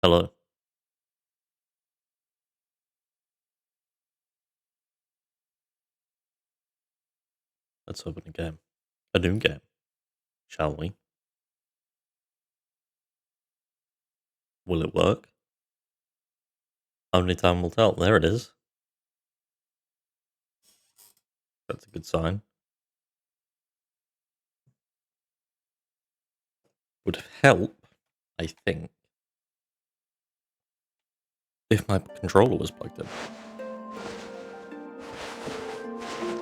Hello. Let's open a game. A new game, shall we? Will it work? Only time will tell. There it is. That's a good sign. Would help, I think, if my controller was plugged in.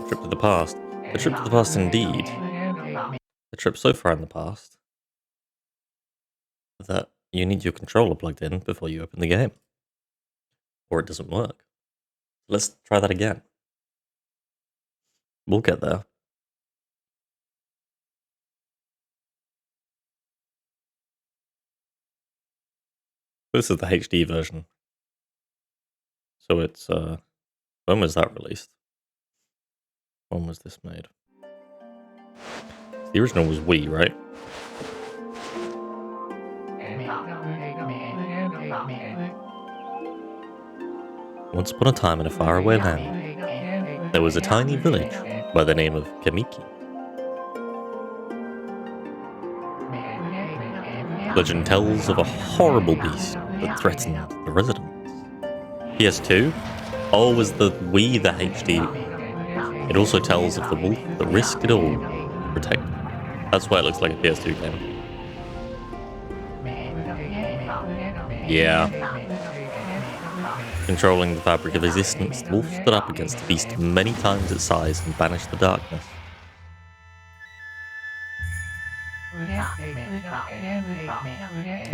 A trip to the past. A trip to the past indeed. A trip so far in the past that you need your controller plugged in before you open the game. Or it doesn't work. Let's try that again. We'll get there. This is the HD version. So it's, when was that released? When was this made? The original was Wii, right? Once upon a time in a faraway land, there was a tiny village by the name of Kamiki. Legend tells of a horrible beast that threatened the residents. PS2? Oh, was the Wii the HD? It also tells of the wolf that risked it all to protect it. That's why it looks like a PS2 game. Yeah. Controlling the fabric of existence, the wolf stood up against the beast many times its size and banished the darkness.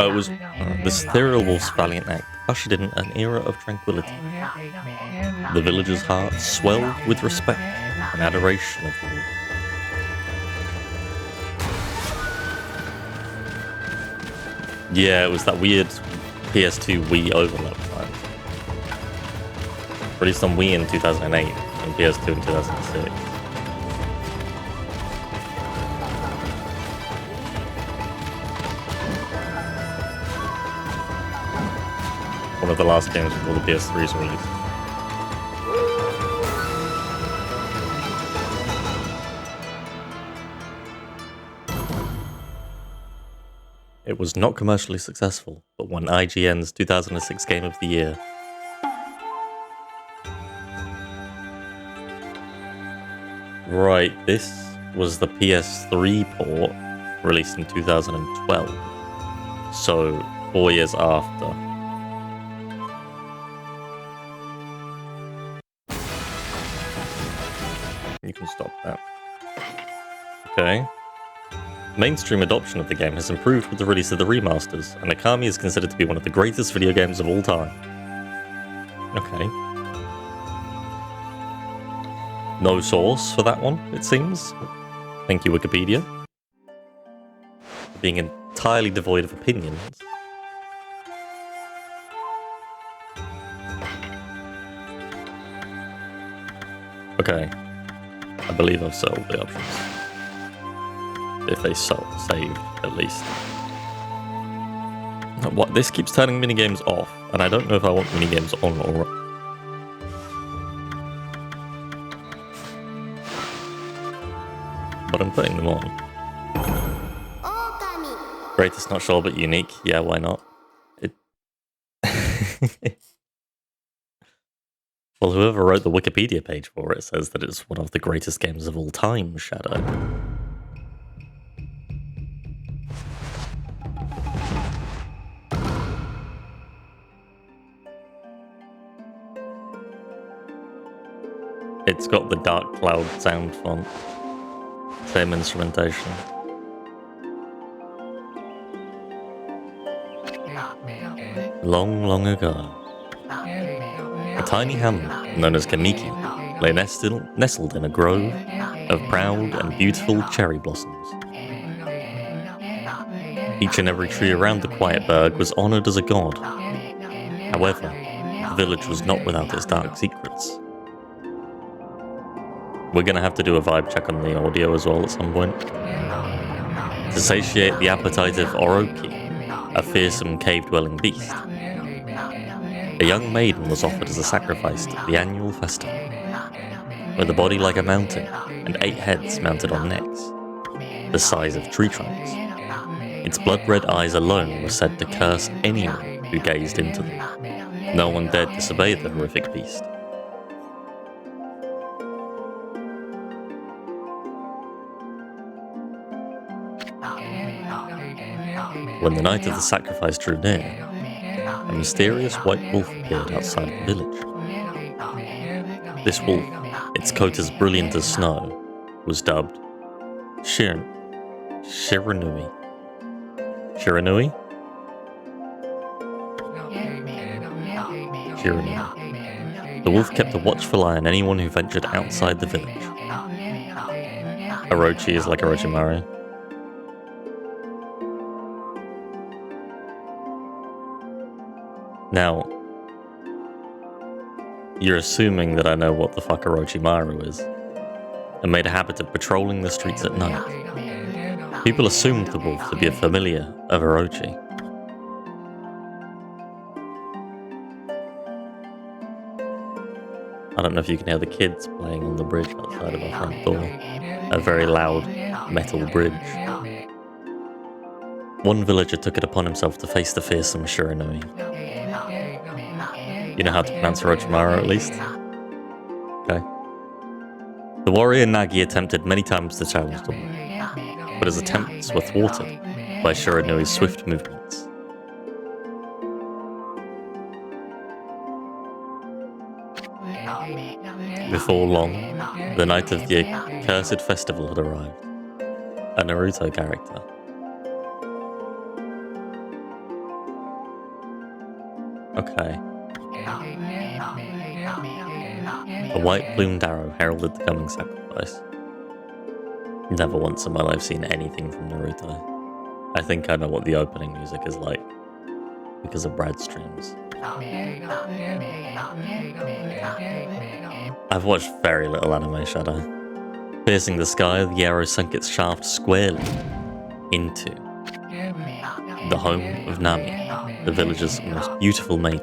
It was this ethereal wolf's valiant act ushered in an era of tranquility. The villagers' hearts swelled with respect and adoration of the wolf. Yeah, it was that weird PS2 Wii overlap. Released on Wii in 2008 and PS2 in 2006. One of the last games before the PS3's release. It was not commercially successful, but won IGN's 2006 Game of the Year. Right, this was the PS3 port, released in 2012. So, 4 years after. You can stop that. Okay. Mainstream adoption of the game has improved with the release of the remasters, and Okami is considered to be one of the greatest video games of all time. Okay. No source for that one, it seems. Thank you, Wikipedia. For being entirely devoid of opinions. Okay. I believe I've set all the options. If they saved, at least. What? This keeps turning minigames off, and I don't know if I want minigames on or off. But I'm putting them on. Okami. Greatest, not sure, but unique. Yeah, why not? Well, whoever wrote the Wikipedia page for it says that it's one of the greatest games of all time, Shadow. It's got the Dark Cloud sound font. Same instrumentation. Long, long ago, a tiny hamlet known as Kamiki lay nestled in a grove of proud and beautiful cherry blossoms. Each and every tree around the quiet burg was honored as a god. However, the village was not without its dark secrets. We're gonna have to do a vibe check on the audio as well at some point. To satiate the appetite of Oroki, a fearsome cave-dwelling beast. A young maiden was offered as a sacrifice to the annual festival, with a body like a mountain and 8 heads mounted on necks, the size of tree trunks. Its blood-red eyes alone were said to curse anyone who gazed into them. No one dared disobey the horrific beast. When the night of the sacrifice drew near, a mysterious white wolf appeared outside the village. This wolf, its coat as brilliant as snow, was dubbed Shiranui. Shiranui? Shiranui. The wolf kept a watchful eye on anyone who ventured outside the village. Orochi is like Orochimaru. Now, you're assuming that I know what the fuck Orochimaru is, and made a habit of patrolling the streets at night. People assumed the wolf to be a familiar of Orochi. I don't know if you can hear the kids playing on the bridge outside of our front door. A very loud metal bridge. One villager took it upon himself to face the fearsome Shiranui. You know how to pronounce Orochimaru, at least? Okay. The warrior Nagi attempted many times to challenge the wolf, but his attempts were thwarted by Shiranui's swift movements. Before long, the night of the accursed festival had arrived. A Naruto character. Okay. A white-plumed arrow heralded the coming sacrifice. Never once in my life seen anything from Naruto. I think I know what the opening music is like, because of Brad's streams. I've watched very little anime, Shadow. Piercing the sky, the arrow sunk its shaft squarely into the home of Nami, the village's most beautiful maiden.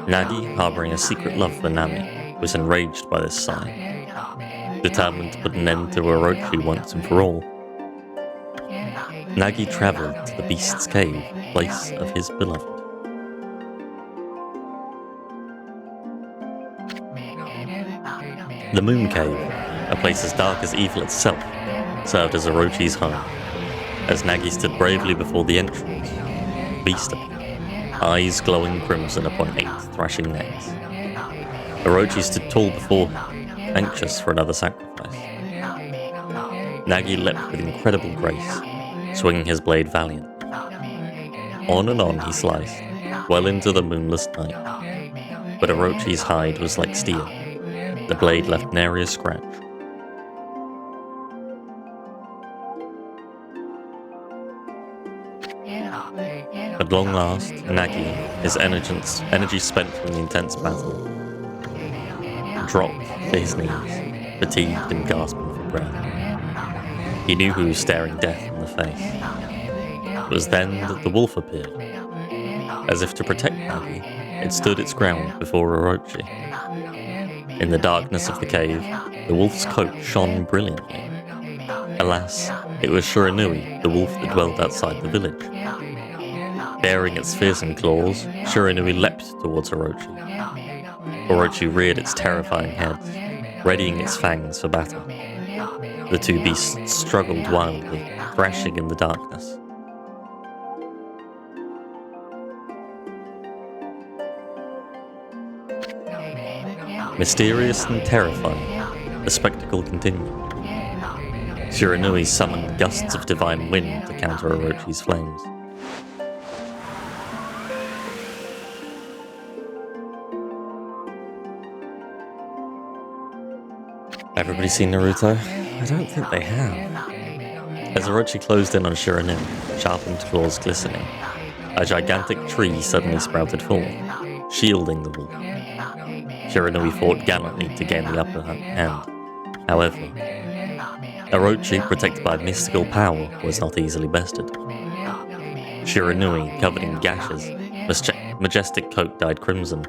Nagi, harboring a secret love for Nami, was enraged by this sign, determined to put an end to Orochi once and for all. Nagi travelled to the beast's cave, place of his beloved. The Moon Cave, a place as dark as evil itself, served as Orochi's home. As Nagi stood bravely before the entrance, beast appeared, eyes glowing crimson upon 8 thrashing necks. Orochi stood tall before him, anxious for another sacrifice. Nagi leapt with incredible grace, swinging his blade valiantly. On and on he sliced, well into the moonless night. But Orochi's hide was like steel. The blade left nary a scratch. At long last, Nagi, his energy spent from the intense battle, dropped to his knees, fatigued and gasping for breath. He knew he was staring death in the face. It was then that the wolf appeared. As if to protect Nagi, it stood its ground before Orochi. In the darkness of the cave, the wolf's coat shone brilliantly. Alas, it was Shiranui, the wolf that dwelled outside the village. Baring its fearsome claws, Shiranui leapt towards Orochi. Orochi reared its terrifying head, readying its fangs for battle. The two beasts struggled wildly, thrashing in the darkness. Mysterious and terrifying, the spectacle continued. Shiranui summoned gusts of divine wind to counter Orochi's flames. Everybody seen Naruto? I don't think they have. As Orochi closed in on Shiranui, sharpened claws glistening, a gigantic tree suddenly sprouted forth, shielding the wolf. Shiranui fought gallantly to gain the upper hand. However, Orochi, protected by mystical power, was not easily bested. Shiranui, covered in gashes, majestic coat dyed crimson,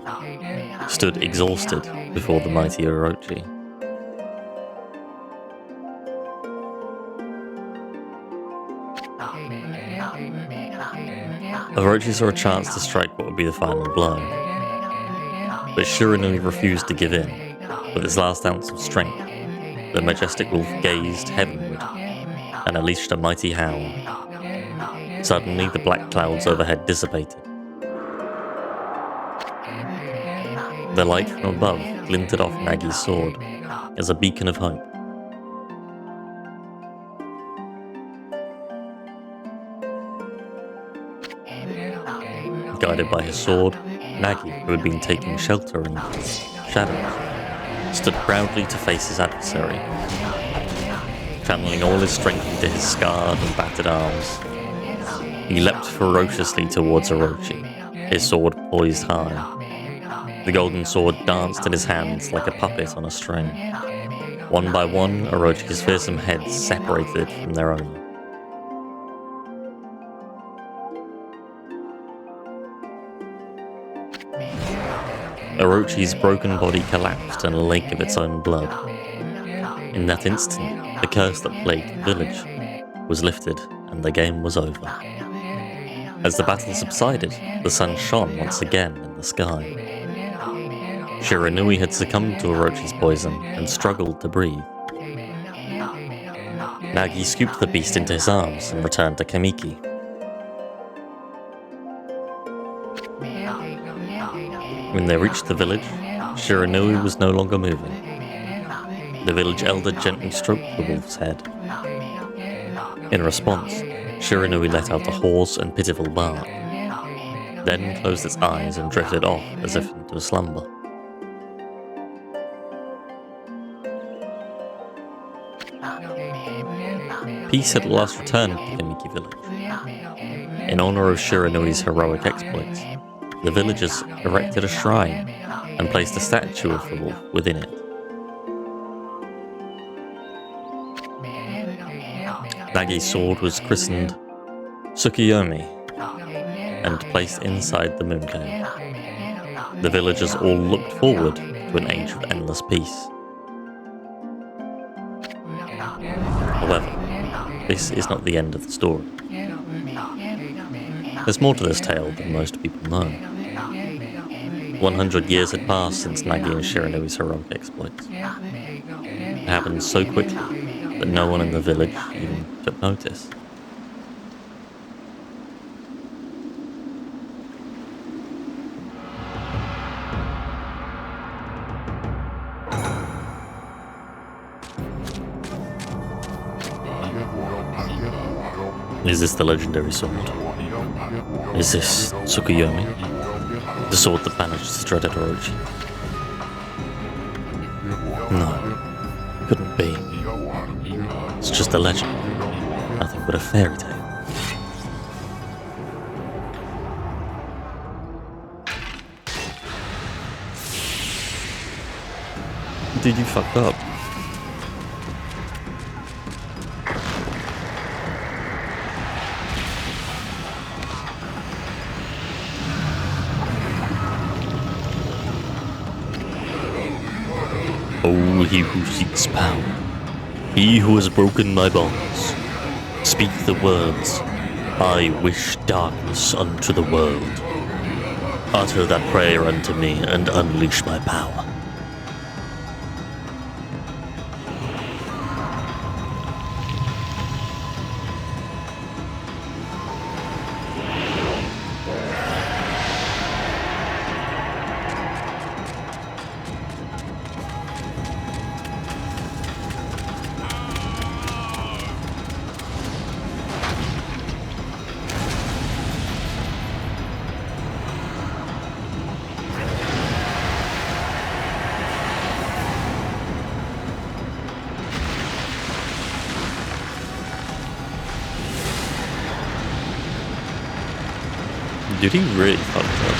stood exhausted before the mighty Orochi. Orochi saw a chance to strike what would be the final blow, but Shiranui refused to give in. With its last ounce of strength, the majestic wolf gazed heavenward and unleashed a mighty howl. Suddenly, the black clouds overhead dissipated. The light from above glinted off Nagi's sword as a beacon of hope. Guided by his sword, Nagi, who had been taking shelter in the shadows, stood proudly to face his adversary. Channeling all his strength into his scarred and battered arms, he leapt ferociously towards Orochi, his sword poised high. The golden sword danced in his hands like a puppet on a string. One by one, Orochi's fearsome heads separated from their own. Orochi's broken body collapsed in a lake of its own blood. In that instant, the curse that plagued the village was lifted and the game was over. As the battle subsided, the sun shone once again in the sky. Shiranui had succumbed to Orochi's poison and struggled to breathe. Nagi scooped the beast into his arms and returned to Kamiki. When they reached the village, Shiranui was no longer moving. The village elder gently stroked the wolf's head. In response, Shiranui let out a hoarse and pitiful bark, then closed its eyes and drifted off as if into a slumber. Peace had at last returned to the Kamiki village. In honor of Shiranui's heroic exploits, the villagers erected a shrine and placed a statue of the wolf within it. Nagi's sword was christened Tsukuyomi and placed inside the moon cave. The villagers all looked forward to an age of endless peace. However, this is not the end of the story. There's more to this tale than most people know. 100 years had passed since Nagi and Shiranui's heroic exploits. It happened so quickly that no one in the village even took notice. Is this the legendary sword? Is this Tsukuyomi? The sword that banished dreaded Orochi? No, couldn't be. It's just a legend, nothing but a fairy tale. Dude, you fucked up. Oh, he who seeks power, he who has broken my bonds, speak the words, I wish darkness unto the world. Utter that prayer unto me and unleash my power. Dude, he really fucked up.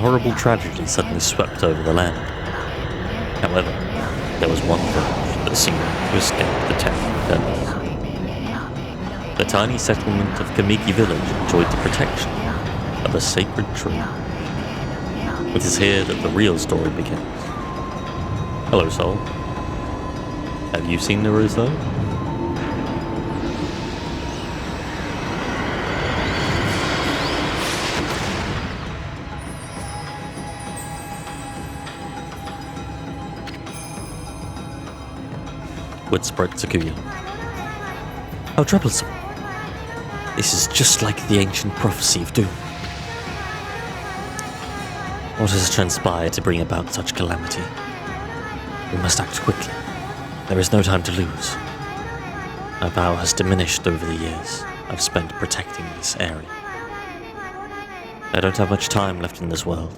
horrible tragedy suddenly swept over the land. However, there was one village that seemed to escape the terrible curse. The tiny settlement of Kamiki Village enjoyed the protection of a sacred tree. It is here that the real story begins. Hello, Soul. Have you seen Naruto? Whispered Takuya. How troublesome. This is just like the ancient prophecy of doom. What has transpired to bring about such calamity? We must act quickly. There is no time to lose. My power has diminished over the years I've spent protecting this area. I don't have much time left in this world.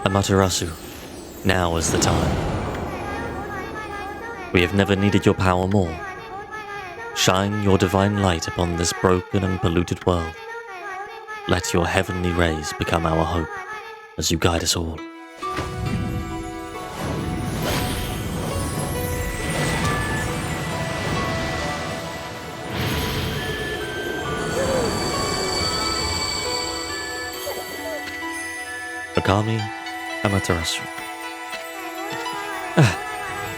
Amaterasu, now is the time. We have never needed your power more. Shine your divine light upon this broken and polluted world. Let your heavenly rays become our hope as you guide us all. Okami, Amaterasu.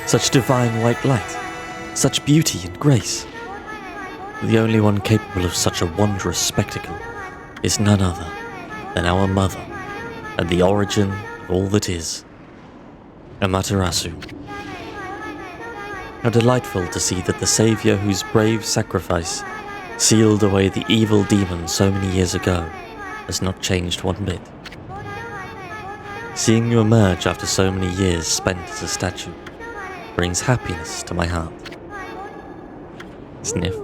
Such divine white light, such beauty and grace. The only one capable of such a wondrous spectacle is none other than our mother and the origin of all that is, Amaterasu. How delightful to see that the saviour whose brave sacrifice sealed away the evil demon so many years ago has not changed one bit. Seeing you emerge after so many years spent as a statue brings happiness to my heart. Sniff.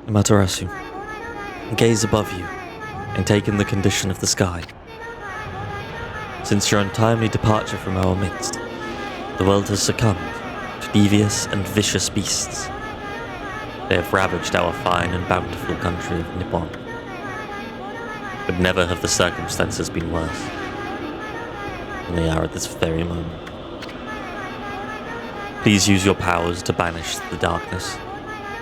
Amaterasu, gaze above you and take in the condition of the sky. Since your untimely departure from our midst, the world has succumbed to devious and vicious beasts. They have ravaged our fine and bountiful country of Nippon. But never have the circumstances been worse than they are at this very moment. Please use your powers to banish the darkness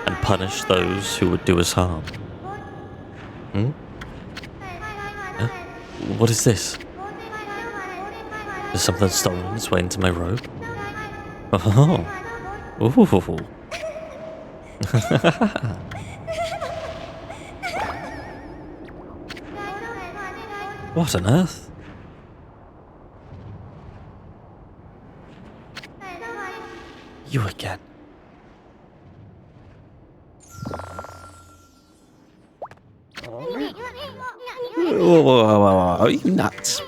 and punish those who would do us harm. What is this? Has something stolen its way into my robe? Oh. Ooh. What on earth? You again. Whoa, are you nuts?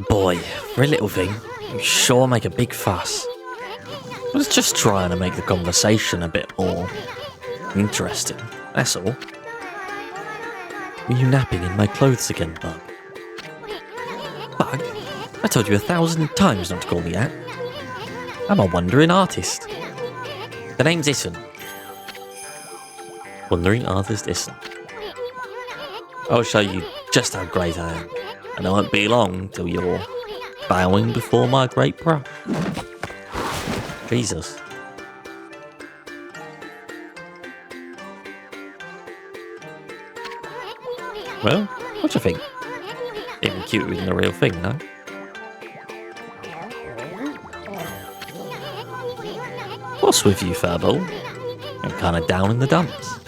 Boy, for a little thing, you sure make a big fuss. I was just trying to make the conversation a bit more interesting, that's all. Were you napping in my clothes again, Bug? Bug? I told you 1,000 times not to call me that. I'm a wandering artist. The name's Issen. Wandering artist Issen. I'll show you just how great I am, and it won't be long till you're bowing before my great brush. Jesus. Well, what do you think? Even cuter than the real thing, no? What's with you, Furball? I'm kind of down in the dumps.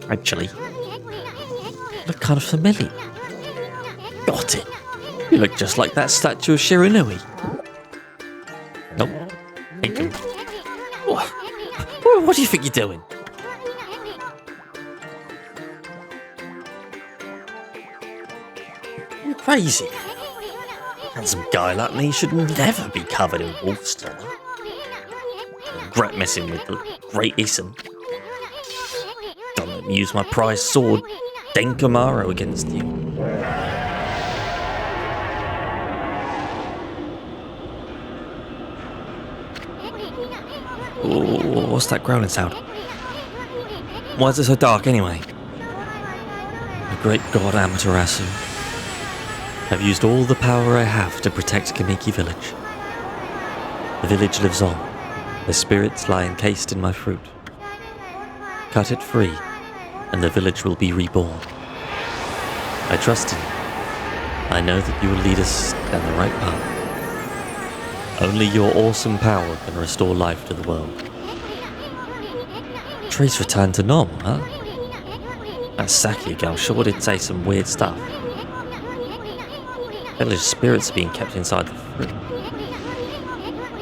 Actually, you look kind of familiar. Got it. You look just like that statue of Shiranui. Nope. Ain't you? What do you think you're doing? You're crazy. Handsome guy like me should never be covered in wolf slaughter. Regret messing with the great Issen. Don't let me use my prized sword, Denkamaro, against you. Ooh, what's that growling sound? Why is it so dark anyway? The great god Amaterasu. I've used all the power I have to protect Kamiki Village. The village lives on. The spirits lie encased in my fruit. Cut it free, and the village will be reborn. I trust in you. I know that you will lead us down the right path. Only your awesome power can restore life to the world. Trees return to normal, huh? That Saki girl sure did say some weird stuff. Village spirits are being kept inside the fruit.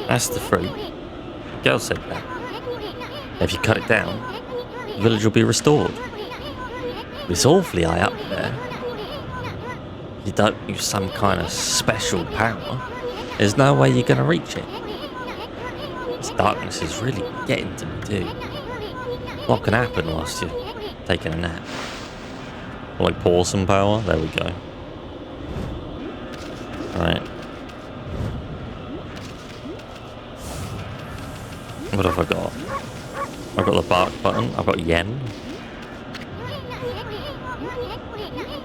That's the fruit. The girl said that. If you cut it down, the village will be restored. But it's awfully high up there. If you don't use some kind of special power, there's no way you're going to reach it. This darkness is really getting to me too. What can happen whilst you're taking a nap? Like pour some power? There we go. Alright. What have I got? I've got the bark button. I've got yen.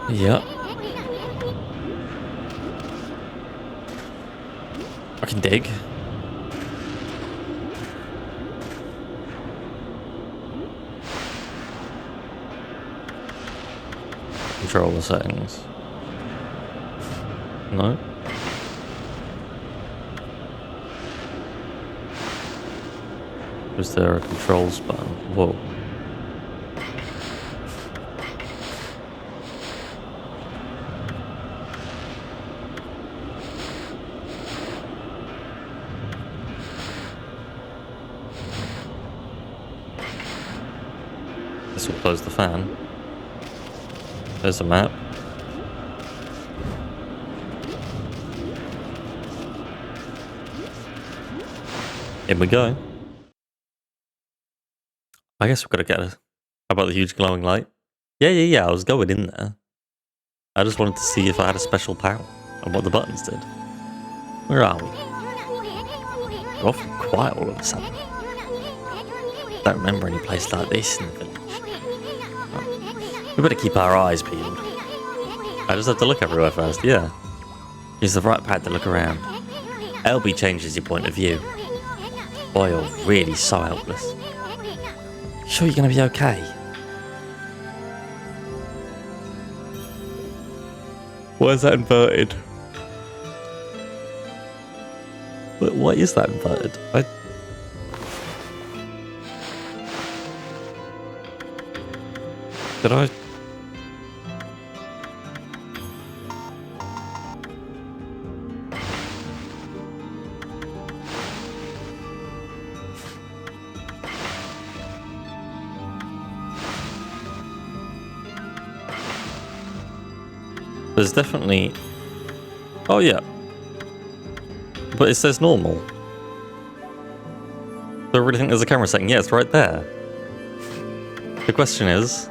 Yep. I can dig. Control the settings. No. Is there a controls button? Whoa. This will close the fan. There's a map. In we go. I guess we've got to get a... How about the huge glowing light? Yeah, I was going in there. I just wanted to see if I had a special power and what the buttons did. Where are we? We're awfully quiet all of a sudden. Don't remember any place like this in the village. We better keep our eyes peeled. I just have to look everywhere first, yeah. Use the right pad to look around. LB changes your point of view. Boy, you're really so helpless. Sure you're gonna be okay? Why is that inverted? What is that inverted? Did I... There's definitely... Oh yeah. But it says normal. Do I really think there's a camera setting? Yeah, it's right there. The question is...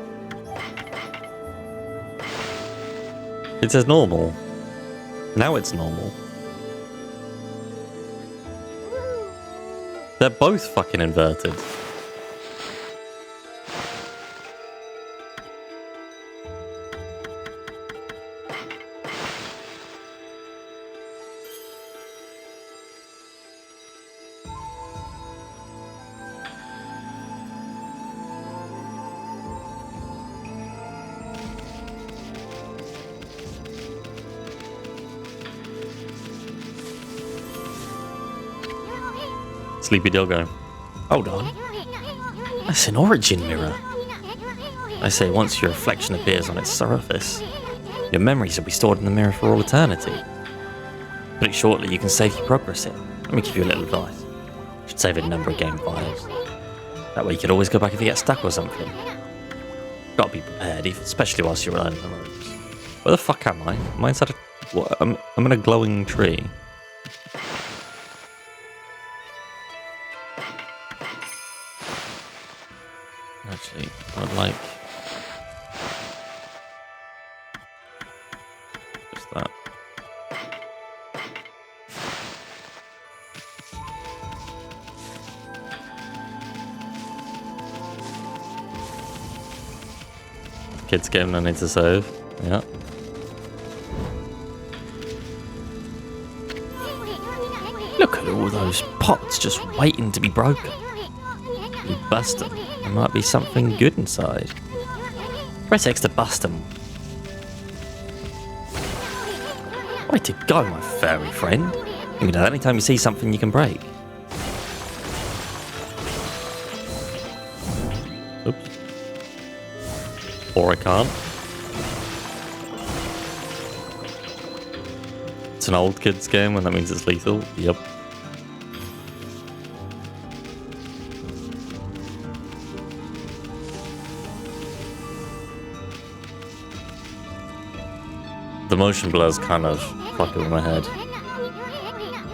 It says normal. Now it's normal. They're both fucking inverted. Sleepy Doggo. Hold on. That's an origin mirror. I say once your reflection appears on its surface, your memories will be stored in the mirror for all eternity. Pretty shortly you can save your progress in. Let me give you a little advice. You should save a number of game files. That way you could always go back if you get stuck or something. Gotta be prepared, especially whilst you're learning the ropes. Where the fuck am I? Am I inside a... What? I'm in a glowing tree. Actually, I'd like... Just that. Kids game I need to save. Yeah. Look at all those pots just waiting to be broken. You bust them, there might be something good inside. Press X to bust them. Way to go, my furry friend. You know, anytime you see something you can break. Oops. Or I can't. It's an old kids game and that means it's lethal. Yep. The motion blur's kind of fucking with my head.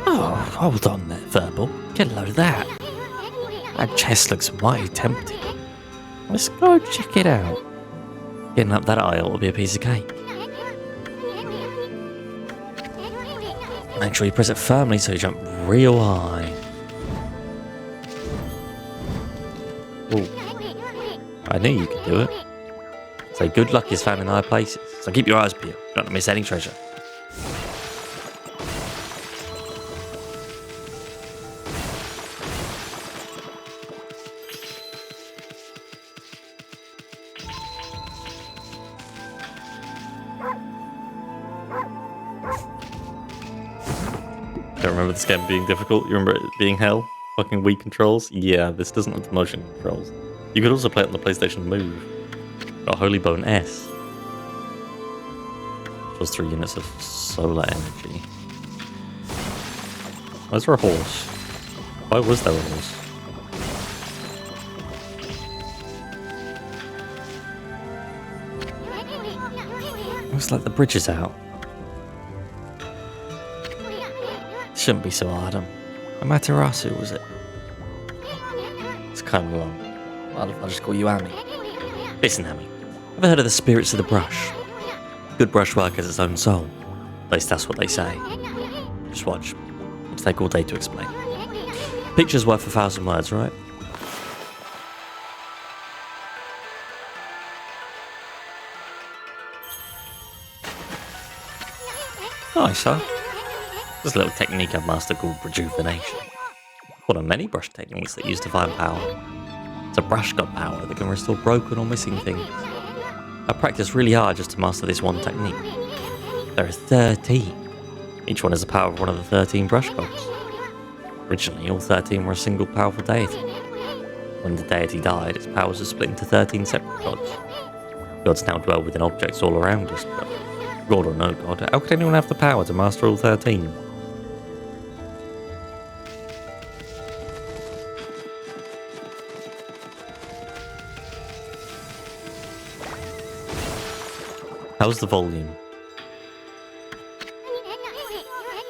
Oh, hold on there, Verbal. Get a load of that. That chest looks mighty tempting. Let's go check it out. Getting up that aisle will be a piece of cake. Make sure you press it firmly so you jump real high. Ooh. I knew you could do it. So good luck is found in high places. So keep your eyes peeled. Don't miss any treasure. Don't remember this game being difficult. You remember it being hell? Fucking Wii controls? Yeah, this doesn't have the motion controls. You could also play it on the PlayStation Move. Got Holy Bone S. Plus 3 units of solar energy. Why is there a horse? Why was there a horse? Looks like the bridge is out. Shouldn't be so hard. Amaterasu, was it? It's kind of long. I'll just call you Ami. Listen, Ami. Ever heard of the spirits of the brush? Good brushwork has its own soul. At least that's what they say. Just watch. It'll take all day to explain. Picture's worth 1,000 words, right? Nice, huh? There's a little technique I've mastered called rejuvenation. One of many brush techniques that use divine power. It's a brush god power that can restore broken or missing things. I practiced really hard just to master this one technique. There are 13. Each one has the power of one of the 13 brush gods. Originally, all 13 were a single powerful deity. When the deity died, its powers were split into 13 separate gods. Gods now dwell within objects all around us, but god or no god, how could anyone have the power to master all 13? How's the volume?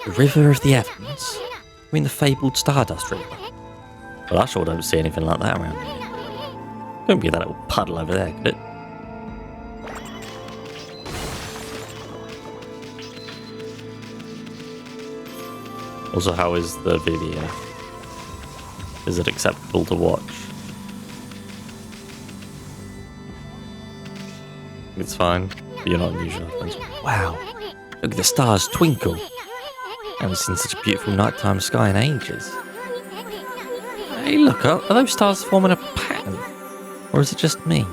The River of the Heavens? You mean the fabled Stardust River? Well, I sure don't see anything like that around here. Couldn't be that little puddle over there, could it? Also, how is the video? Is it acceptable to watch? It's fine. You're not unusual. Wow, look at the stars twinkle. I haven't seen such a beautiful nighttime sky in ages. Hey, look, are those stars forming a pattern? Or is it just me?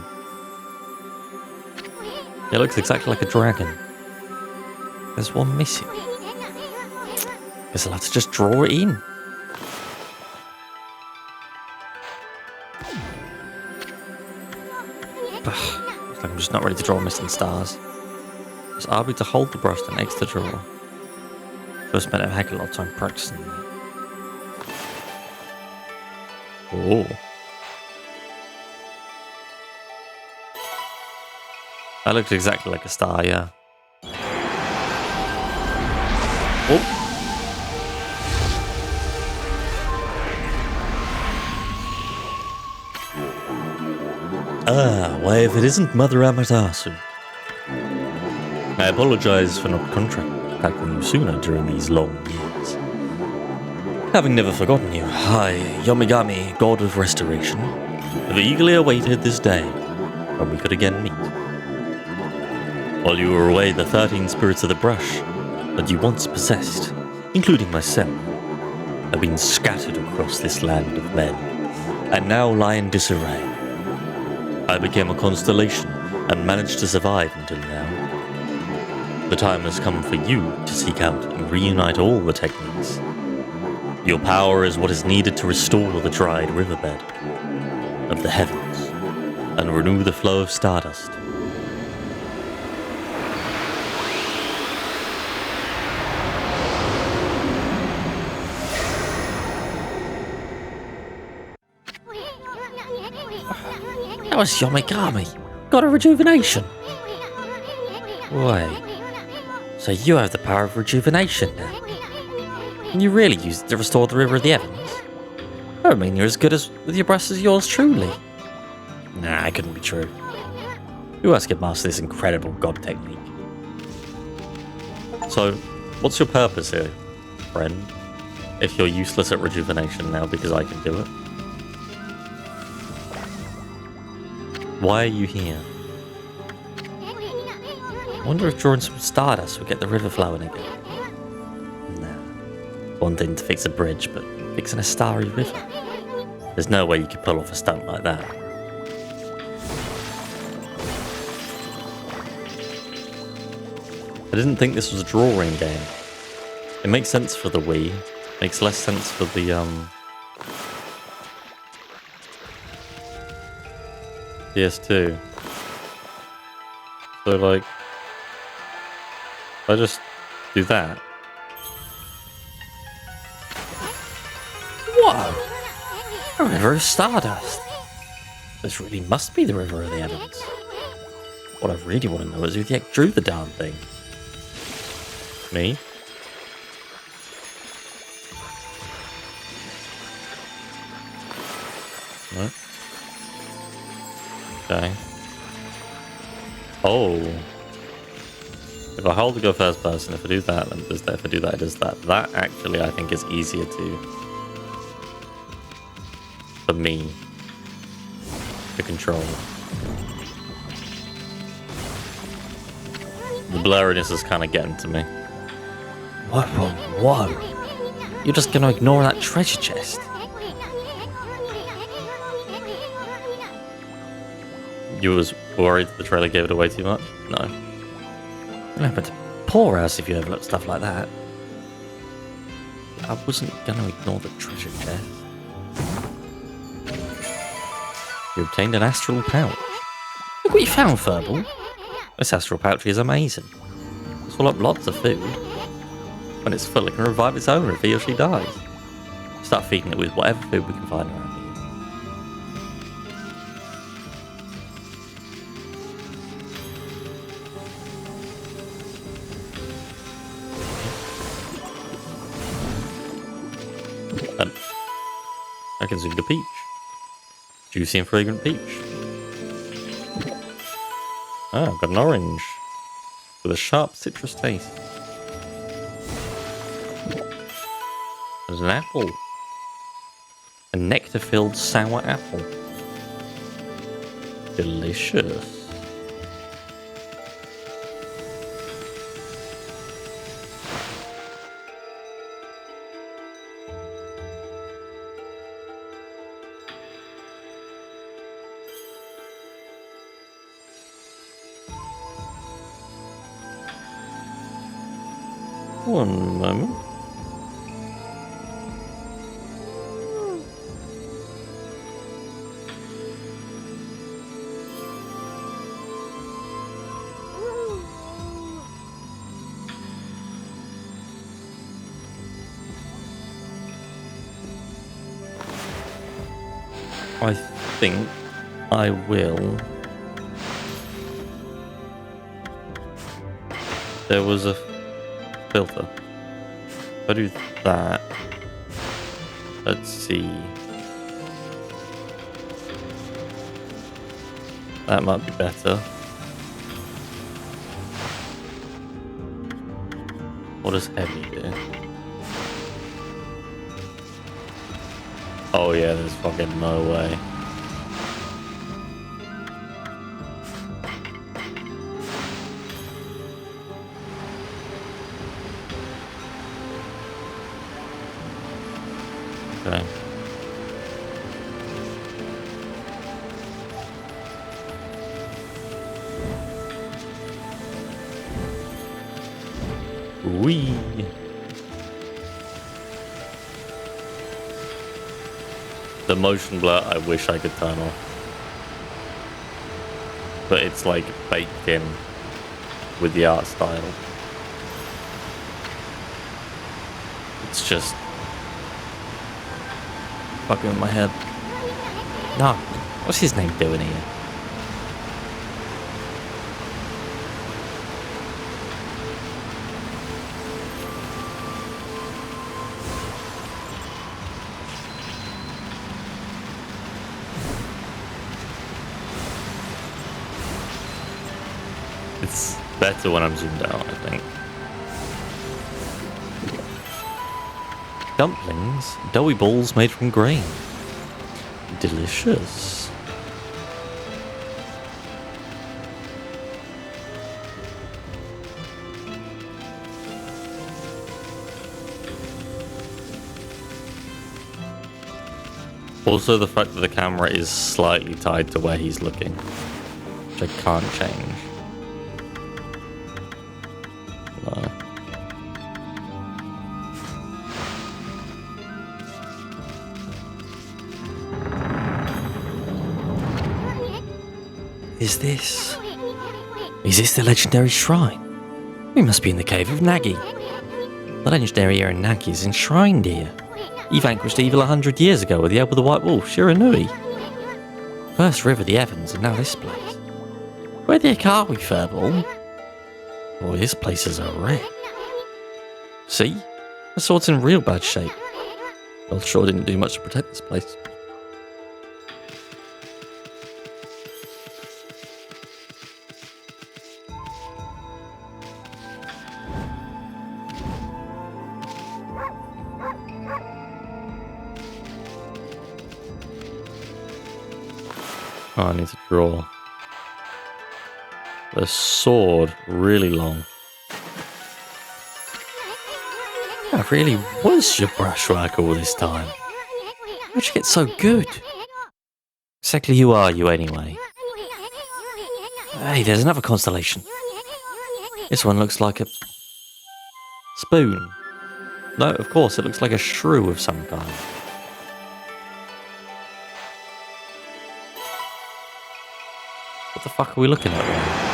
It looks exactly like a dragon. There's one missing. Guess I'll have to just draw it in. Looks like I'm just not ready to draw missing stars. It's hard to hold the brush than X to draw. So I spent a heck of a lot of time practicing. Oh. That looks exactly like a star, yeah. Oh. Ah, why if it isn't Mother Amaterasu? I apologize for not contacting you sooner during these long years. Having never forgotten you, I, Yomigami, God of Restoration, Have eagerly awaited this day when we could again meet. While you were away, the 13 spirits of the brush that you once possessed, including myself, have been scattered across this land of men, and now lie in disarray. I became a constellation and managed to survive until now. The time has come for you to seek out and reunite all the techniques. Your power is what is needed to restore the dried riverbed of the heavens and renew the flow of stardust. That was Okami. Got a rejuvenation. Wait. So you have the power of rejuvenation now? And you really use it to restore the River of the Evans? I mean, you're as good as with your breasts as yours truly. Nah, it couldn't be true. Who else could master this incredible god technique? So, what's your purpose here, friend? If you're useless at rejuvenation now because I can do it? Why are you here? I wonder if drawing some stardust will get the river flowing again. Nah. One thing to fix a bridge, but fixing a starry river? There's no way you could pull off a stunt like that. I didn't think this was a drawing game. It makes sense for the Wii. Makes less sense for the PS2. So like, I just do that. Whoa! A river of stardust. This really must be the River of the Evans. What I really want to know is who the heck drew the darn thing. Me? No. Okay. Oh. If I hold to go first person, if I do that, then it does that. If I do that, it does that. That actually, I think, is easier for me to control. The blurriness is kind of getting to me. Whoa. You're just going to ignore that treasure chest? You was worried the trailer gave it away too much? No. Yeah, but poor ass if you overlook stuff like that. I wasn't going to ignore the treasure chest. You obtained an astral pouch. Look what you found, Furball. This astral pouch is amazing. It's full of lots of food. When it's full, it can revive its owner if he or she dies. Start feeding it with whatever food we can find around here. And I consumed a peach. Juicy and fragrant peach. Ah, I've got an orange with a sharp citrus taste. There's an apple. A nectar-filled sour apple. Delicious. One moment. I think I will. There was a filter. If I do that, let's see. That might be better. What does heavy do? Oh yeah, there's fucking no way. Okay. Wee. The motion blur I wish I could turn off. But it's like baked in with the art style. It's just fucking with my head. No, what's his name doing here? It's better when I'm zoomed out, I think. Dumplings, doughy balls made from grain. Delicious. Also, the fact that the camera is slightly tied to where he's looking, which I can't change. No. Is this the legendary shrine? We must be in the cave of Nagi. The legendary area in Nagi is enshrined here. He vanquished evil 100 years ago with the help of the White Wolf, Shiranui. First River the Evans, and now this place. Where the heck are we, Furball? Boy, this place is a wreck. See? The sword's in real bad shape. Well, sure didn't do much to protect this place. Oh, I need to draw the sword really long. That really was your brushwork all this time. How'd you get so good? Exactly who are you anyway? Hey, there's another constellation. This one looks like a spoon. No, of course, it looks like a shrew of some kind. What the fuck are we looking at there?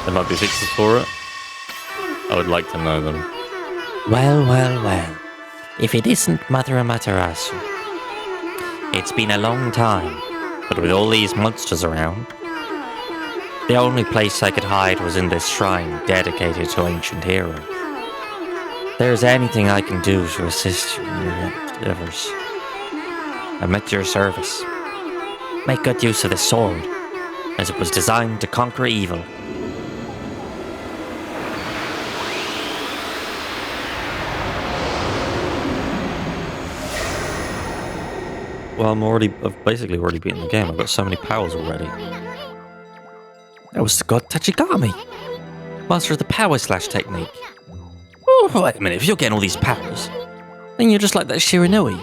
There might be fixes for it. I would like to know them. Well. If it isn't Mother Amaterasu. It's been a long time, but with all these monsters around, the only place I could hide was in this shrine dedicated to ancient heroes. If there's anything I can do to assist you in your endeavors, I'm at your service. Make good use of this sword, as it was designed to conquer evil. Well, I've basically already beaten the game. I've got so many powers already. That was the god Tachigami, master of the power slash technique. Oh, wait a minute, if you're getting all these powers, then you're just like that Shiranui.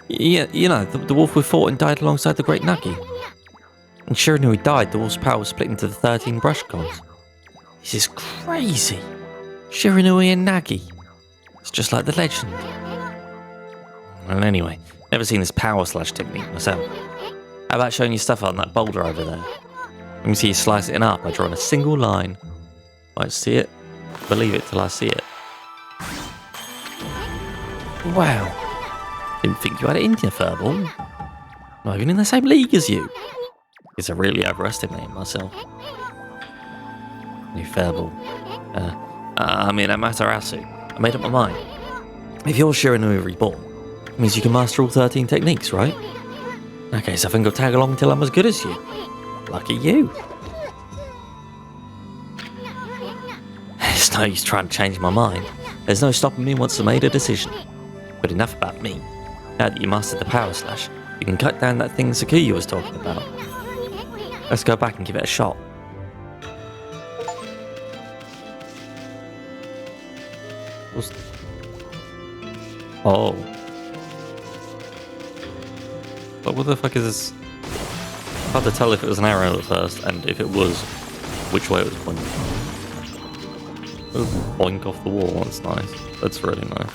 Yeah, you know, the wolf we fought and died alongside the great Nagi. When Shiranui died, the wolf's power was split into the 13 brush gods. This is crazy. Shiranui and Nagi. It's just like the legend. Well, anyway, never seen this power slash technique myself. How about showing you stuff on that boulder over there? Let me see you slice it up by drawing a single line. Won't see it, believe it till I see it. Wow. Didn't think you had it in you, Furball. Not even in the same league as you. Guess I really overestimated myself. You Furball. I mean, Amaterasu. I made up my mind. If you're Shiranui reborn, it means you can master all 13 techniques, right? Okay, so I think I'll tag along till I'm as good as you. Lucky you. There's no use trying to change my mind. There's no stopping me once I made a decision. But enough about me. Now that you mastered the power slash, you can cut down that thing Sakuya was talking about. Let's go back and give it a shot. Was... Oh. But what the fuck is this? Hard to tell if it was an arrow at first, and if it was, which way it was pointing. Oh, boink off the wall, that's nice. That's really nice.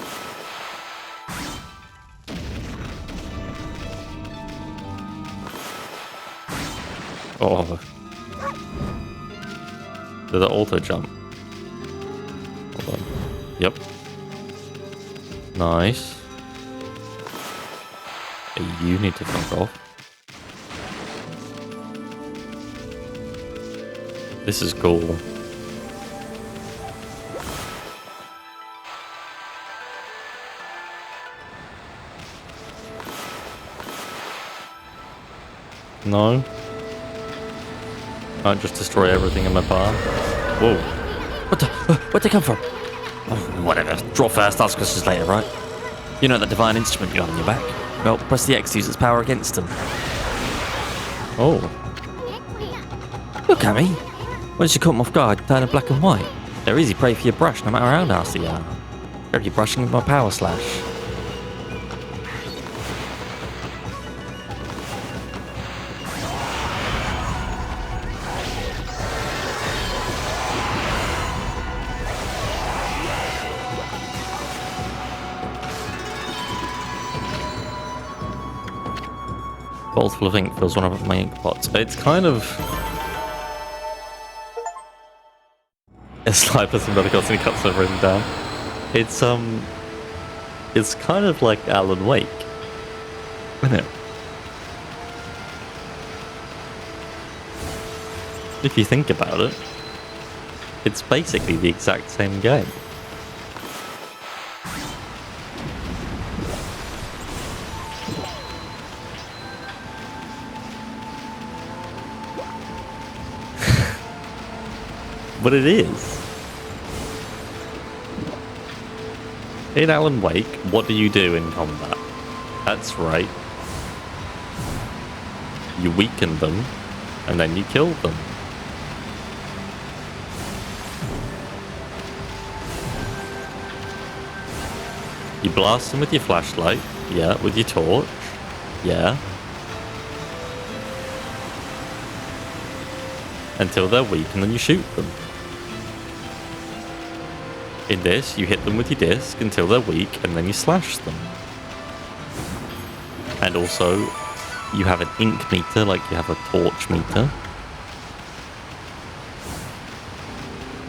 Oh. There's an auto jump. Hold on. Yep. Nice. Hey, you need to fuck off. This is cool. No. Can't just destroy everything in my path. Whoa. Where'd they come from? Oh, whatever. Draw first, ask questions later, right? You know that divine instrument you have on your back? Well, press the X to use its power against them. Oh. Okami, once you caught them off guard, turn black and white. They're easy prey for your brush, no matter how nasty you are. Grab your brushing with my power slash. Bowl full of ink fills one of my ink pots. It's kind of... A slide plus some medical and he cuts everything down. It's kind of like Alan Wake, isn't it? If you think about it, it's basically the exact same game. But it is. In Alan Wake, what do you do in combat? That's right. You weaken them, and then you kill them. You blast them with your flashlight, yeah, with your torch, yeah. Until they're weak, and then you shoot them. In this, you hit them with your disc until they're weak, and then you slash them. And also, you have an ink meter, like you have a torch meter.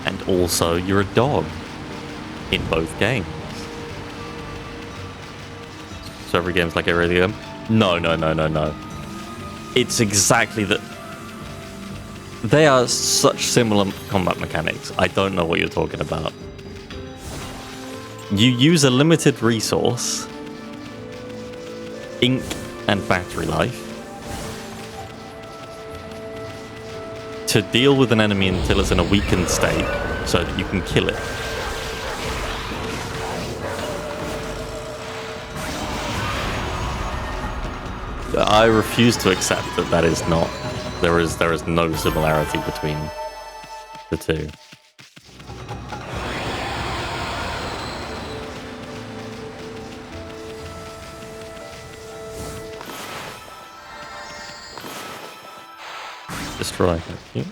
And also, you're a dog in both games. So every game's like every game? No. It's exactly that. They are such similar combat mechanics. I don't know what you're talking about. You use a limited resource, ink and battery life, to deal with an enemy until it's in a weakened state so that you can kill it. I refuse to accept that that is not. There is no similarity between the two. Destroy, thank you.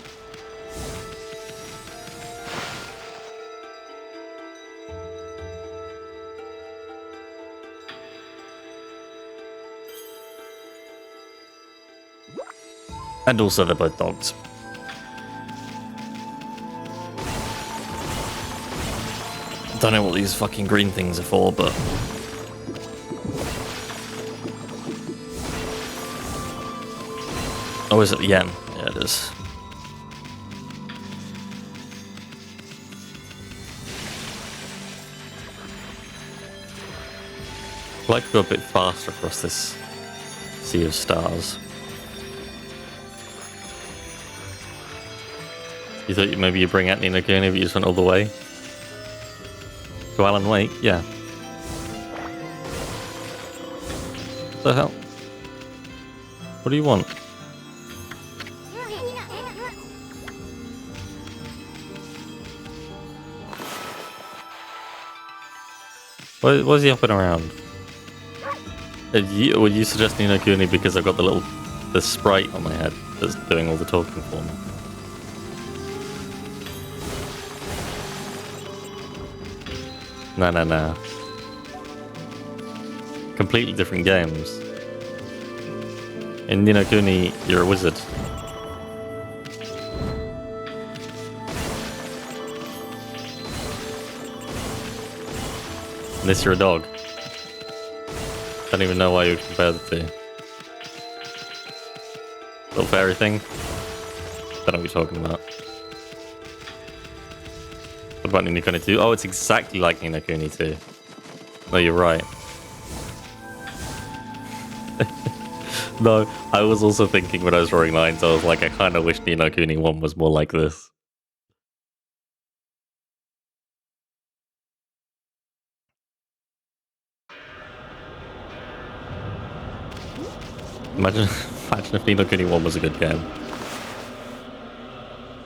And also they're both dogs. Don't know what these fucking green things are for, but... Oh, is it the yen? Yeah, it is. I'd like to go a bit faster across this sea of stars. You thought maybe you bring out Nino Kuni, but you just went all the way? To Alan Wake? Yeah. What the hell? What do you want? What's he hopping around? Were you suggesting Ni no Kuni because I've got the sprite on my head that's doing all the talking for me? No. Completely different games. In Ni no Kuni, you're a wizard. In this, you're a dog. Don't even know why you would compare the two. Little fairy thing? Don't know what you're talking about. What about Ni no Kuni 2? Oh, it's exactly like Ni no Kuni 2. No, you're right. No, I was also thinking when I was drawing lines, I was like, I kind of wish Ni no Kuni 1 was more like this. Imagine if Ni no Kuni 1 was a good game.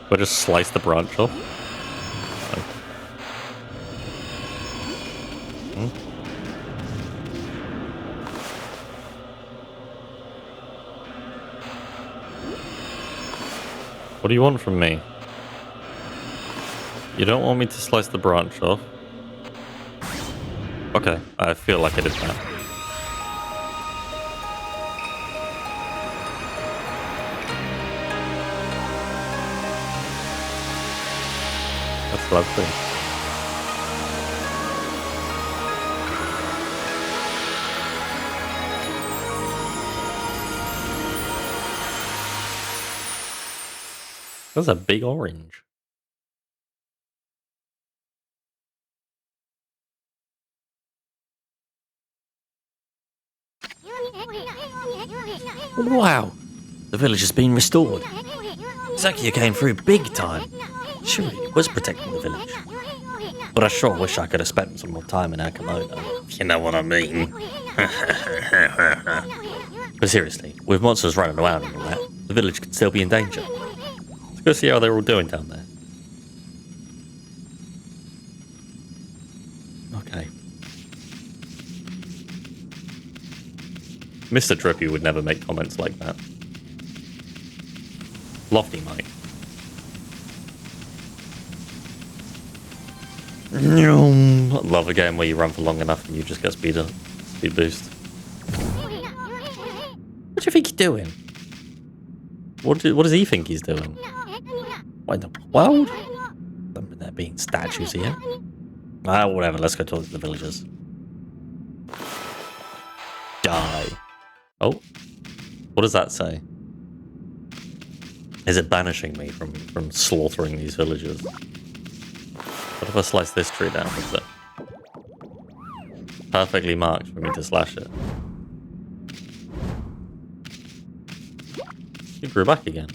We'll just slice the branch off. Oh. What do you want from me? You don't want me to slice the branch off? Okay, I feel like I did that. That's lovely. That's a big orange. Wow, the village has been restored. Zakia came through big time. She really was protecting the village. But I sure wish I could have spent some more time in Okami. You know what I mean. But seriously, with monsters running around and all that, the village could still be in danger. Let's go see how they're all doing down there. Okay. Mr. Drippy would never make comments like that. Lofty might. Love a game where you run for long enough and you just get speed boost. What do you think you're doing? What does he think he's doing? What in the world? There being statues here. Ah, whatever. Let's go talk to the villagers. Die. Oh, what does that say? Is it banishing me from slaughtering these villagers? What if I slice this tree down with it? Perfectly marked for me to slash it. It grew back again.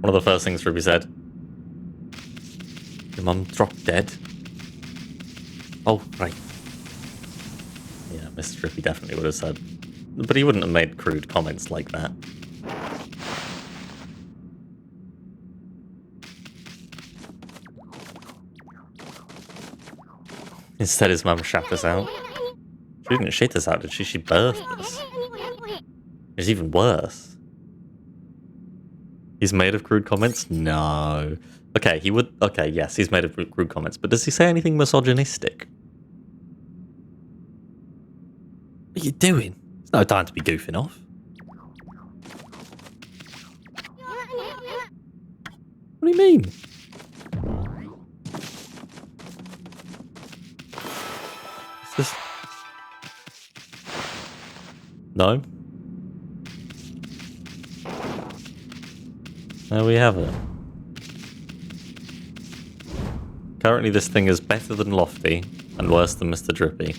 One of the first things Ruby said. Your mum dropped dead. Oh, right. Yeah, Mr. Drippy definitely would have said. But he wouldn't have made crude comments like that. Instead, his mum shat us out. She didn't shit us out, did she? She birthed us. It's even worse. He's made of crude comments? No. Okay, he would... Okay, yes, he's made of crude comments. But does he say anything misogynistic? What are you doing? It's no time to be goofing off. What do you mean? Is this... No? There we have it. Currently this thing is better than Lofty and worse than Mr. Drippy.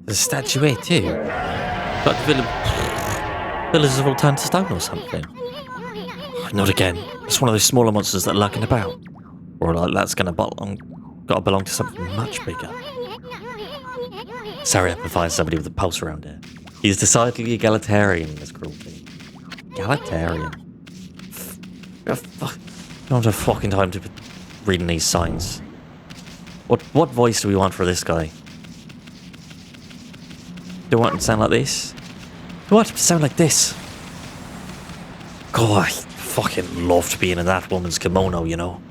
There's a statue here too. Like the villagers have all turned to stone or something. Not again. It's one of those smaller monsters that are lurking about. Or like that's gotta belong to something much bigger. Sorry, I can find somebody with a pulse around here. He's decidedly egalitarian in his cruelty. Egalitarian. Don't have fucking time to be reading these signs. What voice do we want for this guy? Do I want it to sound like this? Do I want it to sound like this? God, I fucking loved being in that woman's kimono, you know.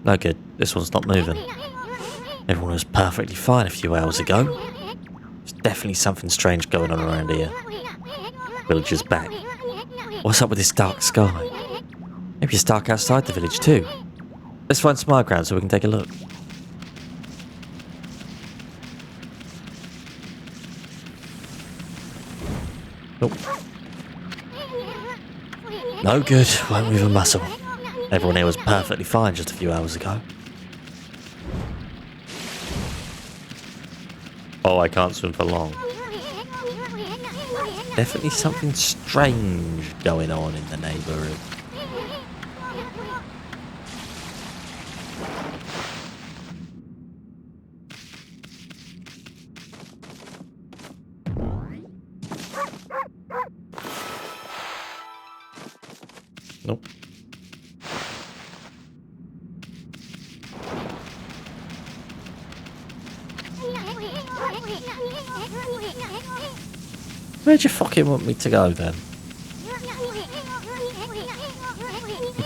No good. This one's not moving. Everyone was perfectly fine a few hours ago. There's definitely something strange going on around here. Village is back. What's up with this dark sky? Maybe it's dark outside the village too. Let's find some high ground so we can take a look. Nope. No good. Won't move a muscle. Everyone here was perfectly fine just a few hours ago. Oh, I can't swim for long. Definitely something strange going on in the neighborhood. Nope. Where'd you fucking want me to go then?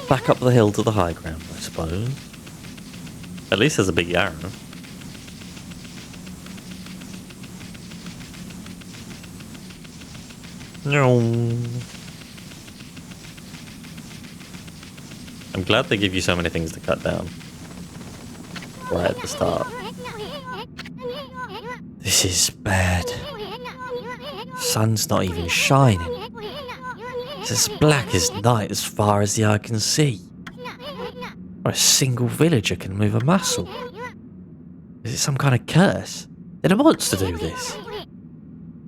Back up the hill to the high ground, I suppose. At least there's a big arrow. No. I'm glad they give you so many things to cut down. Right at the start. This is bad. Sun's not even shining. It's as black as night as far as the eye can see. Or a single villager can move a muscle. Is it some kind of curse? Did a monster do this?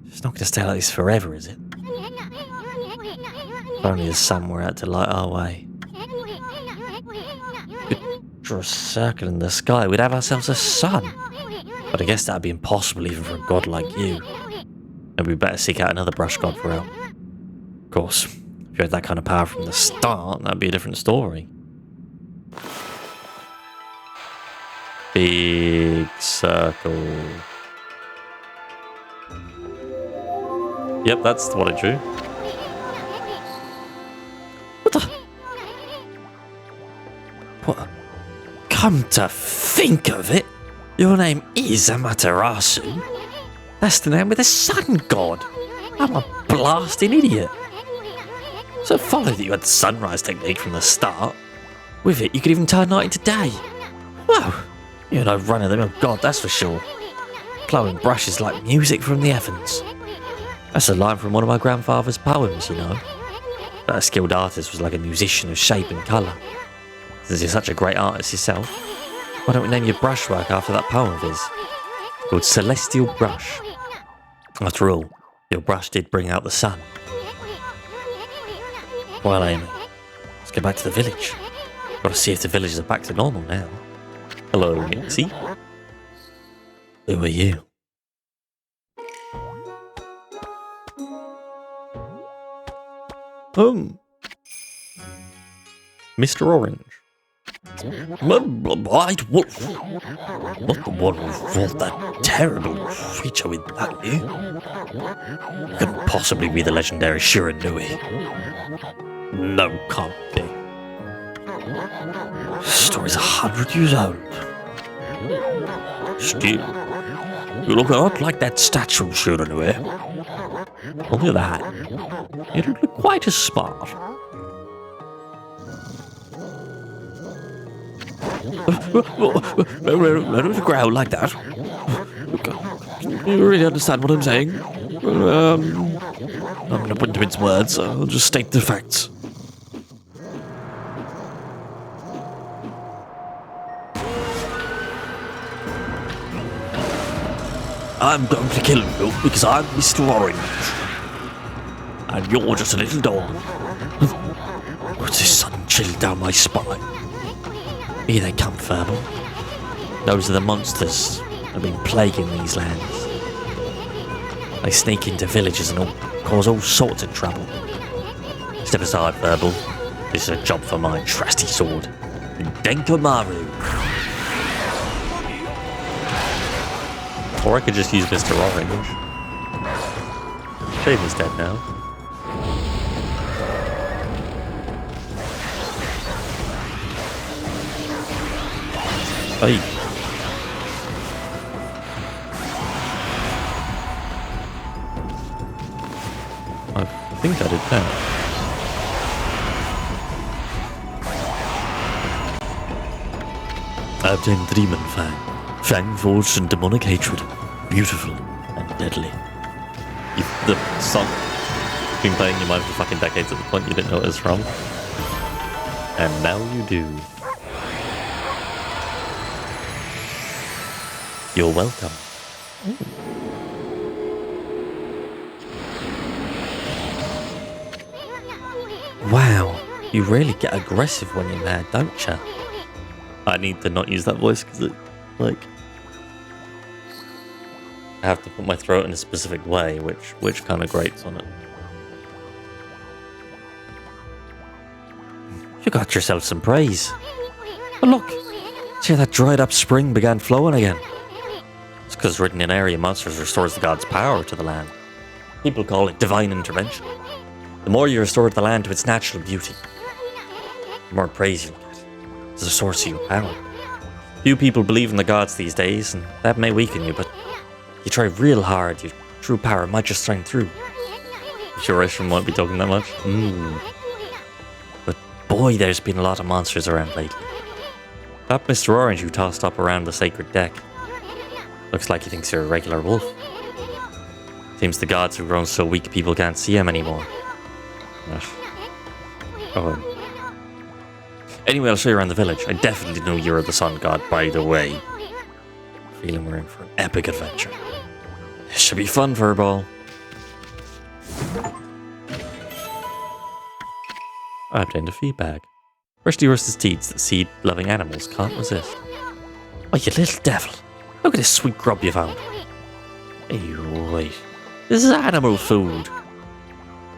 It's not going to stay like this forever, is it? If only the sun were out to light our way. We'd draw a circle in the sky, we'd have ourselves a sun. But I guess that'd be impossible even for a god like you. Maybe we better seek out another brush god for help. Of course, if you had that kind of power from the start, that'd be a different story. Big circle. Yep, that's what I drew. What the? What? Come to think of it, your name is Amaterasu. That's the name of the sun god. I'm a blasting idiot. So it followed that you had the sunrise technique from the start. With it, you could even turn night into day. Wow, you're no runner than a god, that's for sure. Glowing brushes like music from the heavens. That's a line from one of my grandfather's poems, you know. But a skilled artist was like a musician of shape and colour. Since you're such a great artist yourself, why don't we name your brushwork after that poem of his? Called Celestial Brush. After all, your brush did bring out the sun. Well, Amy, let's get back to the village. Gotta see if the villagers are back to normal now. Hello, Nixie. Who are you? Mr. Orange. White Wolf. Not the one who fought that terrible creature with that ear. Couldn't possibly be the legendary Shiranui. No, can't be. The story's 100 years old. Still, you look a lot like that statue of Shiranui. Only that, you don't look quite as smart. Don't growl like that. You really understand what I'm saying? I'm going to put into its words, I'll just state the facts. I'm going to kill you because I'm Mr. Orange. And you're just a little dog. What's this sudden chill down my spine? Here they come, Furball. Those are the monsters that have been plaguing these lands. They sneak into villages and cause all sorts of trouble. Step aside, Verbal. This is a job for my trusty sword. Denkomaru. Or I could just use Mr. Orange. Shave is dead now. Hey. I think I did that. I obtained Dreamin' Fang. Fang forged in demonic hatred. Beautiful and deadly. The song you've been playing your mind for fucking decades at the point you didn't know it was from. And now you do. You're welcome. Wow, you really get aggressive when you're mad, don't you? I need to not use that voice because it, like, I have to put my throat in a specific way, which kind of grates on it. You got yourself some praise. But look, see how that dried up spring began flowing again? It's because written in area monsters restores the god's power to the land. People call it divine intervention. The more you restore the land to its natural beauty, the more praise you'll get. It's a source of your power. Few people believe in the gods these days, and that may weaken you, but you try real hard, your true power might just shine through. You sure Ishram won't be talking that much? But boy, there's been a lot of monsters around lately. That Mr. Orange you tossed up around the sacred deck. Looks like he thinks you're a regular wolf. Seems the gods have grown so weak people can't see him anymore. Oh. Anyway, I'll show you around the village. I definitely know you're the sun god, by the way. Feeling we're in for an epic adventure. This should be fun, Furball. I obtained a feedback. Freshly roasted seeds that seed-loving animals can't resist. Oh, you little devil. Look at this sweet grub you found. Hey, wait. This is animal food.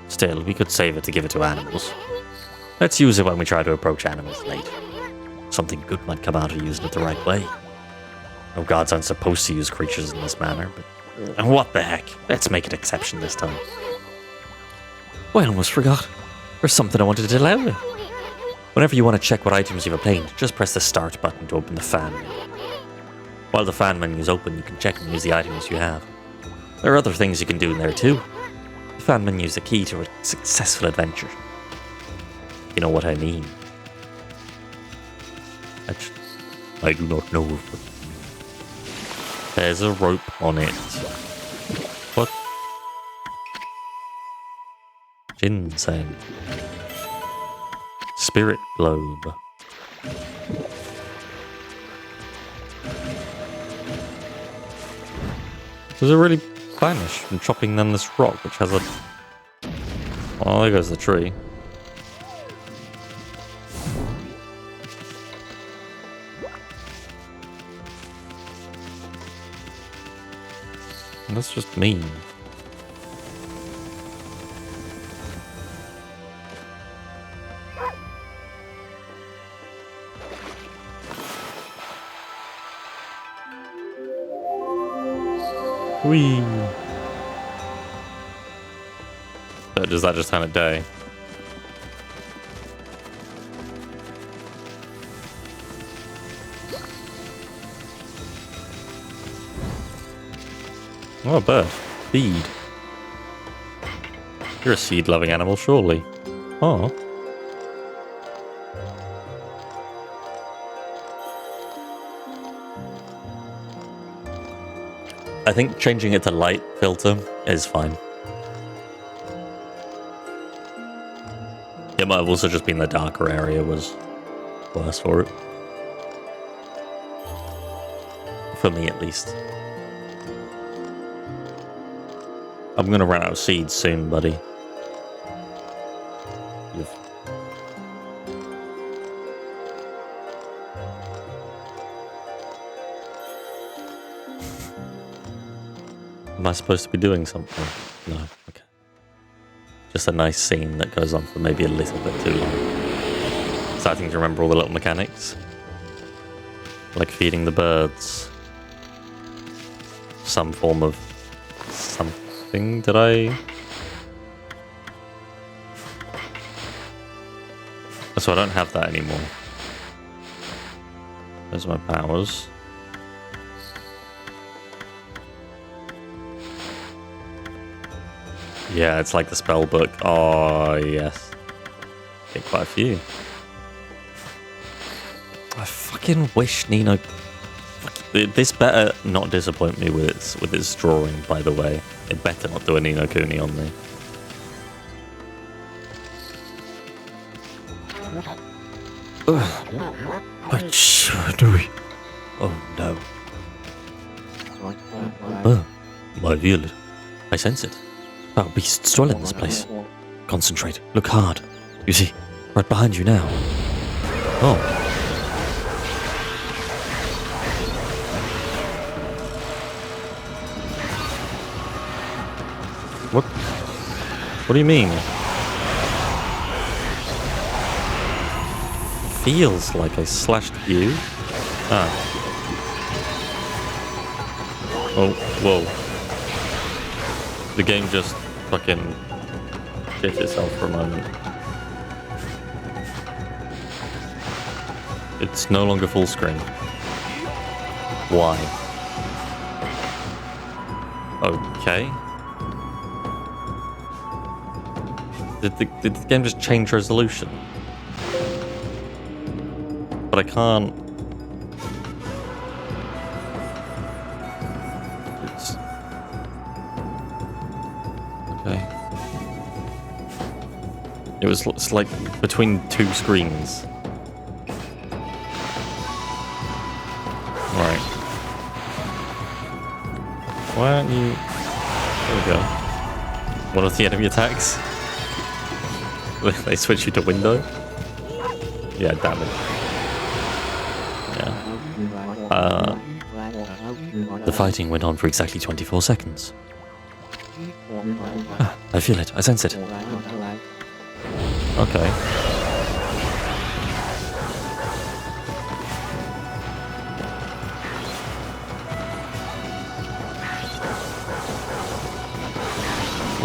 Still, we could save it to give it to animals. Let's use it when we try to approach animals later. Something good might come out of using it the right way. No gods aren't supposed to use creatures in this manner, but what the heck? Let's make an exception this time. Oh, I almost forgot. There's something I wanted to tell you. Whenever you want to check what items you've obtained, just press the start button to open the fan menu. While the fan menu is open, you can check and use the items you have. There are other things you can do in there too. The fan menu is the key to a successful adventure. You know what I mean. I do not know. But there's a rope on it. What? Ginseng. Spirit globe. Does it really vanish from chopping down this rock, which has a... Oh, there goes the tree. That's just mean. Whee! Does that just turn a day? Oh, a bird. Seed. You're a seed-loving animal, surely. Oh. I think changing it to light filter is fine. It might have also just been the darker area was worse for it. For me, at least. I'm gonna run out of seeds soon, buddy. Am I supposed to be doing something? No, okay. just a nice scene that goes on for maybe a little bit too long. Starting to remember all the little mechanics. Like feeding the birds. Some form of something. Did I? So I don't have that anymore. There's my powers. Yeah, it's like the spell book. Oh, yes. Get quite a few. I fucking wish Nino... This better not disappoint me with its drawing, by the way. It better not do a Ni no Kuni on me. What should we? Oh no. My violet. I sense it. Foul beasts dwell in this place. Concentrate. Look hard. You see, right behind you now. Oh. What? What do you mean? Feels like I slashed you. Ah. Oh, whoa. The game just fucking shit itself for a moment. It's no longer full screen. Why? Okay. Did the game just change resolution? But I can't... It's... Okay. It's like between two screens. Right. Why aren't you... There we go. One of the enemy attacks? They switch you to window? Yeah, damn it. Yeah. The fighting went on for exactly 24 seconds. I feel it. I sense it. Okay.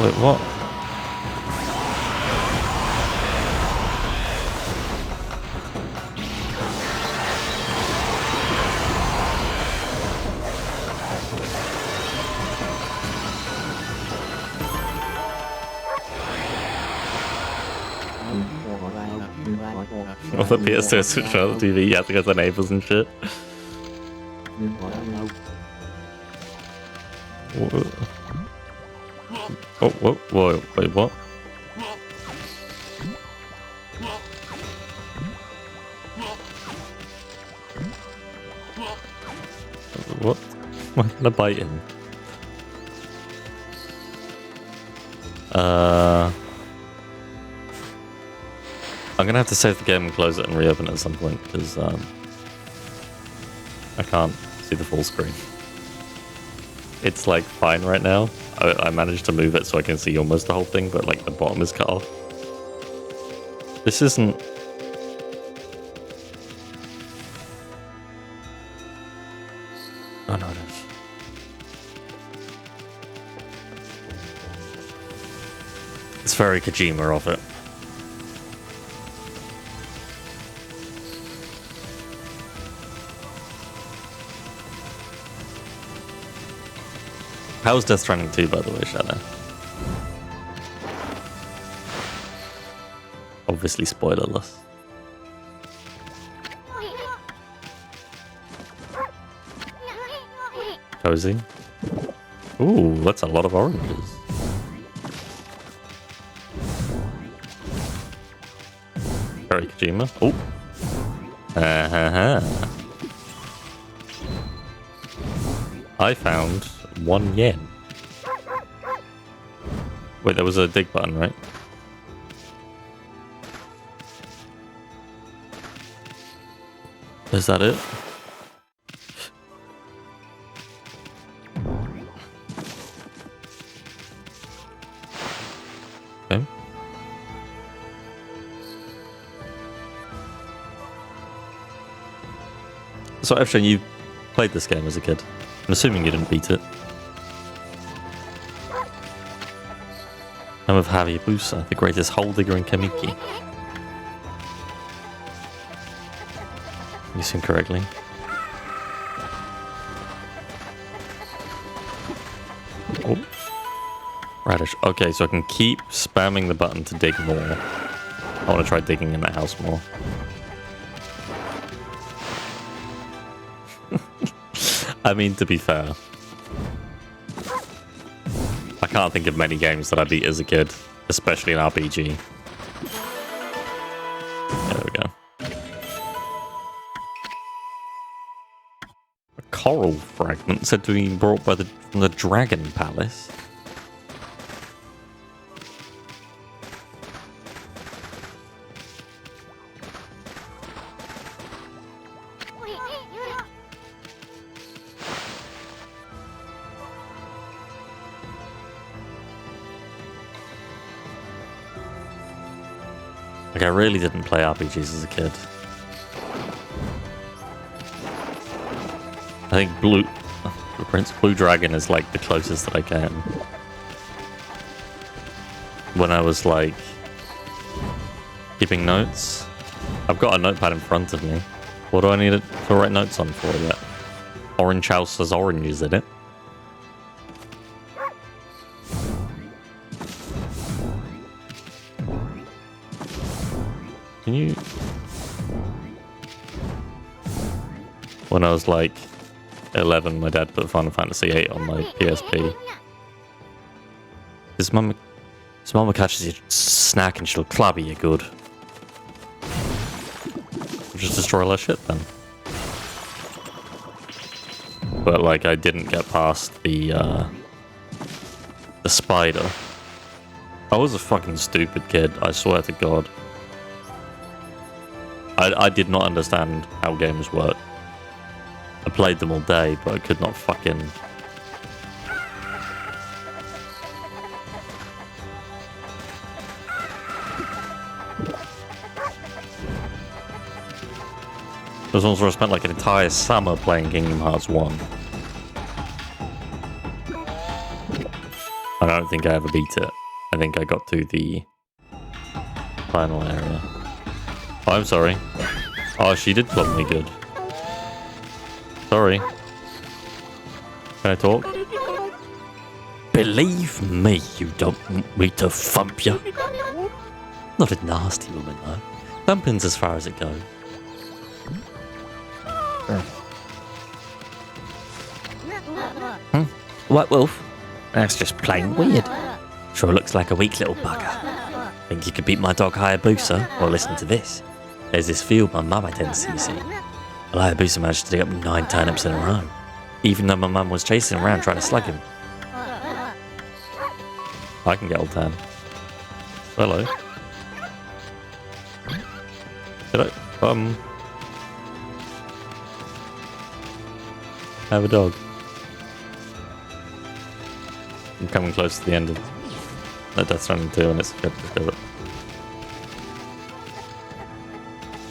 Wait, what? Well, the PS2 switch on the TV, you have to go to the neighbors and shit. Whoa. Oh, whoa, whoa, wait, what? What? Why can I bite him? I'm gonna have to save the game and close it and reopen it at some point because I can't see the full screen. It's like fine right now. I managed to move it so I can see almost the whole thing, but like the bottom is cut off. This isn't... Oh no, it is. It's very Kojima of it. How's Death Stranding 2, by the way, Shadow? Obviously spoilerless. Cozy. Ooh, that's a lot of oranges. Very Kojima. Oh. I found 1 yen. Wait, there was a dig button, right? Is that it? Okay. So, Efshan, you played this game as a kid. I'm assuming you didn't beat it. I'm of Hayabusa, the greatest hole digger in Kamiki. You sing correctly. Oh. Radish. Okay, so I can keep spamming the button to dig more. I want to try digging in that house more. I mean, to be fair, I can't think of many games that I beat as a kid, especially an RPG. There we go. A coral fragment said to be brought by from the Dragon Palace. Like, I really didn't play RPGs as a kid. I think Blue Dragon is like the closest that I can. When I was like keeping notes, I've got a notepad in front of me. What do I need to write notes on for yet? Orange House has oranges in it. Can you... When I was like 11, my dad put Final Fantasy VIII on my PSP. His mama catches you snack and she'll clubber you good. Just destroy all that shit then. But like, I didn't get past the spider. I was a fucking stupid kid, I swear to God. I did not understand how games work. I played them all day, but I could not fucking... There was also I spent like an entire summer playing Kingdom Hearts 1. I don't think I ever beat it. I think I got to the final area. Oh, I'm sorry. Oh, she did club me good. Sorry. Can I talk? Believe me, you don't want me to thump you. Not a nasty woman, though. Thumping's as far as it goes. White Wolf? That's just plain weird. Sure looks like a weak little bugger. Think you could beat my dog Hayabusa? Well, listen to this. There's this field my mum attends to, you see. Well, Hayabusa managed to dig up 9 turnips in a row, even though my mum was chasing him around trying to slug him. I can get old tan. Hello. Did I have a dog? I'm coming close to the end of Death Stranding 2 and it's good to do it.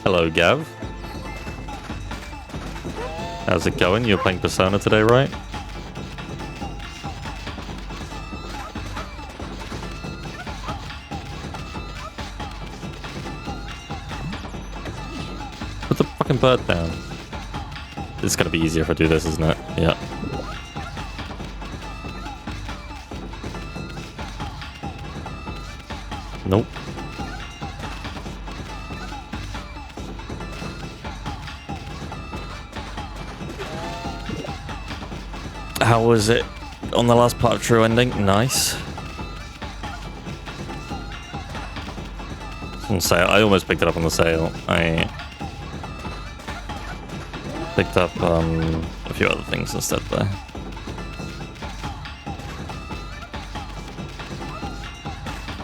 Hello, Gav. How's it going? You're playing Persona today, right? Put the fucking bird down. It's gonna be easier if I do this, isn't it? Yeah. Nope. How was it on the last part of True Ending? Nice. On sale. I almost picked it up on the sale. I picked up a few other things instead there.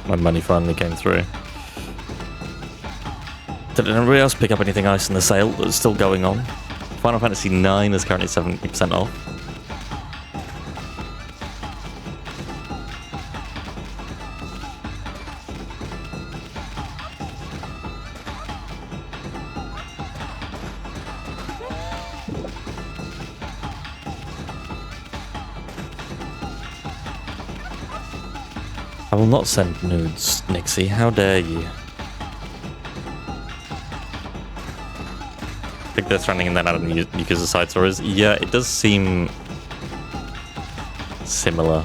My money finally came through. Did anybody else pick up anything else in the sale that's still going on? Final Fantasy IX is currently 70% off. I will not send nudes, Nixie. How dare you? I think they're running in that out of Yuka's side stories. Yeah, it does seem similar.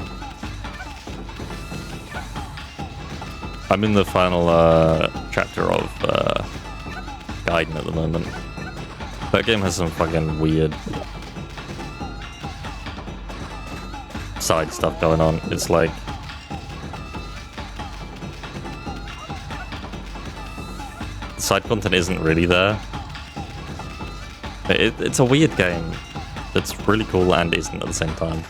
I'm in the final chapter of Gaiden at the moment. That game has some fucking weird side stuff going on. It's like side content isn't really there. It's a weird game that's really cool and isn't at the same time.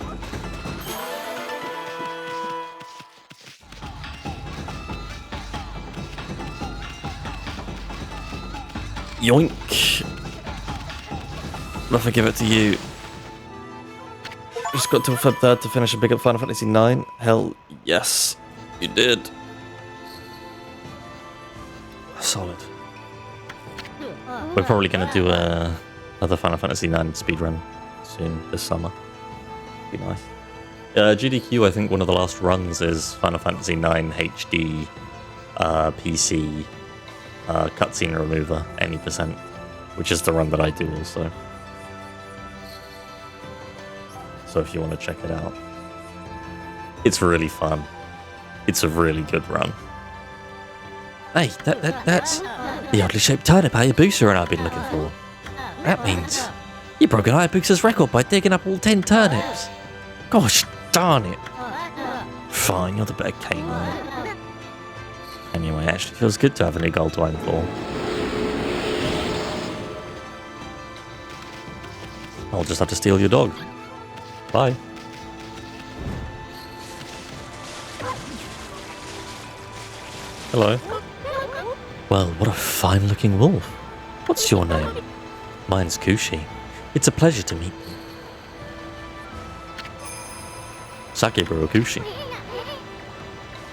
Yoink! If I give it to you. Just got to a third to finish and pick up Final Fantasy IX. Hell yes, you did. Solid. We're probably going to do another Final Fantasy IX speedrun soon this summer. Be nice. GDQ, I think one of the last runs is Final Fantasy IX HD PC cutscene remover, any %, which is the run that I do also. So if you want to check it out, it's really fun. It's a really good run. Hey, that's the oddly shaped turnip Hayabusa and I've been looking for. That means you broke Hayabusa's record by digging up all 10 turnips. Gosh darn it. Fine, you're the better canine. Anyway, it actually feels good to have a new goal to aim for. I'll just have to steal your dog. Bye. Hello. Well, what a fine-looking wolf. What's your name? Mine's Kushi. It's a pleasure to meet you. Sakebro Kushi.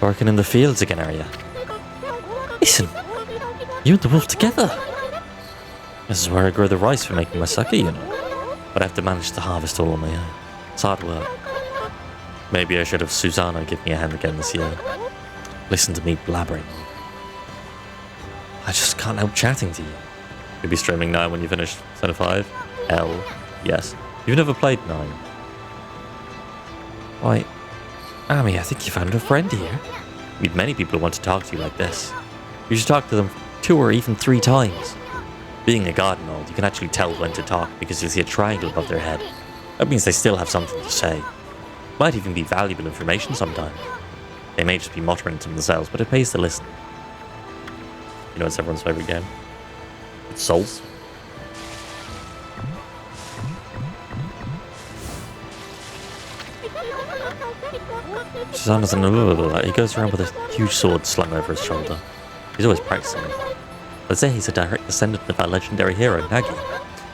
Working in the fields again, are you? Listen, you and the wolf together. This is where I grow the rice for making my sake, you know. But I have to manage to harvest all on my own. It's hard work. Maybe I should have Susanna give me a hand again this year. Listen to me blabbering. I just can't help chatting to you. You'll be streaming 9 when you finish Center 5? L. Yes. You've never played 9. Why, Ami, I think you found a friend here. Meet many people who want to talk to you like this. You should talk to them 2 or even 3 times. Being a garden old, you can actually tell when to talk because you see a triangle above their head. That means they still have something to say. Might even be valuable information sometimes. They may just be muttering to themselves, but it pays to listen. You know what's everyone's favorite game? It's Souls. Susanna's he goes around with a huge sword slung over his shoulder. He's always practicing it. They say he's a direct descendant of our legendary hero, Nagi.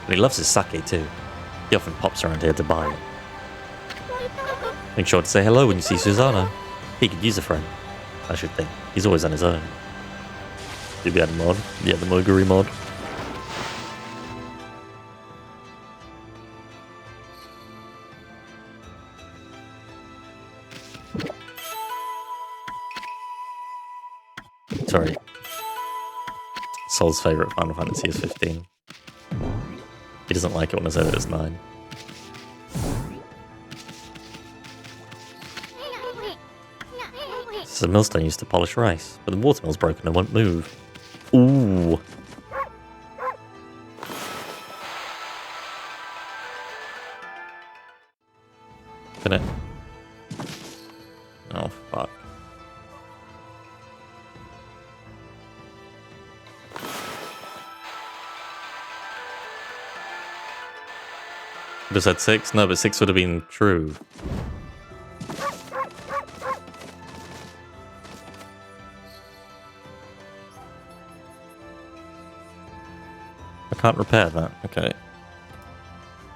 And he loves his sake too. He often pops around here to buy it. Make sure to say hello when you see Susanna. He could use a friend, I should think. He's always on his own. Did we add a mod? Yeah, the Moguri mod. Sorry. Sol's favourite Final Fantasy is 15. He doesn't like it when I say that it's 9. This is a millstone used to polish rice, but the watermill's broken and won't move. Ooh. Can it? Oh, fuck. Would have said 6? No, but 6 would have been true. I can't repair that. Okay.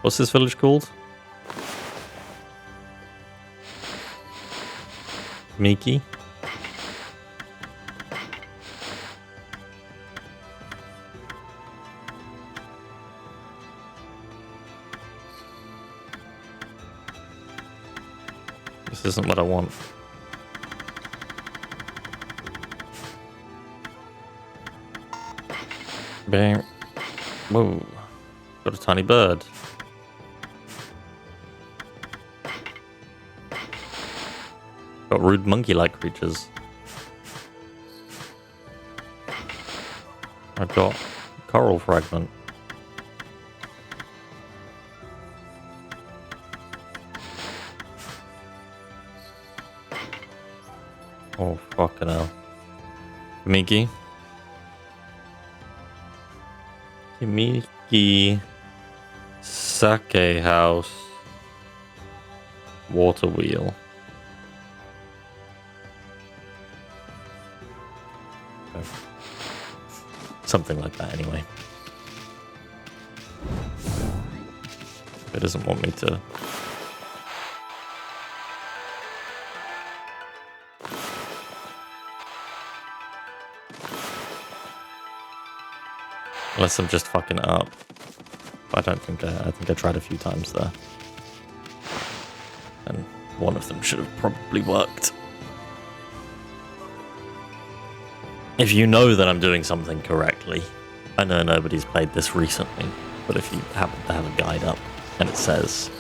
What's this village called? Miki? This isn't what I want. Bang. Whoa. Got a tiny bird. Got rude monkey-like creatures. I've got coral fragment. Oh, fucking hell. Kimiki. Kimiki. Sake house. Water wheel. Something like that, anyway. It doesn't want me to. Unless I'm just fucking it up. I don't think I think I tried a few times there. And one of them should have probably worked. If you know that I'm doing something correctly, I know nobody's played this recently, but if you happen to have a guide up and it says,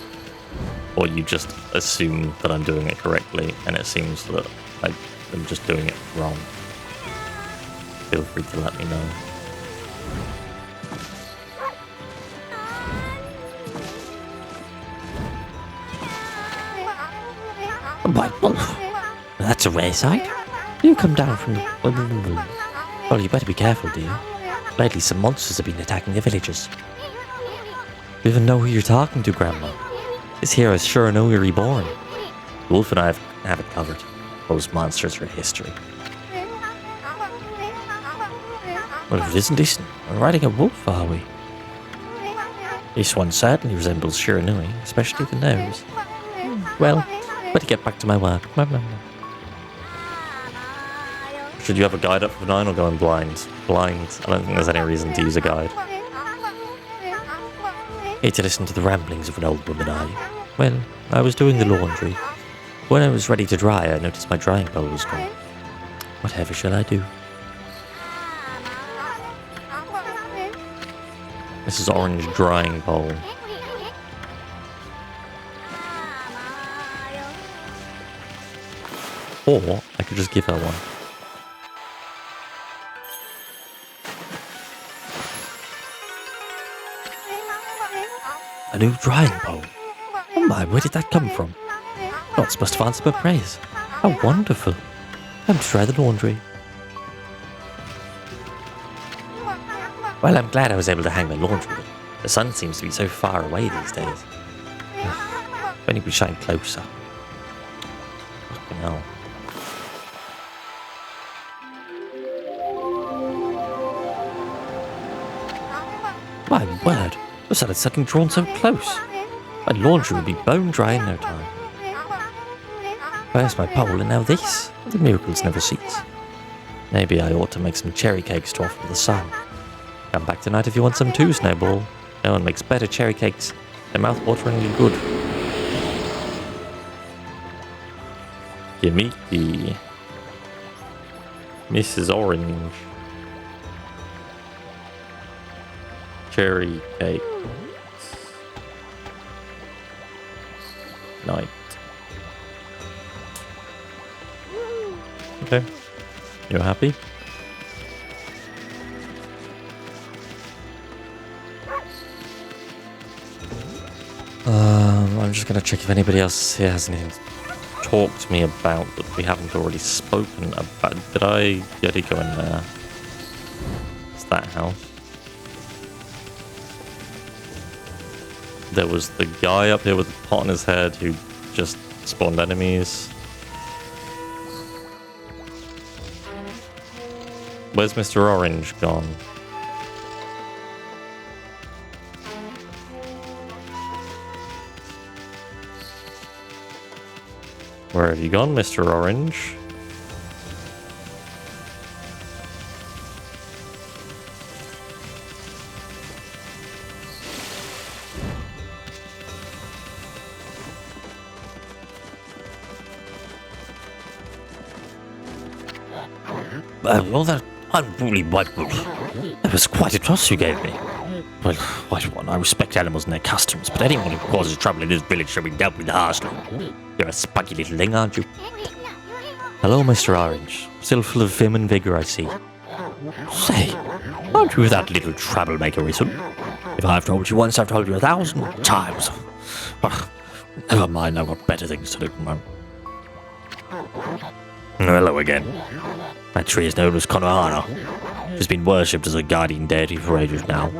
or you just assume that I'm doing it correctly and it seems that I'm just doing it wrong, feel free to let me know. By wolf. That's a rare sight. You come down from the... Well, you better be careful, dear. Lately, some monsters have been attacking the villagers. You even know who you're talking to, Grandma. This hero's sure know you're reborn. The wolf and I have it covered. Those monsters are history. Well, if it isn't decent, we're riding a wolf, are we? This one certainly resembles Shiranui, especially the nose. Well, better get back to my work. Should you have a guide up for 9 or go in blind? Blind. I don't think there's any reason to use a guide. Hate to listen to the ramblings of an old woman, are you? Well, I was doing the laundry. When I was ready to dry, I noticed my drying bowl was gone. Whatever shall I do? This is orange drying bowl. Or I could just give her one. A new drying bowl. Oh my, where did that come from? Gods must have answered my praise. How wonderful. Time to try the laundry. Well, I'm glad I was able to hang my laundry. The sun seems to be so far away these days. If only we shine closer. Fucking hell. My word, the sun is suddenly drawn so close. My laundry will be bone dry in no time. First my pole and now this. The miracles never cease. Maybe I ought to make some cherry cakes to offer to the sun. Come back tonight if you want some too, Snowball. No one makes better cherry cakes. They're mouth-wateringly good. Kimiki. Mrs. Orange. Cherry cake. Night. Okay. You're happy? I'm just gonna check if anybody else here has anything to talk to me about that we haven't already spoken about. Did I go in there? It's that house. There was the guy up here with the pot on his head who just spawned enemies. Where's Mr. Orange gone? Where have you gone, Mr. Orange? Well, unruly white wolf. That was quite a toss you gave me. Well, white one, I respect animals and their customs, but anyone who causes trouble in this village shall be dealt with harshly. You're a spunky little thing, aren't you? Hello, Mr. Orange. Still full of vim and vigor, I see. Say, aren't you that little troublemaker, Rison? If I've told you once, I've told you 1,000 times. Oh, never mind, I've got better things to do. Hello again. That tree is known as Konohana. She's been worshipped as a guardian deity for ages now,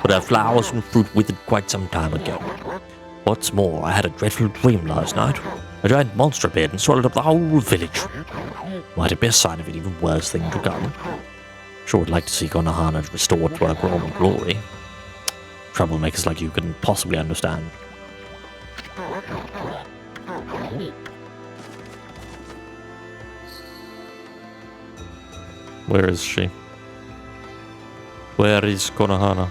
but her flowers and fruit withered quite some time ago. What's more, I had a dreadful dream last night. A giant monster appeared and swallowed up the whole village. Might it be a sign of an even worse thing to come? Sure would like to see Konohana restored to her former glory. Troublemakers like you couldn't possibly understand. Where is she? Where is Konohana?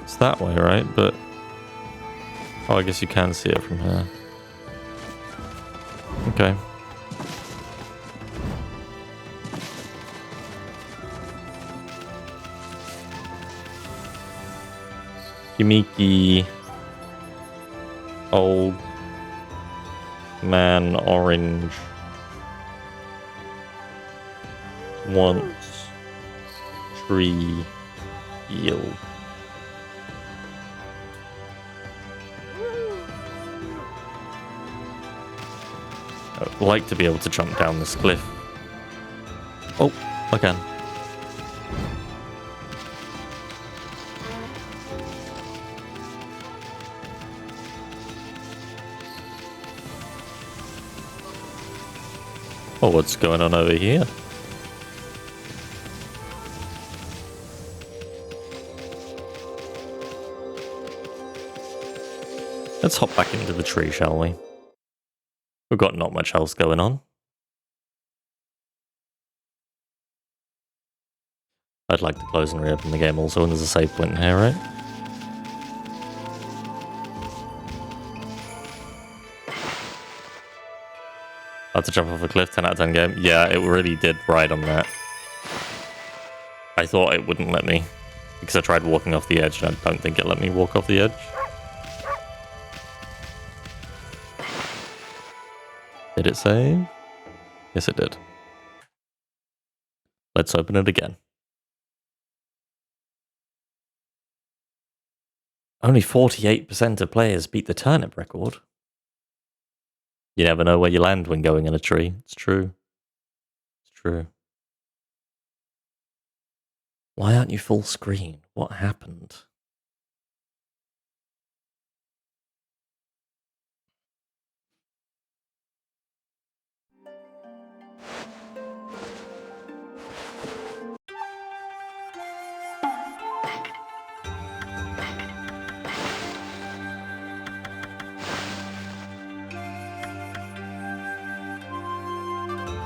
It's that way, right? But oh, I guess you can see it from here. Okay. Yumiki, old man orange, wants tree yield. I would like to be able to jump down this cliff. Oh, I can. Oh, what's going on over here? Let's hop back into the tree, shall we? We've got not much else going on. I'd like to close and reopen the game also, and there's a save point in here, right? I had to jump off a cliff, 10 out of 10 game. Yeah, it really did ride on that. I thought it wouldn't let me, because I tried walking off the edge, and I don't think it let me walk off the edge. Did it save? Yes, it did. Let's open it again. Only 48% of players beat the turnip record. You never know where you land when going in a tree. It's true. It's true. Why aren't you full screen? What happened?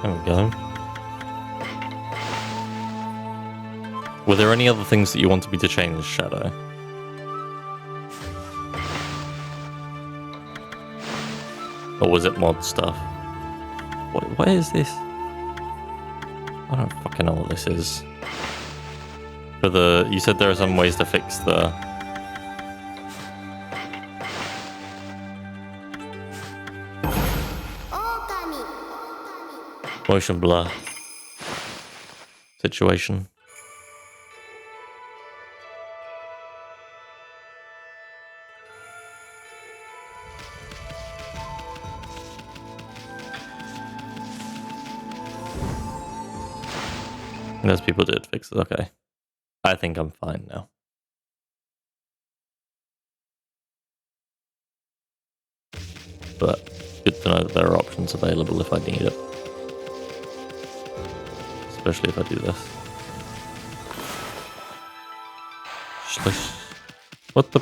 There we go. Were there any other things that you wanted me to change, Shadow? Or was it mod stuff? What is this? I don't fucking know what this is. For the... You said there are some ways to fix the... Okami. motion blur situation. Those people did fix it. Okay. I think I'm fine now. But good to know that there are options available if I need it. Especially if I do this. What the...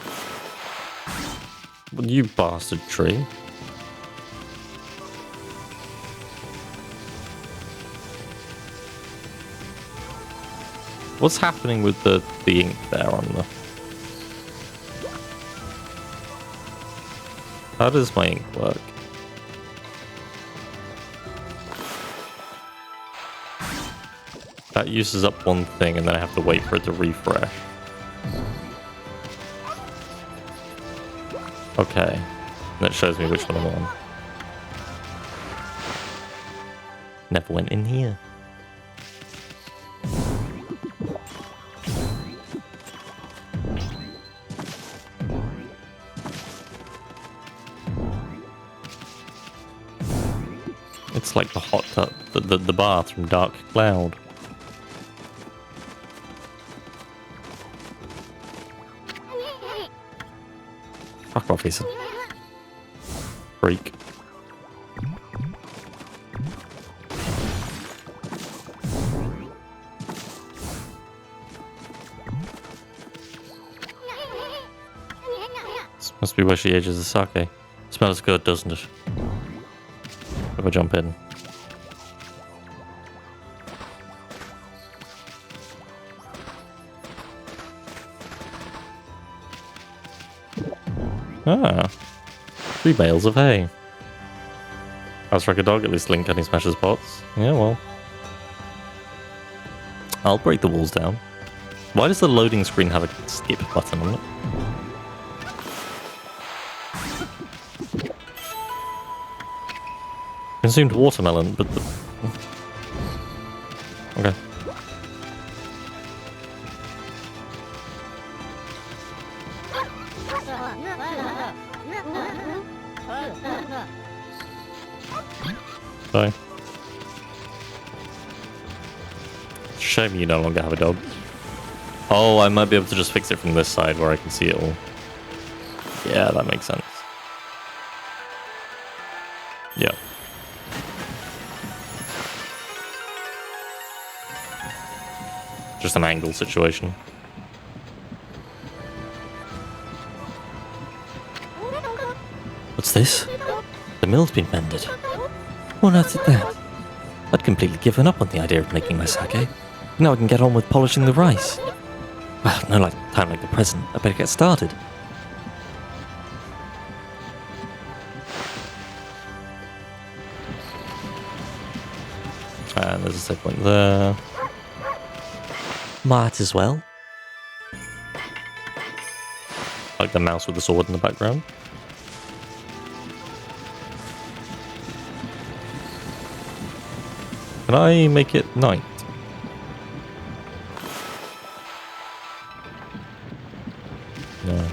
You bastard tree. What's happening with the ink there on the... How does my ink work? That uses up one thing and then I have to wait for it to refresh. Okay. That shows me which one I'm on. Never went in here. It's like the hot tub, the bath from Dark Cloud. Fuck off, Ethan. Freak. This must be where she ages the sake. Smells good, doesn't it? If I jump in. Ah. 3 bales of hay. House like a dog, at least Link can he smashes pots. Yeah, well. I'll break the walls down. Why does the loading screen have a skip button on it? Consumed watermelon, but the... Okay. Bye. Shame you no longer have a dog. Oh, I might be able to just fix it from this side where I can see it all. Yeah, that makes sense. Yeah. Just an angle situation. What's this? The mill's been mended. What on earth did that? I'd completely given up on the idea of making my sake. Now I can get on with polishing the rice. Well, no time like the present. I better get started. And there's a save point there. Might as well. Like the mouse with the sword in the background. Can I make it night? No.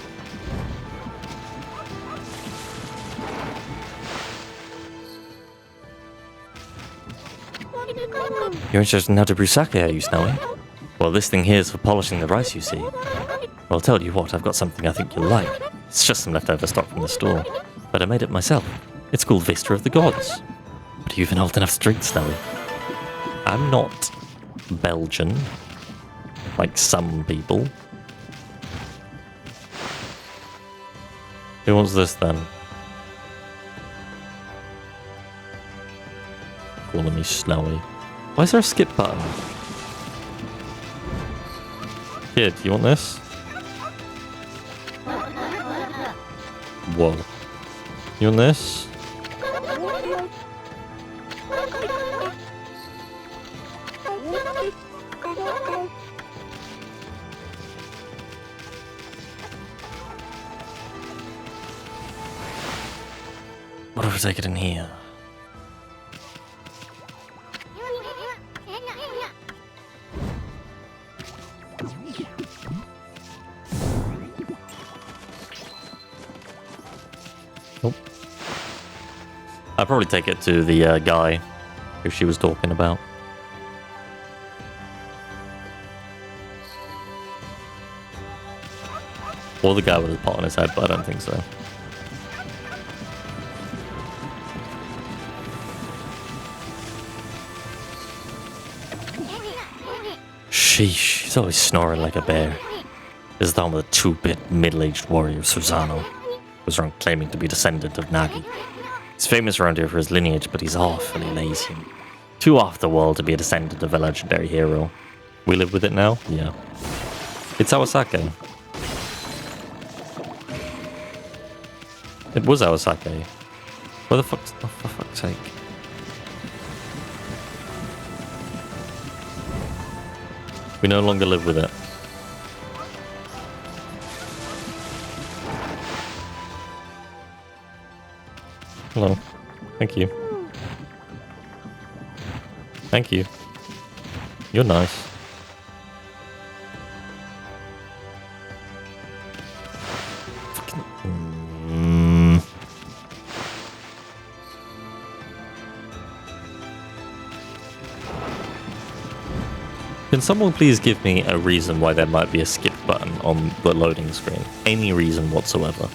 You're interested in how to brew sake, are you, Snowy? Well, this thing here is for polishing the rice, you see. Well, I'll tell you what, I've got something I think you'll like. It's just some leftover stock from the store, but I made it myself. It's called Vista of the Gods. But are you even old enough to drink, Snowy? I'm not Belgian, like some people. Who wants this then? Calling me Snowy. Why is there a skip button? Kid, you want this? Whoa. You want this? What if I take it in here? Nope. I'll probably take it to the guy who she was talking about. Or the guy with his pot on his head, but I don't think so. Sheesh, he's always snoring like a bear. This is the home of the 2-bit middle-aged warrior Susano, who's around claiming to be descendant of Nagi. He's famous around here for his lineage, but he's awfully lazy. Too off the wall to be a descendant of a legendary hero. We live with it now? Yeah. It's our sake. It was our sake. Where the fuck's... Oh, for fuck's sake. We no longer live with it. Hello. Thank you. Thank you. You're nice. Can someone please give me a reason why there might be a skip button on the loading screen? Any reason whatsoever.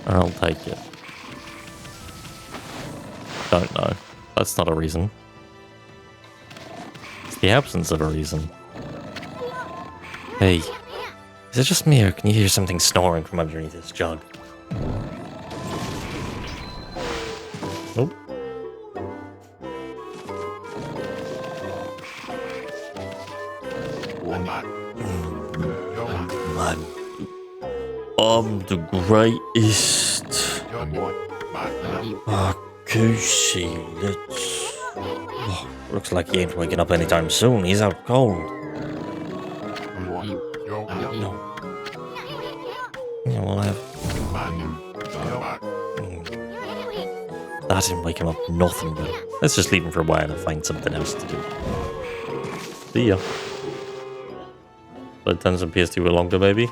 I'll take it. Don't know. That's not a reason. It's the absence of a reason. Hey, is it just me or can you hear something snoring from underneath this jug? Nope. Man, I'm the greatest. Kushi, let's... Oh, looks like he ain't waking up anytime soon. He's out cold. No. Yeah, we'll have... That didn't wake him up nothing, but... Let's just leave him for a while and find something else to do. See ya. Load times on PS2 were longer, maybe?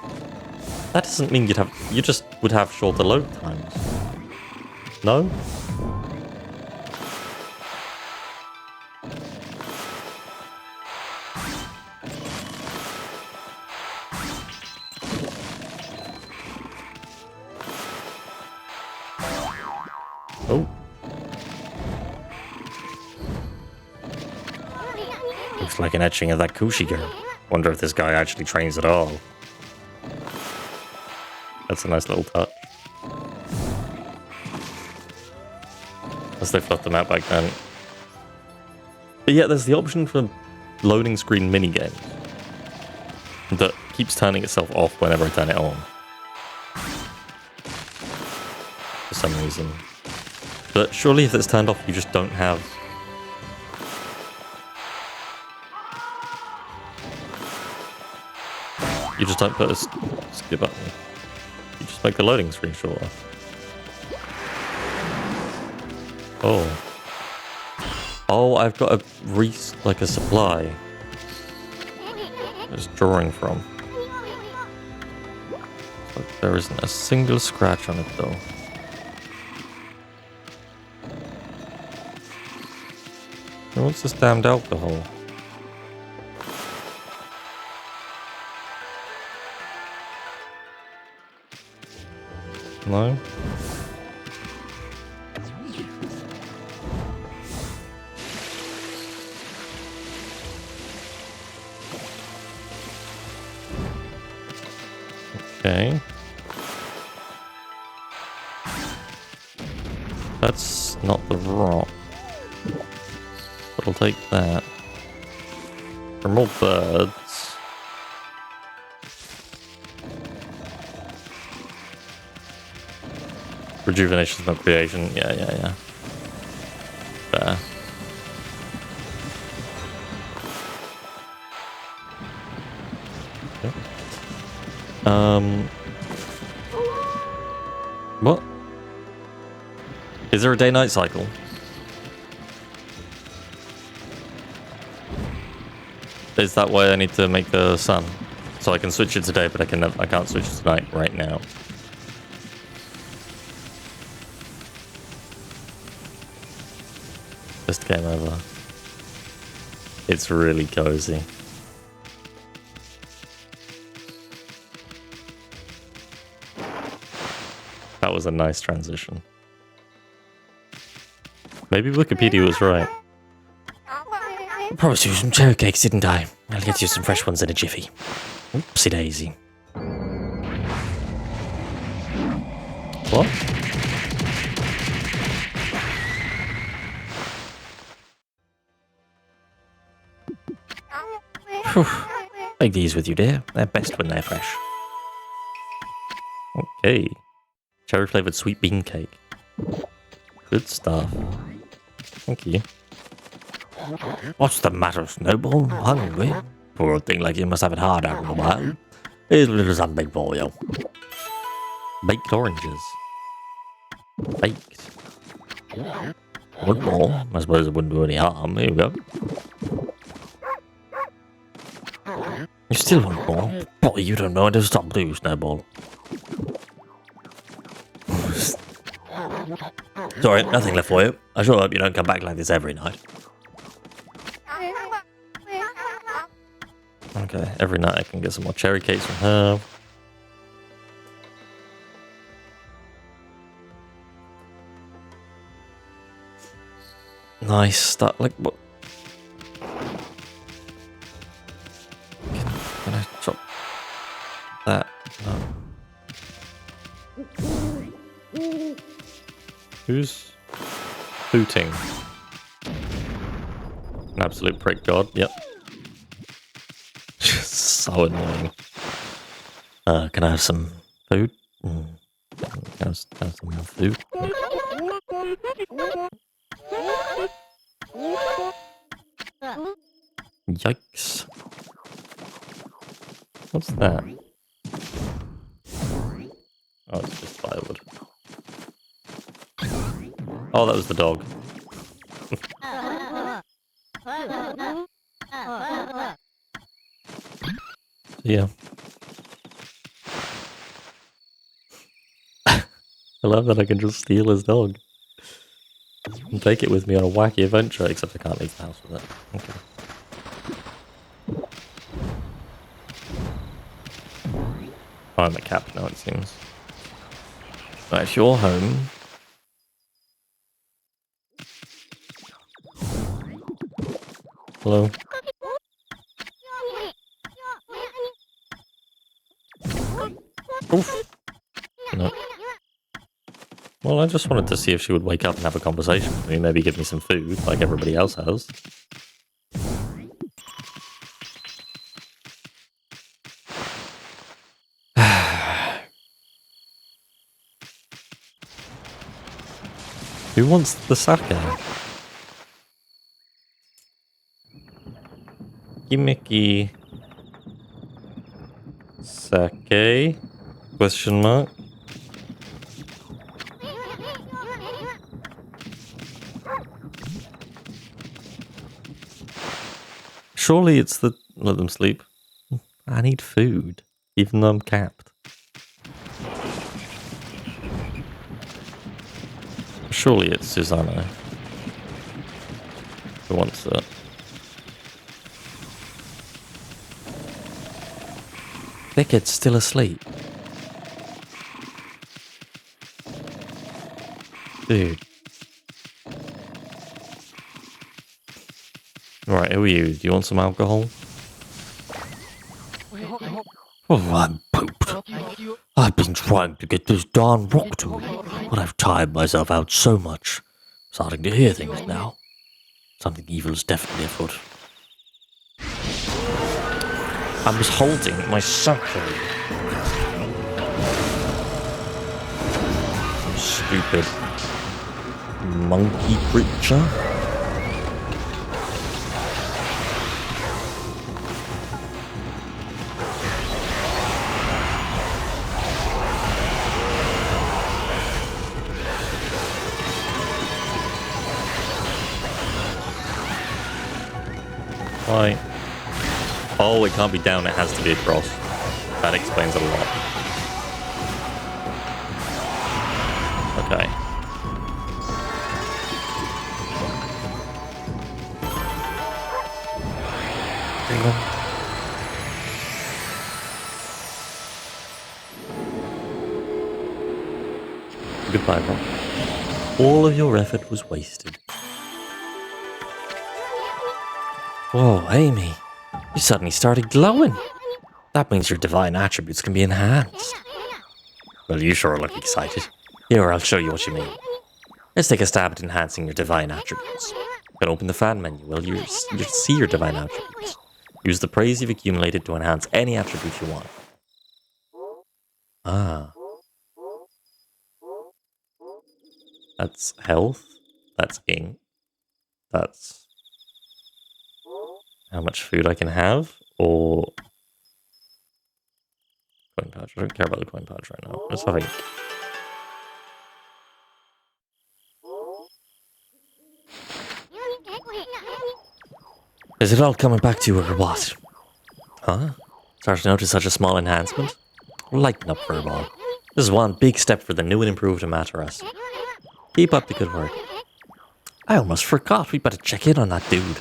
That doesn't mean you just would have shorter load times. No? Oh. Looks like an etching of that Kushi girl. Wonder if this guy actually trains at all. That's a nice little touch. As they fluffed them out back then. But yeah, there's the option for loading screen minigames that keeps turning itself off whenever I turn it on. For some reason. But surely if it's turned off, you just don't have... You just don't put a skip button. You just make the loading screen shorter. Oh. Oh, I've got a like a supply. It's drawing from. But there isn't a single scratch on it though. And what's this damned alcohol? No? Okay. That's not the rock. But I'll take that. For more birds. Rejuvenation's not creation. Yeah. Fair. Okay. What? Is there a day-night cycle? Is that why I need to make the sun? So I can switch it today, but I can't switch it tonight right now. Just game over. It's really cozy. That was a nice transition. Maybe Wikipedia was right. I promised you some cherry cakes, didn't I? I'll get you some fresh ones in a jiffy. Oopsie daisy. What? Take these with you, dear. They're best when they're fresh. Okay. Cherry flavored sweet bean cake. Good stuff. Thank you. What's the matter, Snowball? Hungry? Poor old thing like you must have it hard out in the wild. Here's a little something for you. Baked oranges. Baked. One more. I suppose it wouldn't do any harm. Here you go. You still want more? Boy, you don't know when to stop, do you, Snowball? Sorry, nothing left for you. I sure hope you don't come back like this every night. Okay, every night I can get some more cherry cakes from her. Nice stuff. Like, what? Can I drop that? No. Who's hooting? An absolute prick god. Yep. Just so annoying. Can I have some food? Can I have some more food? Yikes. What's that? Oh, it's just firewood. Oh, that was the dog. Yeah. I love that I can just steal his dog. And take it with me on a wacky adventure, except I can't leave the house with it. Okay. Oh, I'm a cap now, it seems. Right, you're home. Hello? Oof. No. Well, I just wanted to see if she would wake up and have a conversation with me, maybe give me some food, like everybody else has. Who wants the sake? Gimmicky sake? Question mark. Surely it's the... Let them sleep. I need food, even though I'm capped. Surely it's Susanna who wants it. Beckett's still asleep. Dude. Right, who are you? Do you want some alcohol? Oh, I'm pooped. I've been trying to get this darn rock to me, but I've tired myself out so much. Starting to hear things now. Something evil is definitely afoot. I was holding my sake. Stupid monkey creature. Why? Oh, it can't be down, it has to be across. That explains a lot. Okay. Goodbye, Rob. All of your effort was wasted. Whoa, Amy. You suddenly started glowing. That means your divine attributes can be enhanced. Well, you sure look excited. Here, I'll show you what you mean. Let's take a stab at enhancing your divine attributes. You can open the fan menu. Well, you'll see your divine attributes. Use the praise you've accumulated to enhance any attribute you want. Ah. That's health. That's ink. That's how much food I can have, or coin pouch. I don't care about the coin pouch right now. Let's have ink. Is it all coming back to you or what? Huh? Started to notice such a small enhancement? Lighten up, Furball. This is one big step for the new and improved Amaterasu. Keep up the good work. I almost forgot. We better check in on that dude.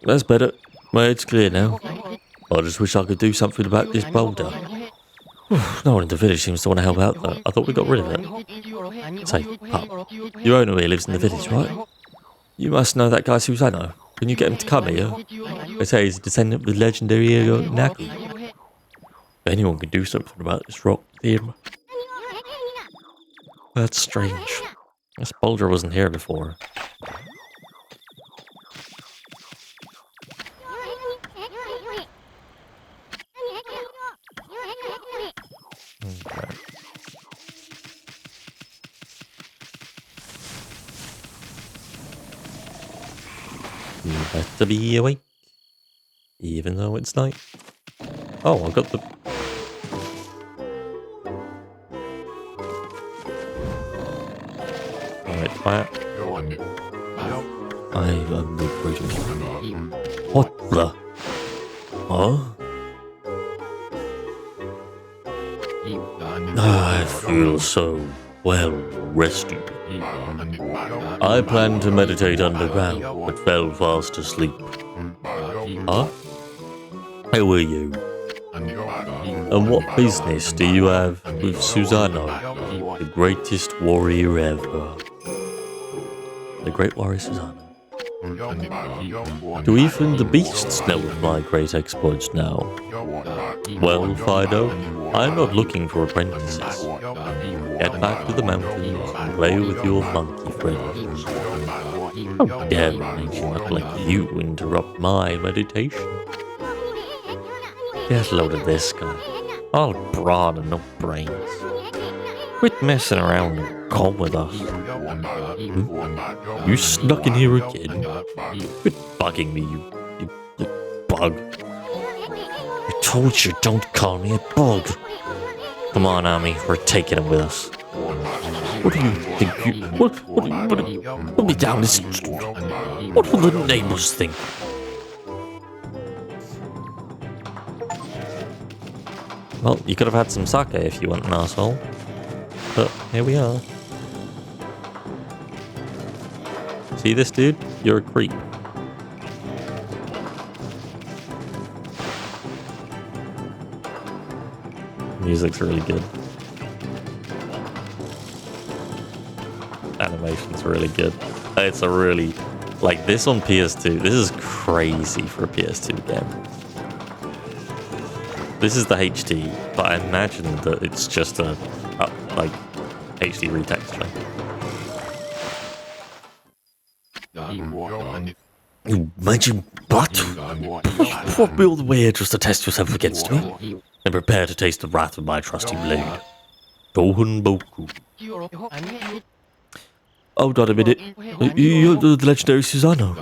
That's better. My head's clear now. I just wish I could do something about this boulder. No one in the village seems to want to help out, though. I thought we got rid of it. Say, pup, your owner here lives in the village, right? You must know that guy Susano. Can you get him to come here? They say he's a descendant of the legendary hero Naku. If anyone can do something about this rock, him. That's strange. This boulder wasn't here before. Okay. You better be awake, even though it's night. Oh, I got the... Alright, fire. I am the greatest. What the? Huh? I feel so well rested. I planned to meditate underground, but fell fast asleep. Huh? Who are you? And what business do you have with Susano, the greatest warrior ever? The Great Warrior Susano. Do even the beasts know of my great exploits now? Well, Fido, I'm not looking for apprentices. Get back to the mountains and play with your monkey friends. How dare an ancient like you interrupt my meditation? Get a load of this guy. All broad and no brains. Quit messing around and come with us. You snuck in here again? Quit bugging me, you bug. I told you, don't call me a bug. Come on, Ami, we're taking him with us. What do you think you... Put me down this... What will the neighbors think? Well, you could have had some sake if you weren't an asshole. But here we are. See this dude? You're a creep. Music's really good. Animation's really good. It's a really... Like, this on PS2, this is crazy for a PS2 game. This is the HD, but I imagine that it's just a like, HD retexture. You imagine what? Brought me all the way here just to test yourself against me? And prepare to taste the wrath of my trusty blade. Tohun Boku. Hold on a minute. You're the legendary Susano.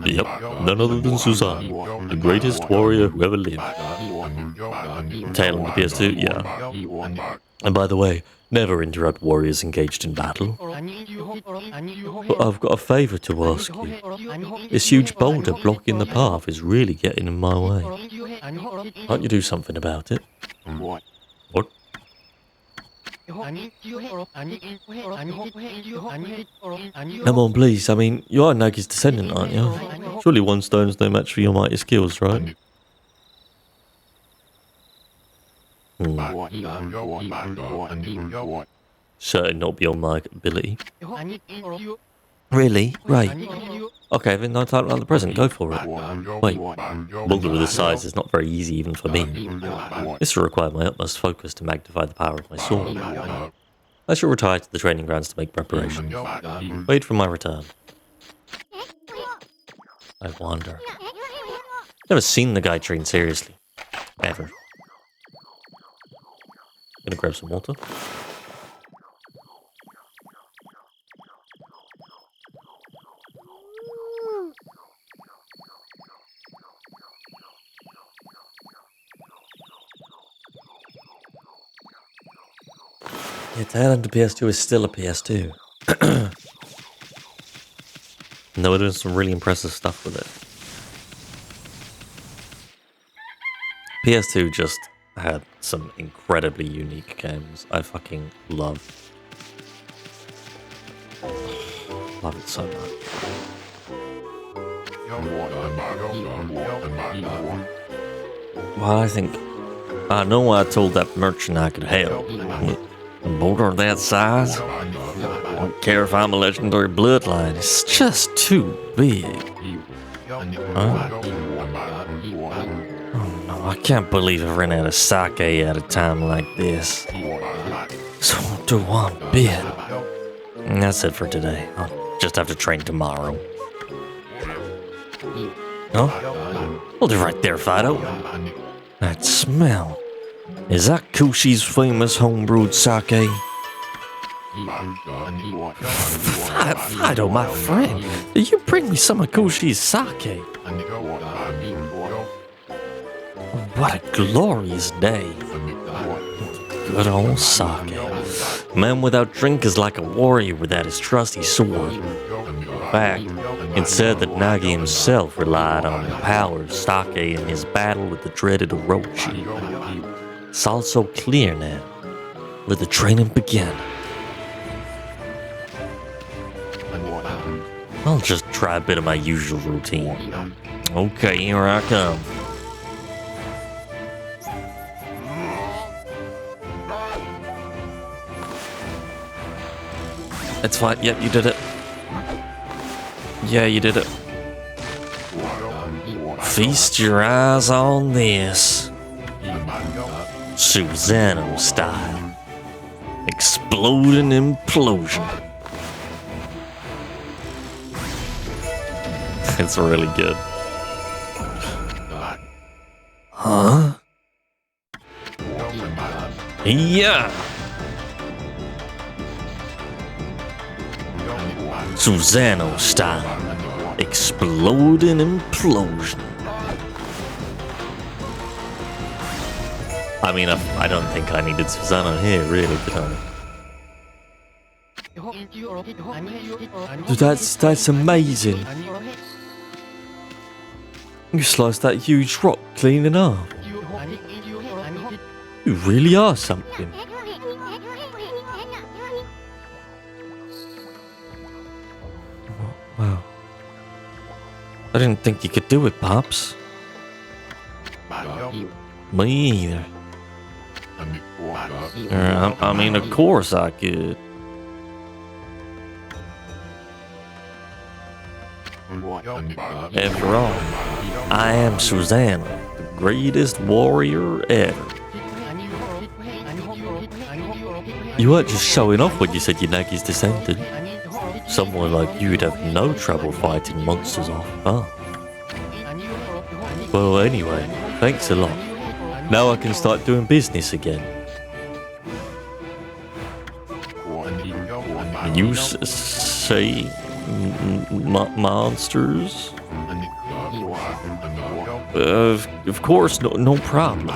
Yep, none other than Susano, the greatest warrior who ever lived. Tail on the PS2, yeah. And by the way, never interrupt warriors engaged in battle. But I've got a favour to ask you. This huge boulder blocking the path is really getting in my way. Can't you do something about it? What? Come on, please. I mean, you are Nagi's descendant, aren't you? Surely one stone's no match for your mighty skills, right? Certainly not beyond my ability. Really? Right. Okay, then no time like the present. Go for it. Wait, boulder of this size is not very easy even for me. This will require my utmost focus to magnify the power of my sword. I shall retire to the training grounds to make preparations. Wait for my return. I wonder. Never seen the guy train seriously. Ever. Gonna grab some water. Yeah, Thailand to PS2 is still a PS2. And they were doing some really impressive stuff with it. PS2 just had some incredibly unique games I fucking love. Love it so much. Well, I know I told that merchant I could help. A boulder that size? I don't care if I'm a legendary bloodline. It's just too big. Huh? Oh no, I can't believe I ran out of sake at a time like this. So I'll do one bit. And that's it for today. I'll just have to train tomorrow. Huh? Hold it right there, Fido. That smell. Is that Kushi's famous homebrewed sake? Fido, my friend, did you bring me some of Kushi's sake? What a glorious day. Good old sake. A man without drink is like a warrior without his trusty sword. In fact, it's said that Nagi himself relied on the power of sake in his battle with the dreaded Orochi. It's all so clear now. Let the training begin. I'll just try a bit of my usual routine. Okay, here I come. It's fine. Yep, you did it. Yeah, you did it. Feast your eyes on this. Susano style. Exploding implosion. It's really good. Huh? Yeah. Susano style. Exploding implosion. I mean, I don't think I needed Susano here, really, did I? Dude, that's amazing. You sliced that huge rock clean enough. You really are something. Wow. I didn't think you could do it, Pops. Me either. I mean, of course I could. After all, I am Susano, the greatest warrior ever. You weren't just showing off when you said your Nagi's descendant. Someone like you'd have no trouble fighting monsters off, huh? Well, anyway, thanks a lot. Now I can start doing business again. You say monsters? Of course, no problem.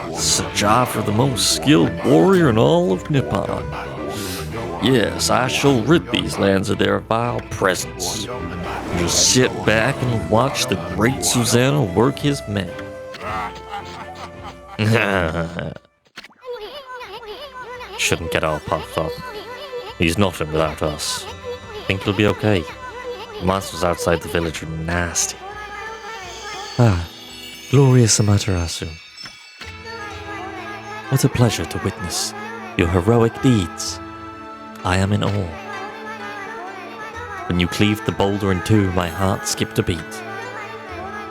It's a job for the most skilled warrior in all of Nippon. Yes, I shall rid these lands of their vile presence. Just sit back and watch the great Susano work his men. Shouldn't get all puffed up. He's nothing without us. Think he'll be okay. The monsters outside the village are nasty. Ah, glorious Amaterasu. What a pleasure to witness your heroic deeds. I am in awe. When you cleaved the boulder in two, my heart skipped a beat.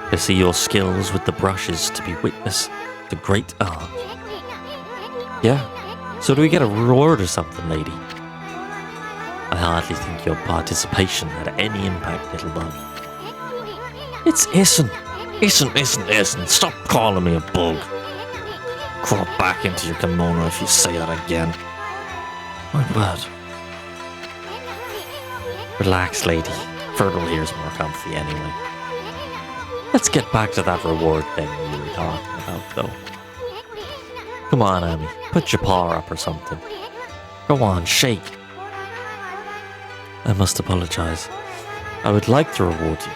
To see your skills with the brushes to be witness to great art. Yeah, so do we get a reward or something, lady? I hardly think your participation had any impact, little bug. It's Isn't. Isn't. Stop calling me a bug. Crawl back into your kimono if you say that again. My word. Relax, lady. Fergal here's more comfy anyway. Let's get back to that reward thing you were talking about, though. Come on, Amy. Put your paw up or something. Go on, shake. I must apologize. I would like to reward you,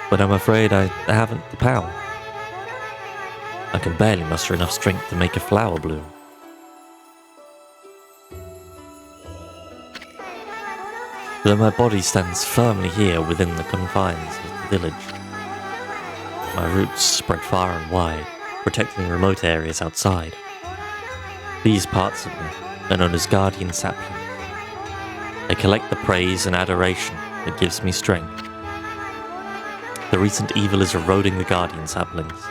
but I'm afraid I haven't the power. I can barely muster enough strength to make a flower bloom. Though my body stands firmly here within the confines of the village, my roots spread far and wide, protecting remote areas outside. These parts of me are known as guardian saplings. They collect the praise and adoration that gives me strength. The recent evil is eroding the guardian saplings.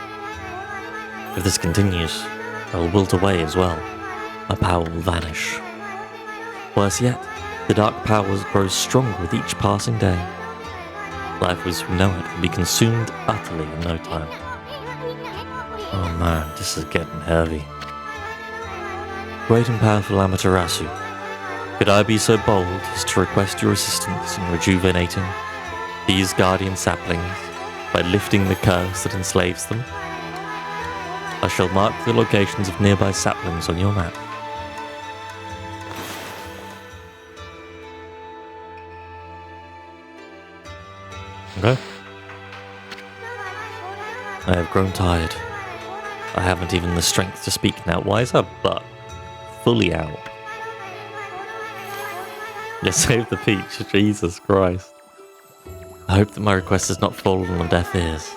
If this continues, I will wilt away as well. My power will vanish. Worse yet, the dark power grows stronger with each passing day. Life as we know it will be consumed utterly in no time. Oh man, this is getting heavy. Great and powerful Amaterasu, could I be so bold as to request your assistance in rejuvenating these guardian saplings by lifting the curse that enslaves them? I shall mark the locations of nearby saplings on your map. Okay. I have grown tired. I haven't even the strength to speak now. Why is her butt fully out? You saved the peach, Jesus Christ. I hope that my request has not fallen on deaf ears.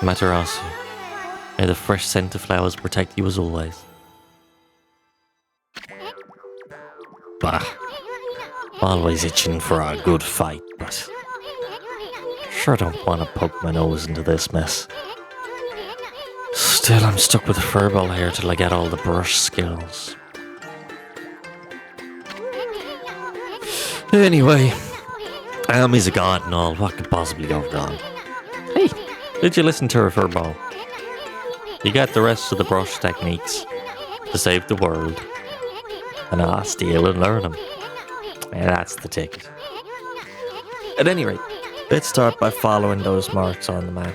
Amaterasu, may the fresh scent of flowers protect you as always. Bah. Always itching for a good fight, but sure don't want to poke my nose into this mess. Still, I'm stuck with the furball here till I get all the brush skills. Anyway, Amy's a god and all. What could possibly go wrong? Hey, did you listen to her furball? You got the rest of the brush techniques to save the world. And I'll steal and learn them. And that's the ticket. At any rate, let's start by following those marks on the map.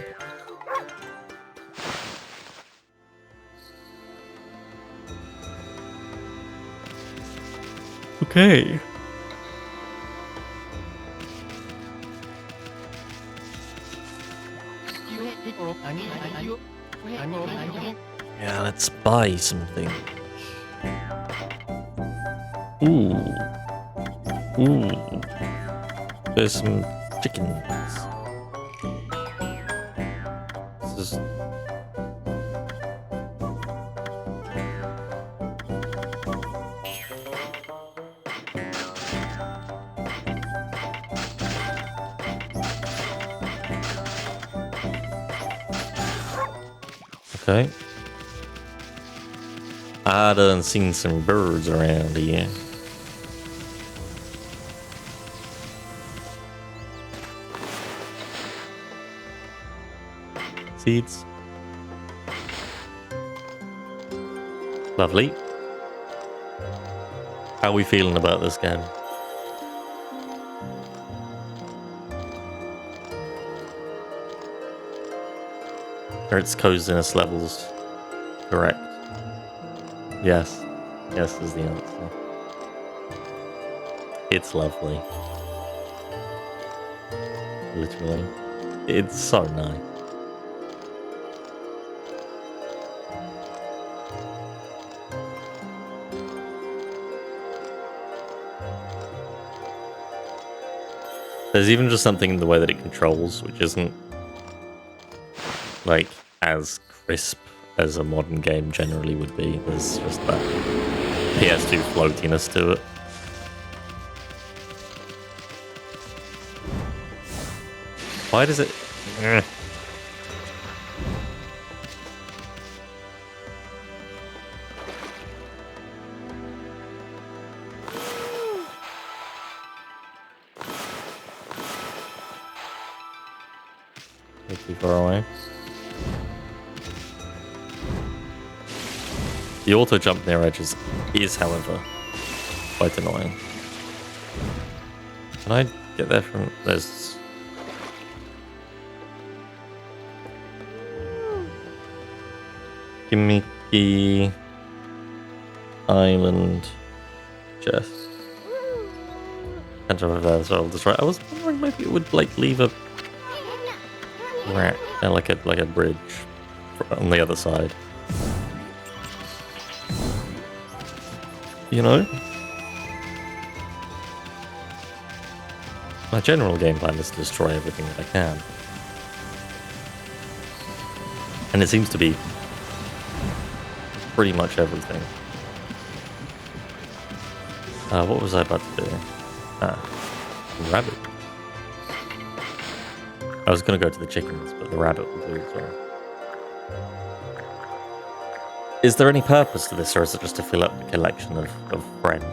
Okay. Yeah, let's buy something. Ooh. There's some chickens. This is... Okay. I done seen some birds around here. Seeds. Lovely. How are we feeling about this game? Are its coziness levels correct? Yes. Yes is the answer. It's lovely. Literally. It's so nice. There's even just something in the way that it controls, which isn't like as crisp as a modern game generally would be. There's just that PS2 floatiness to it. Why does it... Way too far away. The auto jump near edges is, however, quite annoying. Can I get there from... There's... Gimmicky Island chest. Can't jump over there, so I'll just right. I was wondering maybe it would like leave a like a bridge on the other side. You know? My general game plan is to destroy everything that I can. And it seems to be pretty much everything. What was I about to do? Rabbit. I was gonna go to the chickens, but the rabbit will do as well. Is there any purpose to this, or is it just to fill up the collection of friends?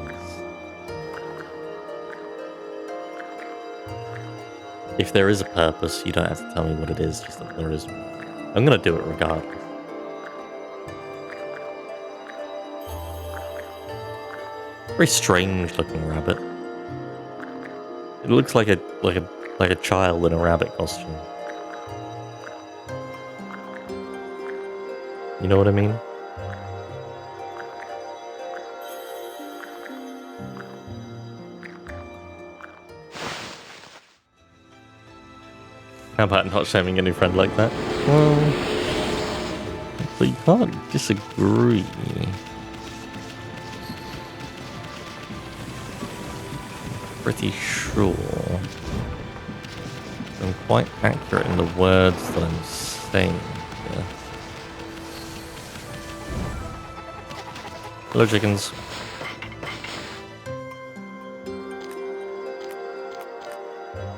If there is a purpose, you don't have to tell me what it is, just that there is. I'm gonna do it regardless. Very strange looking rabbit. It looks like a child in a rabbit costume. You know what I mean? How about not shaming a new friend like that? Well, but you can't disagree. Pretty sure I'm quite accurate in the words that I'm saying here. Hello, chickens.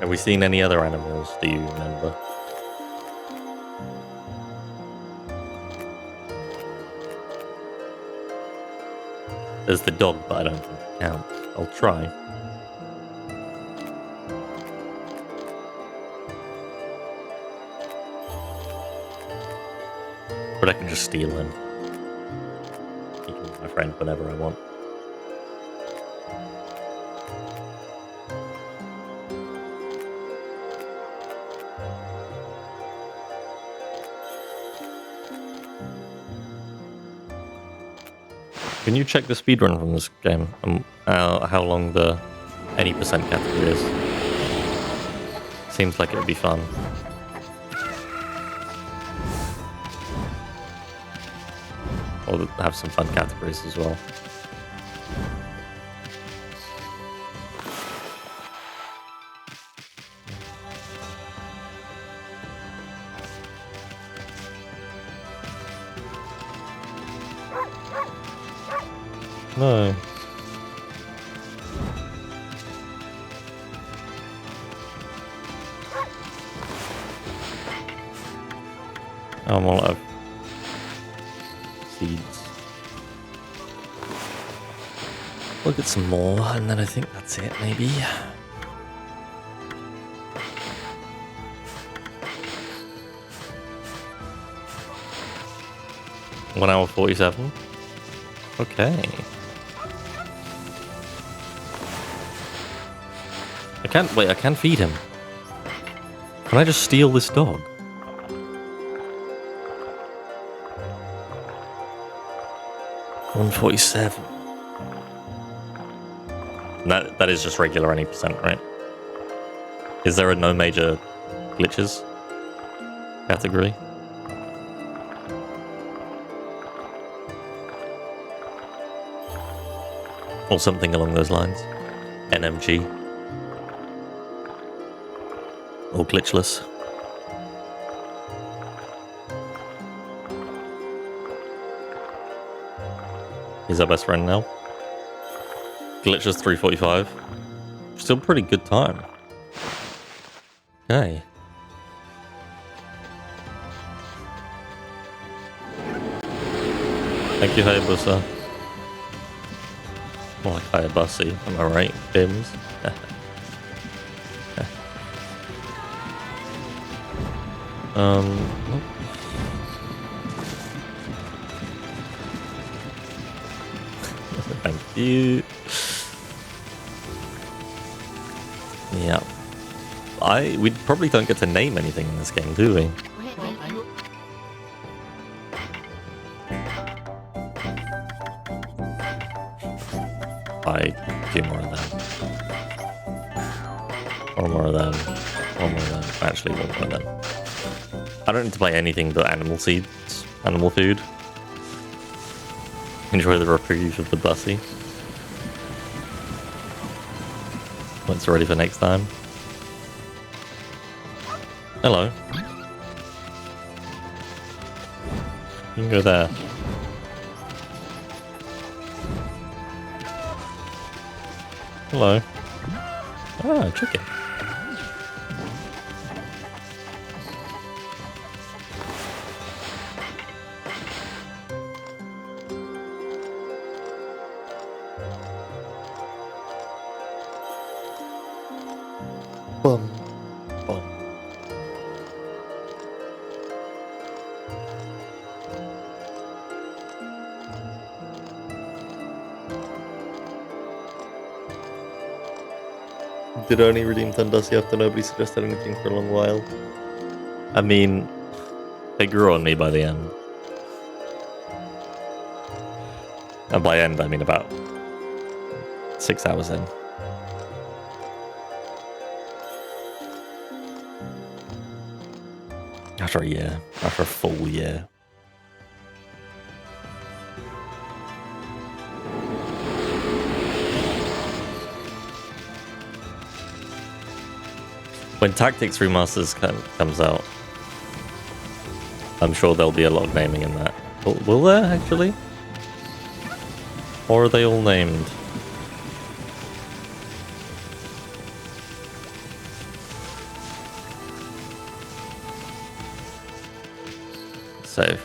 Have we seen any other animals? Do you remember? There's the dog, but I don't think it counts. I'll try. But I can just steal him. He can be my friend whenever I want. Can you check the speedrun from this game? How long the any percent category is? Seems like it would be fun. Or have some fun categories as well. No. I'm all out of seeds. We'll get some more, and then I think that's it, maybe. 1 hour 47. Okay. I can feed him. Can I just steal this dog? $147. That is just regular any percent, right? Is there a no major glitches category? Or something along those lines. NMG. Or glitchless. He's our best friend now. Glitchless 345. Still pretty good time. Okay. Thank you, Hayabusa. More like Hayabusi, am I right, Bims? Nope. Thank you. Yeah. We probably don't get to name anything in this game, do we? Buy 2 more of them. 4 more of them. 1 more of them. Actually, 1 more of them. I don't need to buy anything but animal seeds, animal food. Enjoy the reprieve of the bussy. Once ready for next time. Hello. You can go there. Hello. Ah, chicken. Bum. Bum. Did only redeem Thundusty after nobody suggested anything for a long while. I mean, they grew on me by the end. And by end, I mean about 6 hours in. After a year. After a full year. When Tactics Remasters comes out, I'm sure there'll be a lot of naming in that. Will there, actually? Or are they all named? Save.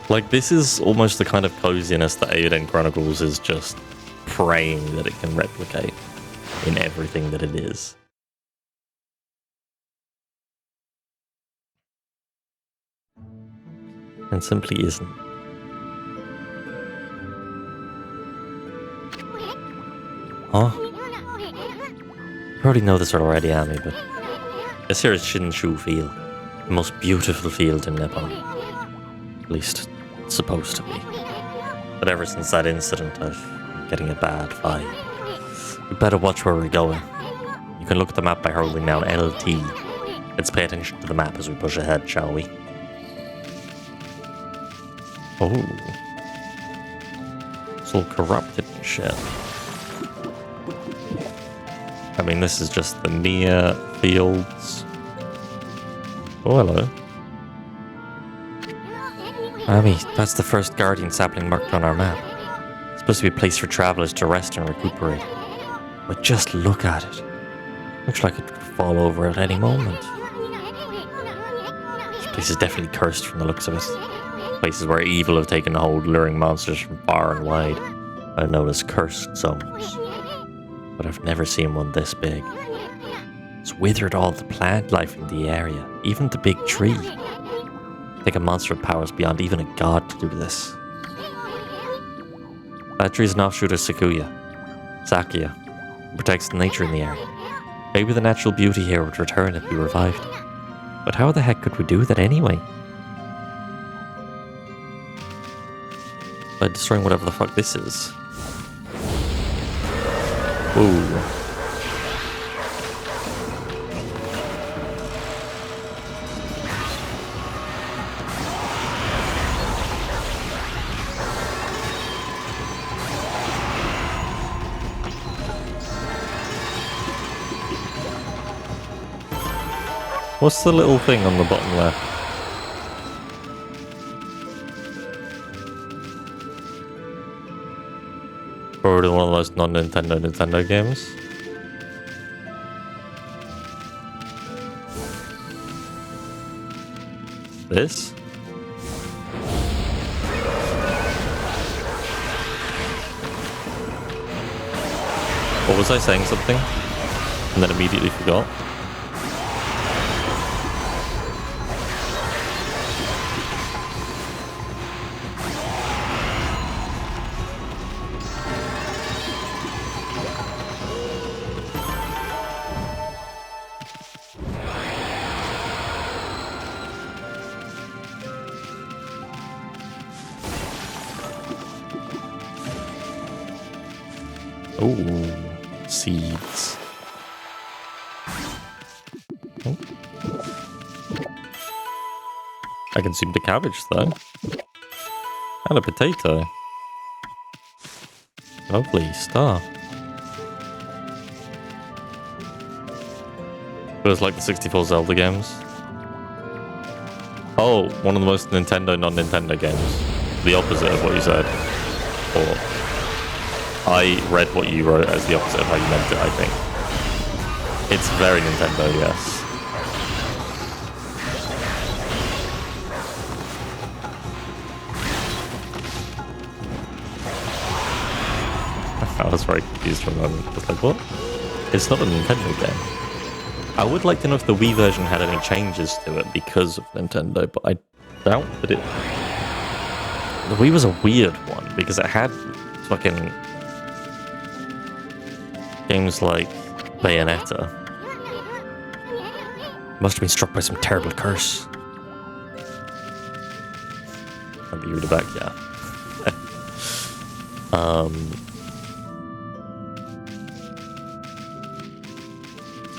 Like, this is almost the kind of coziness that Eiyuden Chronicles is just praying that it can replicate in everything that it is. And simply isn't. Huh? You probably know this already, Ami, but this here is Shinshu Field, the most beautiful field in Nippon. At least, it's supposed to be. But ever since that incident, I've been getting a bad vibe. We better watch where we're going. You can look at the map by holding down LT. Let's pay attention to the map as we push ahead, shall we? Oh. It's all corrupted and shit. I mean, this is just the Nia fields. Oh, hello. Ami, that's the first guardian sapling marked on our map. It's supposed to be a place for travelers to rest and recuperate. But just look at it. Looks like it could fall over at any moment. This place is definitely cursed from the looks of it. Places where evil have taken hold, luring monsters from far and wide. Are known as cursed zones. But I've never seen one this big. It's withered all the plant life in the area, even the big tree. Take a monster of powers beyond even a god to do this. That tree is an offshoot of Sakya. It protects the nature in the area. Maybe the natural beauty here would return if we revived. But how the heck could we do that anyway? By destroying whatever the fuck this is. Ooh. What's the little thing on the bottom left? Probably one of those non-Nintendo games. This? Or was I saying something? And then immediately forgot? Oh, seeds. Oh. I consumed a cabbage though. And a potato. Lovely stuff. Feels like the 64 Zelda games. Oh, one of the most Nintendo non-Nintendo games. The opposite of what you said. Or I read what you wrote as the opposite of how you meant it, I think. It's very Nintendo, yes. I was very confused for a moment. I was like, what? It's not a Nintendo game. I would like to know if the Wii version had any changes to it because of Nintendo, but I doubt that it... The Wii was a weird one because it had fucking games like Bayonetta. Must have been struck by some terrible curse. I'll be rude back, yeah.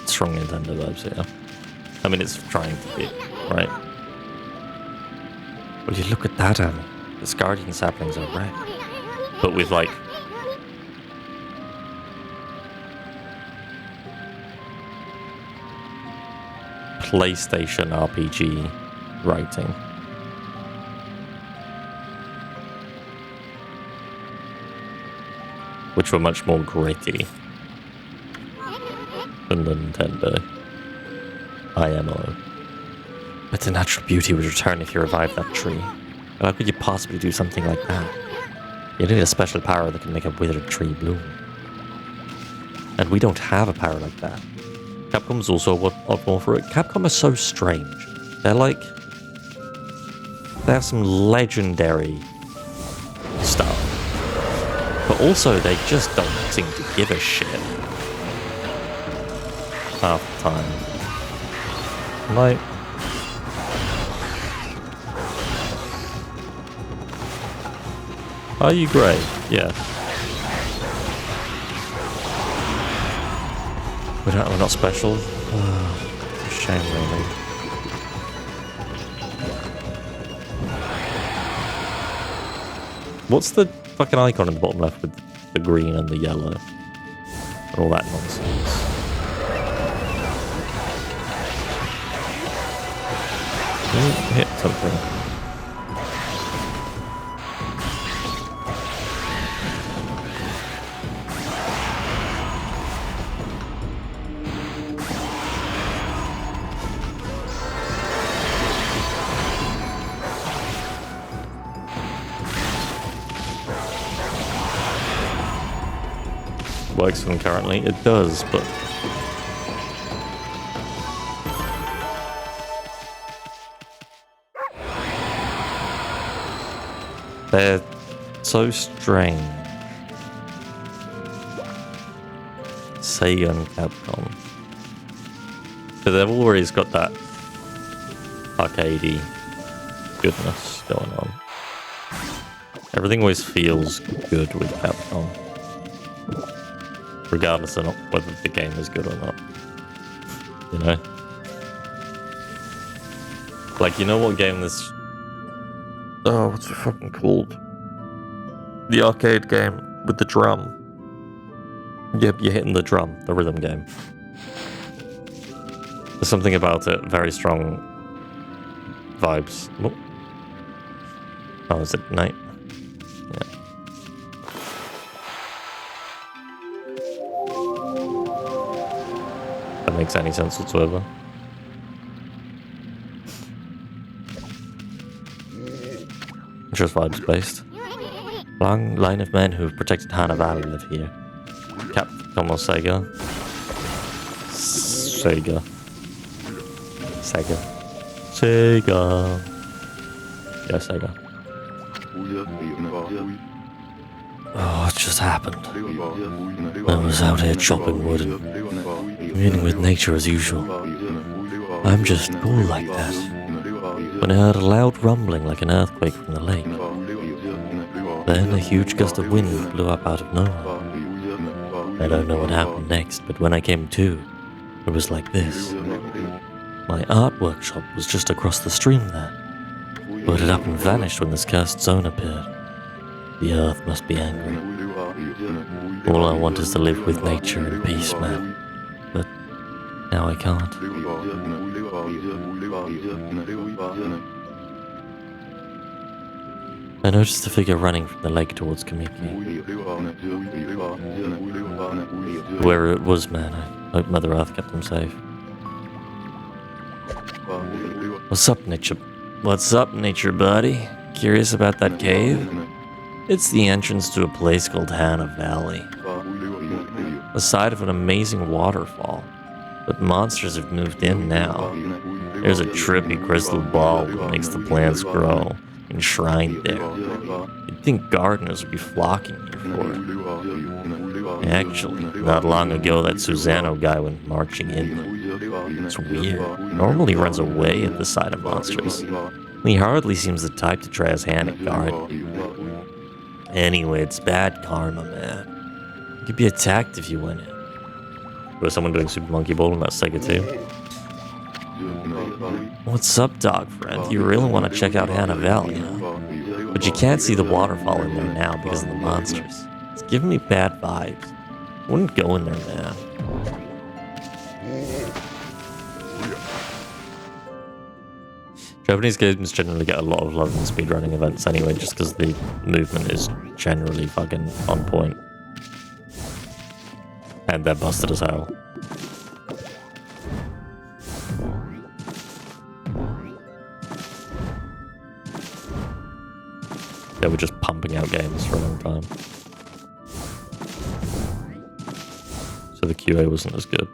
Strong Nintendo vibes, yeah. I mean, it's trying to be, right? Well, you look at that, Annie. The Guardian saplings are red. But with, like, PlayStation RPG writing. Which were much more gritty than the Nintendo IMO. But the natural beauty would return if you revived that tree. But how could you possibly do something like that? You need a special power that can make a withered tree bloom. And we don't have a power like that. Capcom's also a lot more for it. Capcom is so strange. They're like... They have some legendary stuff. But also, they just don't seem to give a shit. Half the time. Like... Are you great? Yeah. We're not special. Oh, it's a shame, really. What's the fucking icon in the bottom left with the green and the yellow? And all that nonsense. Hit something. Works for them currently. It does, but they're so strange. Sega and Capcom. But they've always got that arcadey goodness going on. Everything always feels good with Capcom. Regardless of whether the game is good or not. You know? Like, you know what game this... Oh, what's it fucking called? The arcade game with the drum. Yep, you're hitting the drum, the rhythm game. There's something about it, very strong vibes. Oh, is it night? Yeah. That makes any sense whatsoever. just vibes based. Long line of men who have protected Hana Valley live here. Cap, como Sega. Sega. Sega. Sega. Yeah, Sega. Oh, what just happened? I was out here chopping wood and communing with nature as usual. I'm just cool like that. When I heard a loud rumbling like an earthquake from the lake. Then a huge gust of wind blew up out of nowhere. I don't know what happened next, but when I came to, it was like this. My art workshop was just across the stream there, but it up and vanished when this cursed zone appeared. The earth must be angry. All I want is to live with nature in peace, man. But now I can't. I noticed a figure running from the lake towards Kamiki. Wherever it was, man, I hope Mother Earth kept them safe. What's up, nature? What's up, nature buddy? Curious about that cave? It's the entrance to a place called Hana Valley. The site of an amazing waterfall. But monsters have moved in now. There's a trippy crystal ball that makes the plants grow, enshrined there. You'd think gardeners would be flocking here for it. Actually, not long ago that Susano guy went marching in. It's weird. Normally runs away at the sight of monsters. He hardly seems the type to try his hand at gardening. Anyway, it's bad karma, man. You could be attacked if you went in. Was someone doing Super Monkey Ball on that Sega too? What's up, dog friend? You really want to check out Hana Valley, huh? But you can't see the waterfall in there now because of the monsters. It's giving me bad vibes. I wouldn't go in there, man. Japanese games generally get a lot of love in speedrunning events anyway, just because the movement is generally fucking on point. And they're busted as hell. They were just pumping out games for a long time. So the QA wasn't as good.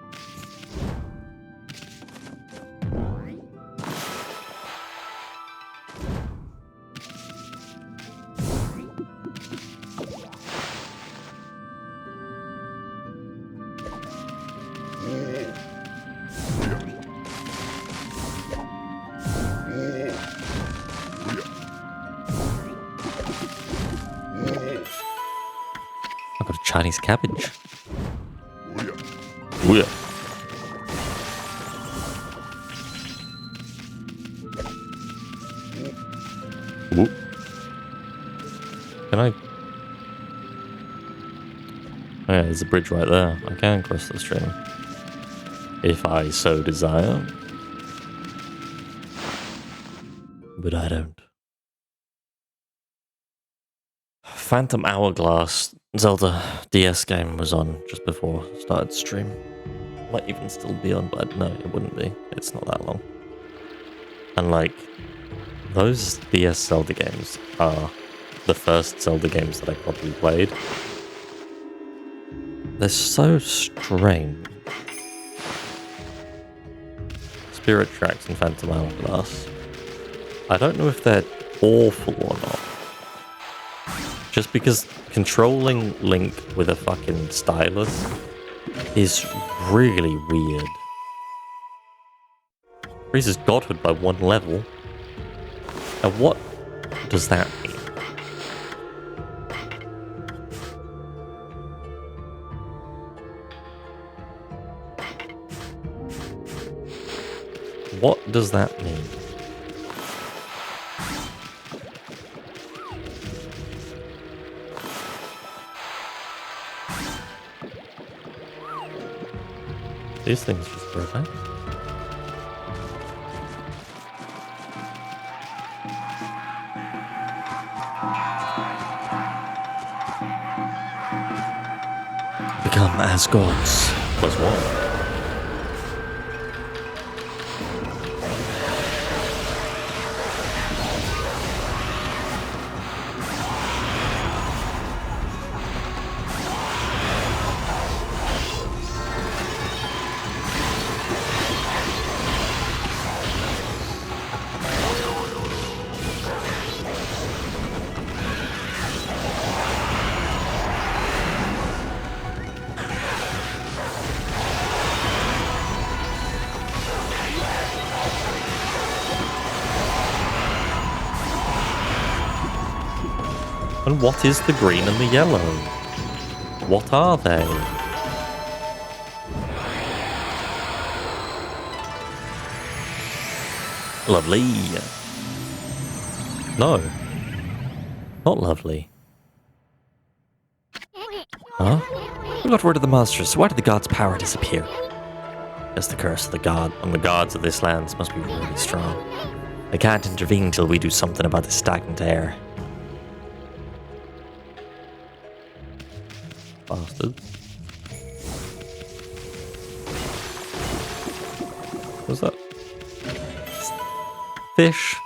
I've got a Chinese cabbage. Oh yeah. Ooh. Can I? Oh yeah, there's a bridge right there. I can cross the stream. If I so desire. But I don't. Phantom Hourglass Zelda DS game was on just before I started stream. Might even still be on, but no, it wouldn't be. It's not that long. And like, those DS Zelda games are the first Zelda games that I probably played. They're so strange. Spirit Tracks and Phantom Hourglass. I don't know if they're awful or not. Just because controlling Link with a fucking stylus is really weird. Raises godhood by one level. Now what does that mean? What does that mean? These things just perfect. Become as gods. Plus one. And what is the green and the yellow? What are they? Lovely. No. Not lovely. Huh? We got rid of the monsters. Why did the god's power disappear? That's the curse of the god, and the gods of this land must be really strong. They can't intervene until we do something about this stagnant air. Bastard. What's that? Fish.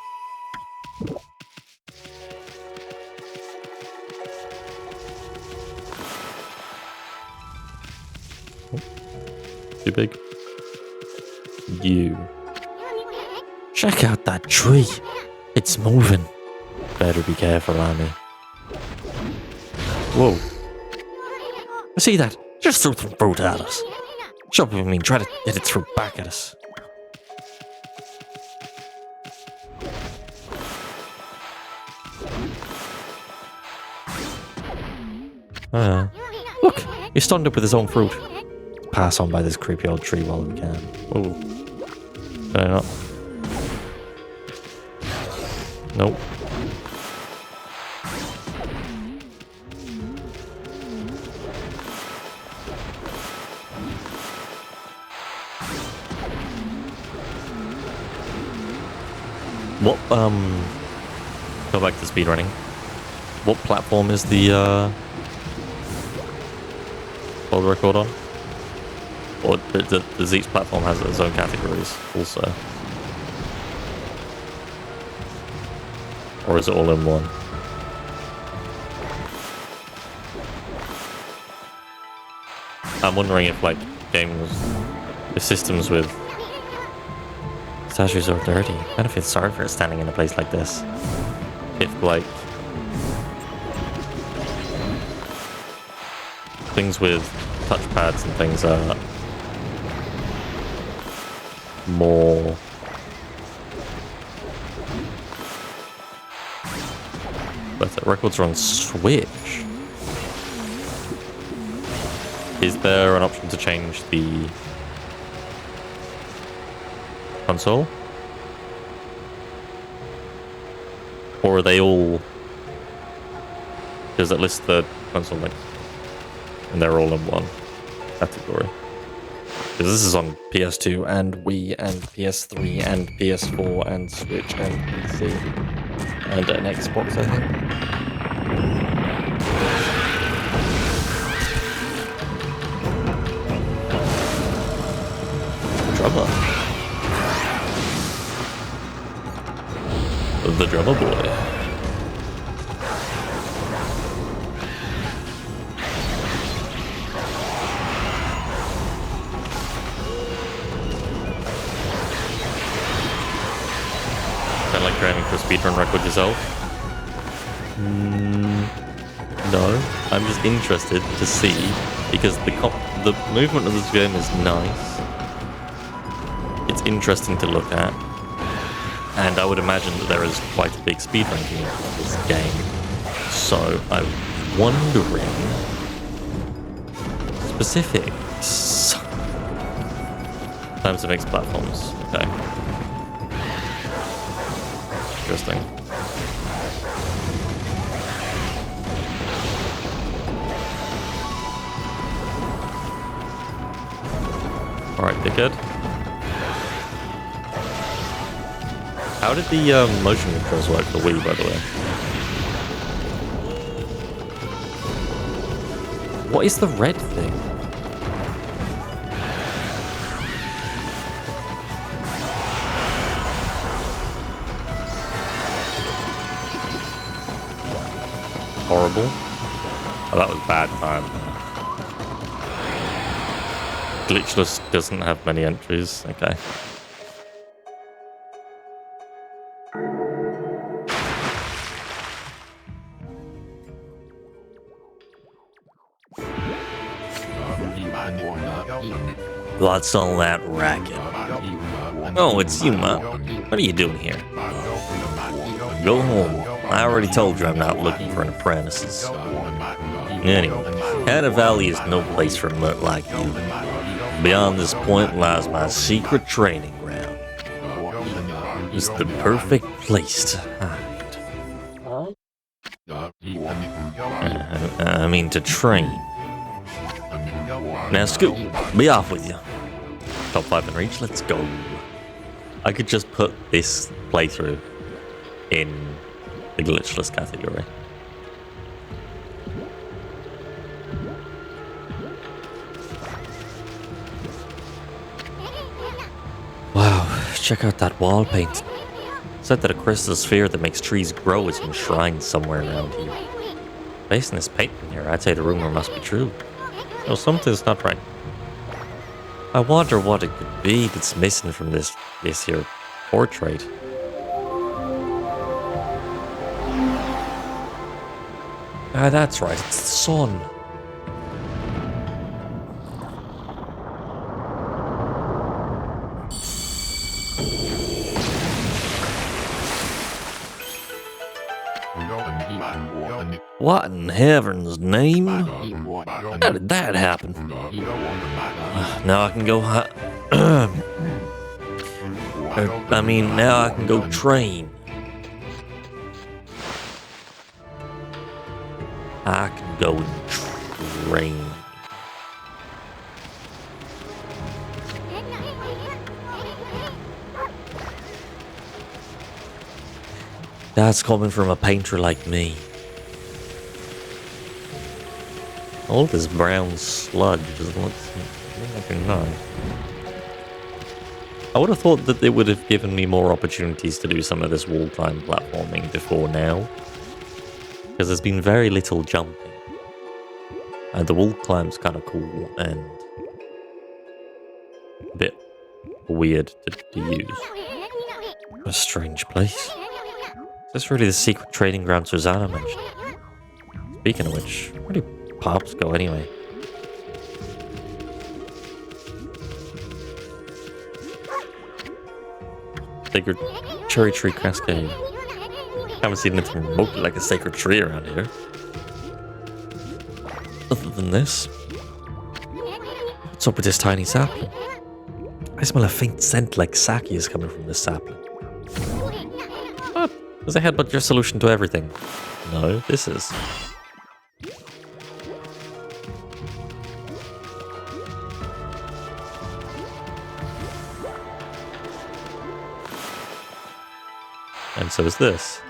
Oh, too big. You. Check out that tree. It's moving. Better be careful, Annie. Whoa. See that? Just threw some fruit at us. Shove it, I mean, try to get it through back at us. Look, he stunned up with his own fruit. Pass on by this creepy old tree while we can. Oh. Can I not? Nope. What, go back to speedrunning. What platform is the, world record on? Or does each platform has its own categories also? Or is it all in one? I'm wondering if, like, games, the systems with Statues are dirty. I kind of feel sorry for it standing in a place like this. if like things with touchpads and things are more but the records are on Switch. Is there an option to change the console? Or are they all... Does it list the console link? And they're all in one category. Because this is on PS2 and Wii and PS3 and PS4 and Switch and PC. And an Xbox, I think. Drummer. The drummer boy. Sound like cramming for a speedrun record yourself? No. I'm just interested to see because the movement of this game is nice. It's interesting to look at. And I would imagine that there is quite a big speedrun community in this game. So I'm wondering specifics. Times to mix platforms. Okay. Interesting. Alright, dickhead. How did the motion controls work for Wii, by the way? What is the red thing? Horrible. Oh, that was bad time. Glitchless doesn't have many entries. Okay. What's all that racket? Oh, it's you, Ma. What are you doing here? Go home. I already told you I'm not looking for an apprentices. Anyway, Hannah Valley is no place for a mutt like you. Beyond this point lies my secret training ground. It's the perfect place to hide. I mean to train. Now Scoot, be off with you. Top 5 in reach, let's go. I could just put this playthrough in the glitchless category. Wow, check out that wall paint. Said that a crystal sphere that makes trees grow is enshrined somewhere around here. Based on this painting here, I'd say the rumor must be true. So something's not right. I wonder what it could be that's missing from this here portrait. Ah, that's right, it's the sun. What in heaven's name? How did that happen? Now I can go now I can go train. I can go and train. That's coming from a painter like me. All this brown sludge just looks fucking nice. I would have thought that they would have given me more opportunities to do some of this wall climb platforming before now. Because there's been very little jumping. And the wall climb's kind of cool and a bit weird to use. A strange place. Is this really the secret training ground Susanna mentioned? Speaking of which, where do Pops go anyway? Sacred cherry tree cascade. Haven't seen anything remotely like a sacred tree around here. Other than this, what's up with this tiny sapling? I smell a faint scent like sake is coming from this sapling. What? Is a headbutt your solution to everything? No, this is. And so is this.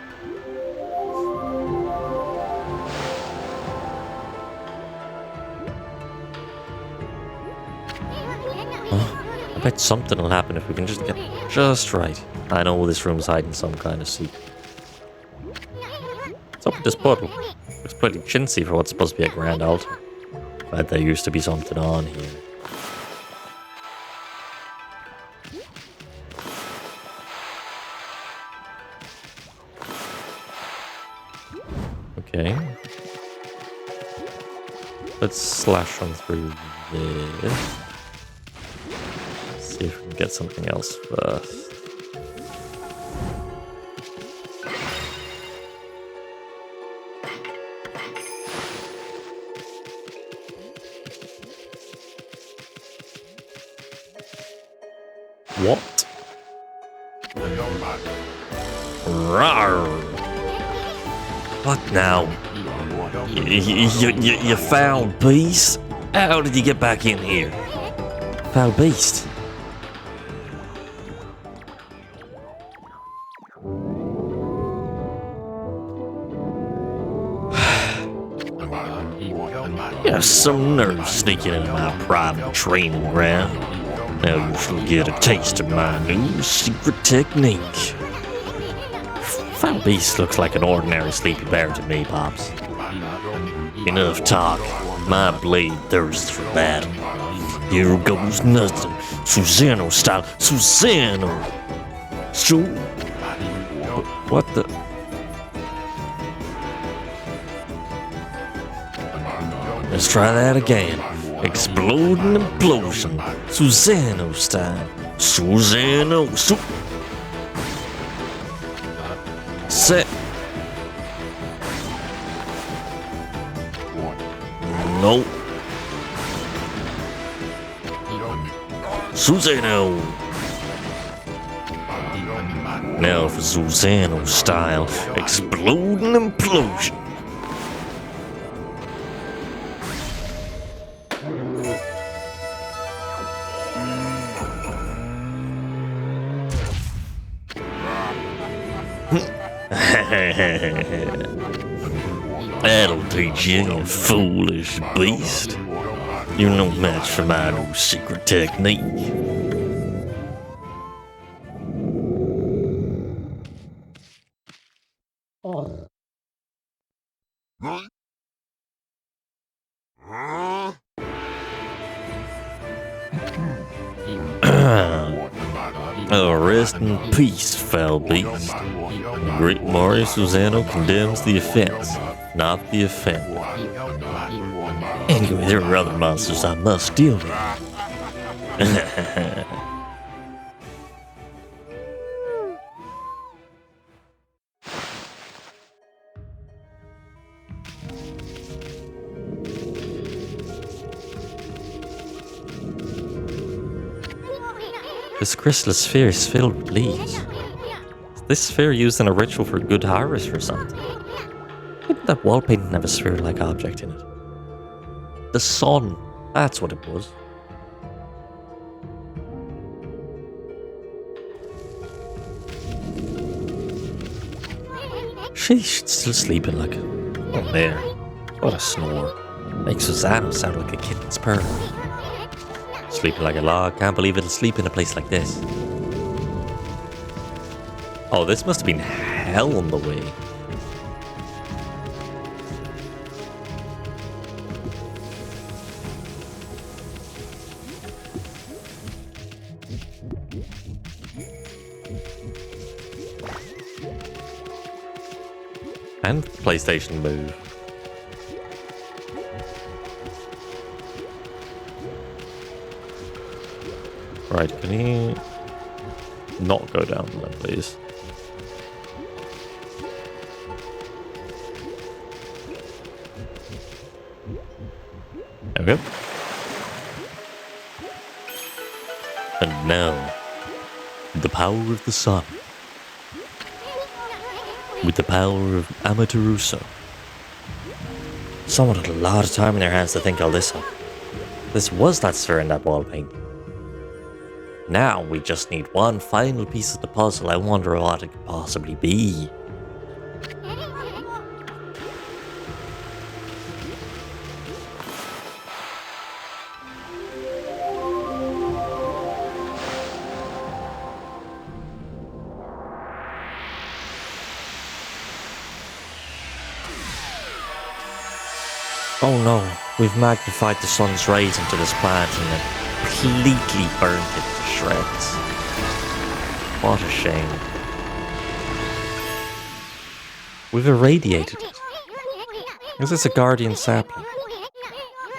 Oh, I bet something will happen if we can just get just right. I know this room's hiding some kind of secret. What's up with this puddle? It's pretty chintzy for what's supposed to be a grand altar. Bet there used to be something on here. Okay. Let's slash on through this. See if we can get something else first. What? Rawr. What now? You foul beast? How did you get back in here? Foul beast? You have some nerve sneaking into my private training ground. Now you shall get a taste of my new secret technique. Foul beast looks like an ordinary sleepy bear to me, Pops. Enough talk. My blade thirsts for battle. Here goes nothing. Susano style. Susano. What the? Let's try that again. Exploding implosion. Susano style. Susano. Set. No. Susano. Now for Susano style exploding implosion. That'll teach you, you foolish beast. You're no match for my new secret technique. Rest in peace, foul beast. The great Mario Susano condemns the offense, not the offender. Anyway, there are other monsters I must deal with. This crystal sphere is filled with leaves. Is this sphere used in a ritual for good harvest or something? Didn't that wall painting have a sphere-like object in it? The sun. That's what it was. She's still sleeping like... Oh, there. What a snore. Makes Susano sound like a kitten's purr. Sleeping like a log. Can't believe it'll sleep in a place like this. Oh, this must have been hell on the way. And PlayStation Move. Right, can he not go down there, please? There we go. And now, the power of the sun. With the power of Amaterasu. Someone had a lot of time in their hands to think all this up. This was that sphere in that wall painting. Now we just need one final piece of the puzzle. I wonder what it could possibly be. Oh no, we've magnified the sun's rays into this planet and completely burnt it to shreds. What a shame. We've irradiated it. Is this a guardian sapling?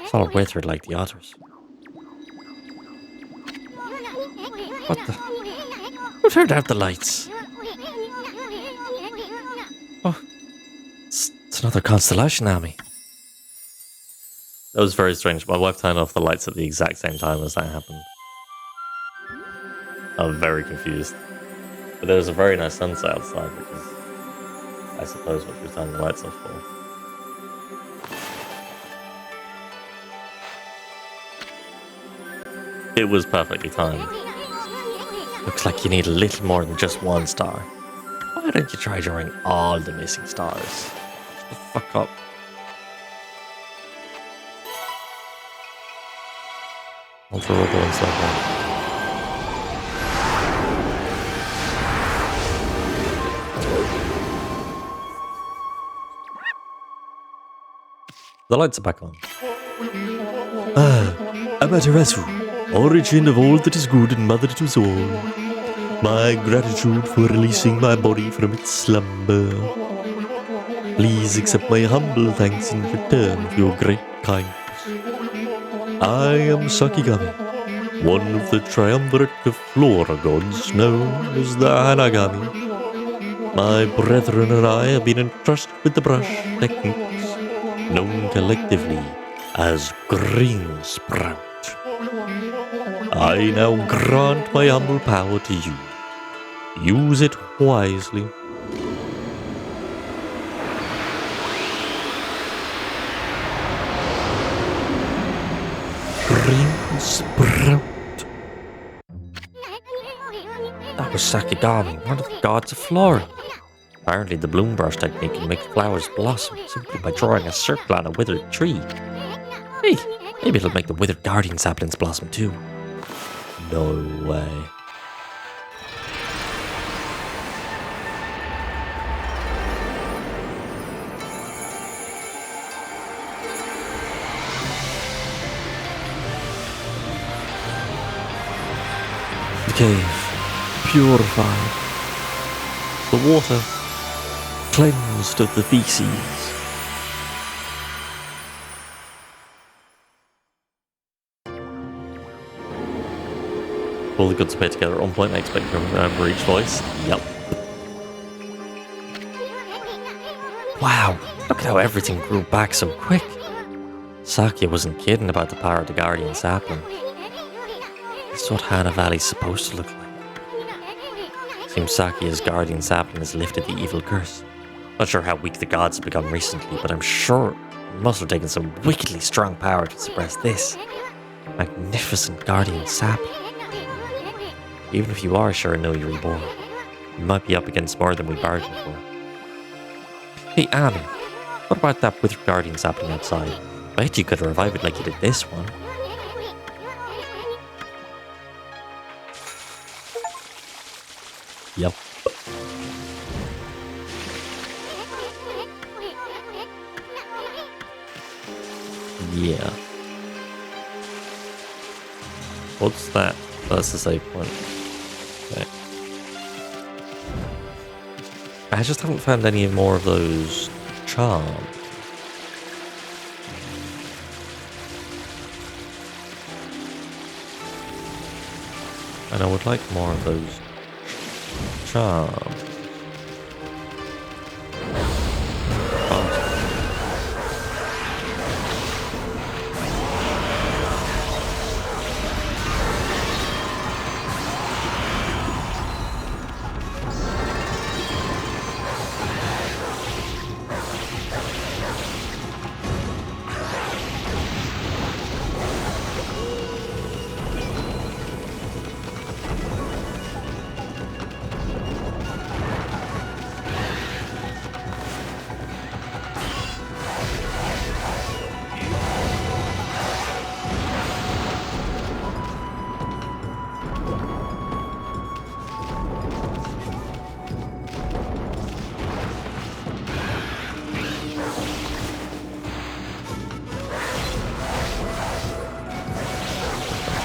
It's all withered like the others. What the? Who turned out the lights? Oh, it's another constellation, Ami. That was very strange. My wife turned off the lights at the exact same time as that happened. I'm very confused. But there was a very nice sunset outside, which is, I suppose, what she turned the lights off for. It was perfectly timed. Looks like you need a little more than just one star. Why don't you try drawing all the missing stars? Shut the fuck up. I'll draw the ones like that. The lights are back on. Amaterasu, origin of all that is good and mother to us all. My gratitude for releasing my body from its slumber. Please accept my humble thanks in return for your great kindness. I am Sakigami, one of the triumvirate of flora gods known as the Hanagami. My brethren and I have been entrusted with the brush techniques, known collectively as Green Sprout. I now grant my humble power to you. Use it wisely. Green Sprout. That was Sakigami, one of the gods of flora. Apparently the bloom brush technique can make flowers blossom simply by drawing a circle on a withered tree. Hey, maybe it'll make the withered guardian saplings blossom too. No way. The cave, purified. The water, cleansed of the feces. All the goods are paired together at one point. I expect to remember each voice. Yep. Wow, look at how everything grew back so quick. Sakia wasn't kidding about the power of the guardian sapling. This is what Hana Valley's supposed to look like. Seems Sakia's guardian sapling has lifted the evil curse. Not sure how weak the gods have become recently, but I'm sure it must have taken some wickedly strong power to suppress this magnificent guardian sapling. Even if you are sure and know you're reborn, you might be up against more than we bargained for. Hey Annie, what about that withered guardian sapling outside? I bet you could revive it like you did this one. Yep. Yeah. What's that? That's the save point. Okay. I just haven't found any more of those charms. And I would like more of those charms.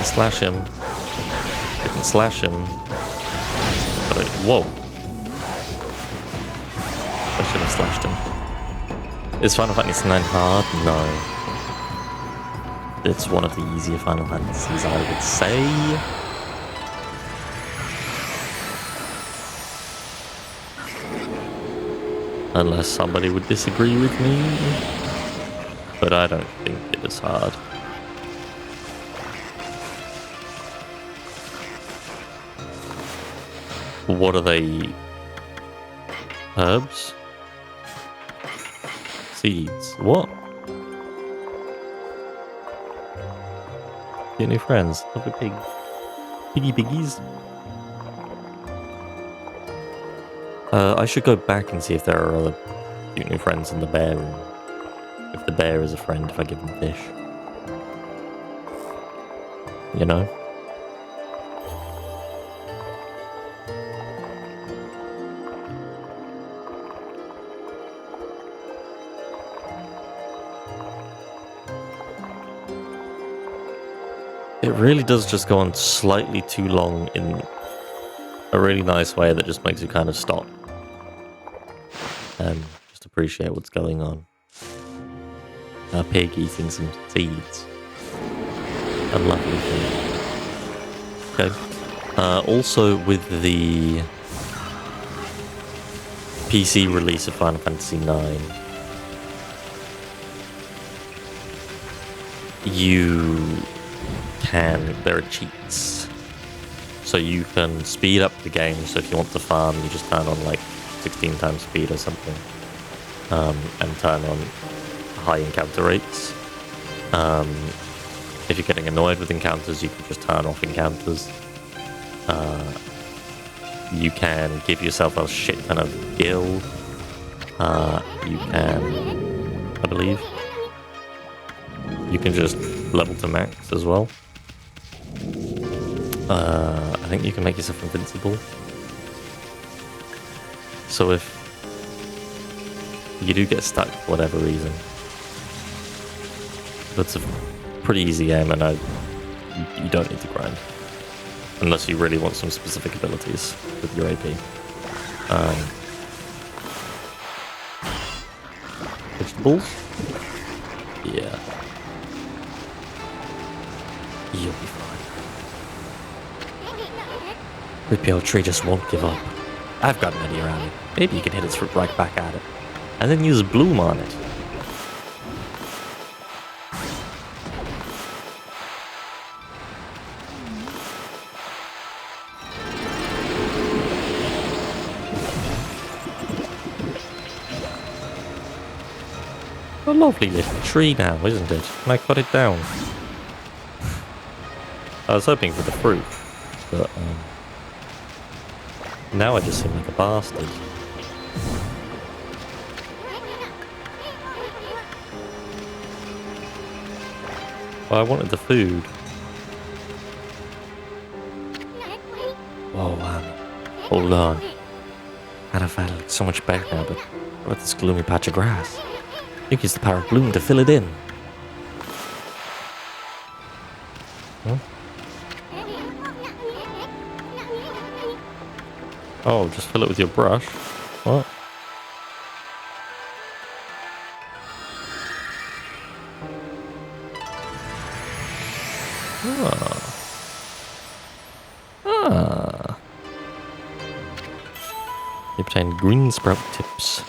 Slash him. I can slash him. But whoa. I should have slashed him. Is Final Fantasy IX hard? No. It's one of the easier Final Fantasies, I would say. Unless somebody would disagree with me. But I don't think it is hard. What are they? Herbs? Seeds? What? Get new friends. Lovely pig. Piggy piggies. I should go back and see if there are other cute new friends in the bear room. If the bear is a friend, if I give him fish. You know? It really does just go on slightly too long in a really nice way that just makes you kind of stop and just appreciate what's going on. A pig eating some seeds. A lovely thing. Okay. Also with the PC release of Final Fantasy IX, there are cheats. So you can speed up the game, so if you want to farm, you just turn on like 16 times speed or something. And turn on high encounter rates. If you're getting annoyed with encounters, you can just turn off encounters. You can give yourself a shit ton of gil. You can, I believe, you can just level to max as well. I think you can make yourself invincible. So if you do get stuck for whatever reason, that's a pretty easy game, and you don't need to grind. Unless you really want some specific abilities with your AP. Vegetables? Yeah. You'll be fine. Creepy old tree just won't give up. I've got an idea around it. Maybe you can hit its root right back at it. And then use bloom on it. A lovely little tree now, isn't it? Can I cut it down? I was hoping for the fruit, but now I just seem like a bastard. Well, I wanted the food. Whoa, hold on. Anaphat looks so much better now, but what about this gloomy patch of grass? You can use the power of bloom to fill it in. Huh? Oh, just fill it with your brush. What? Ah. You obtain green sprout tips.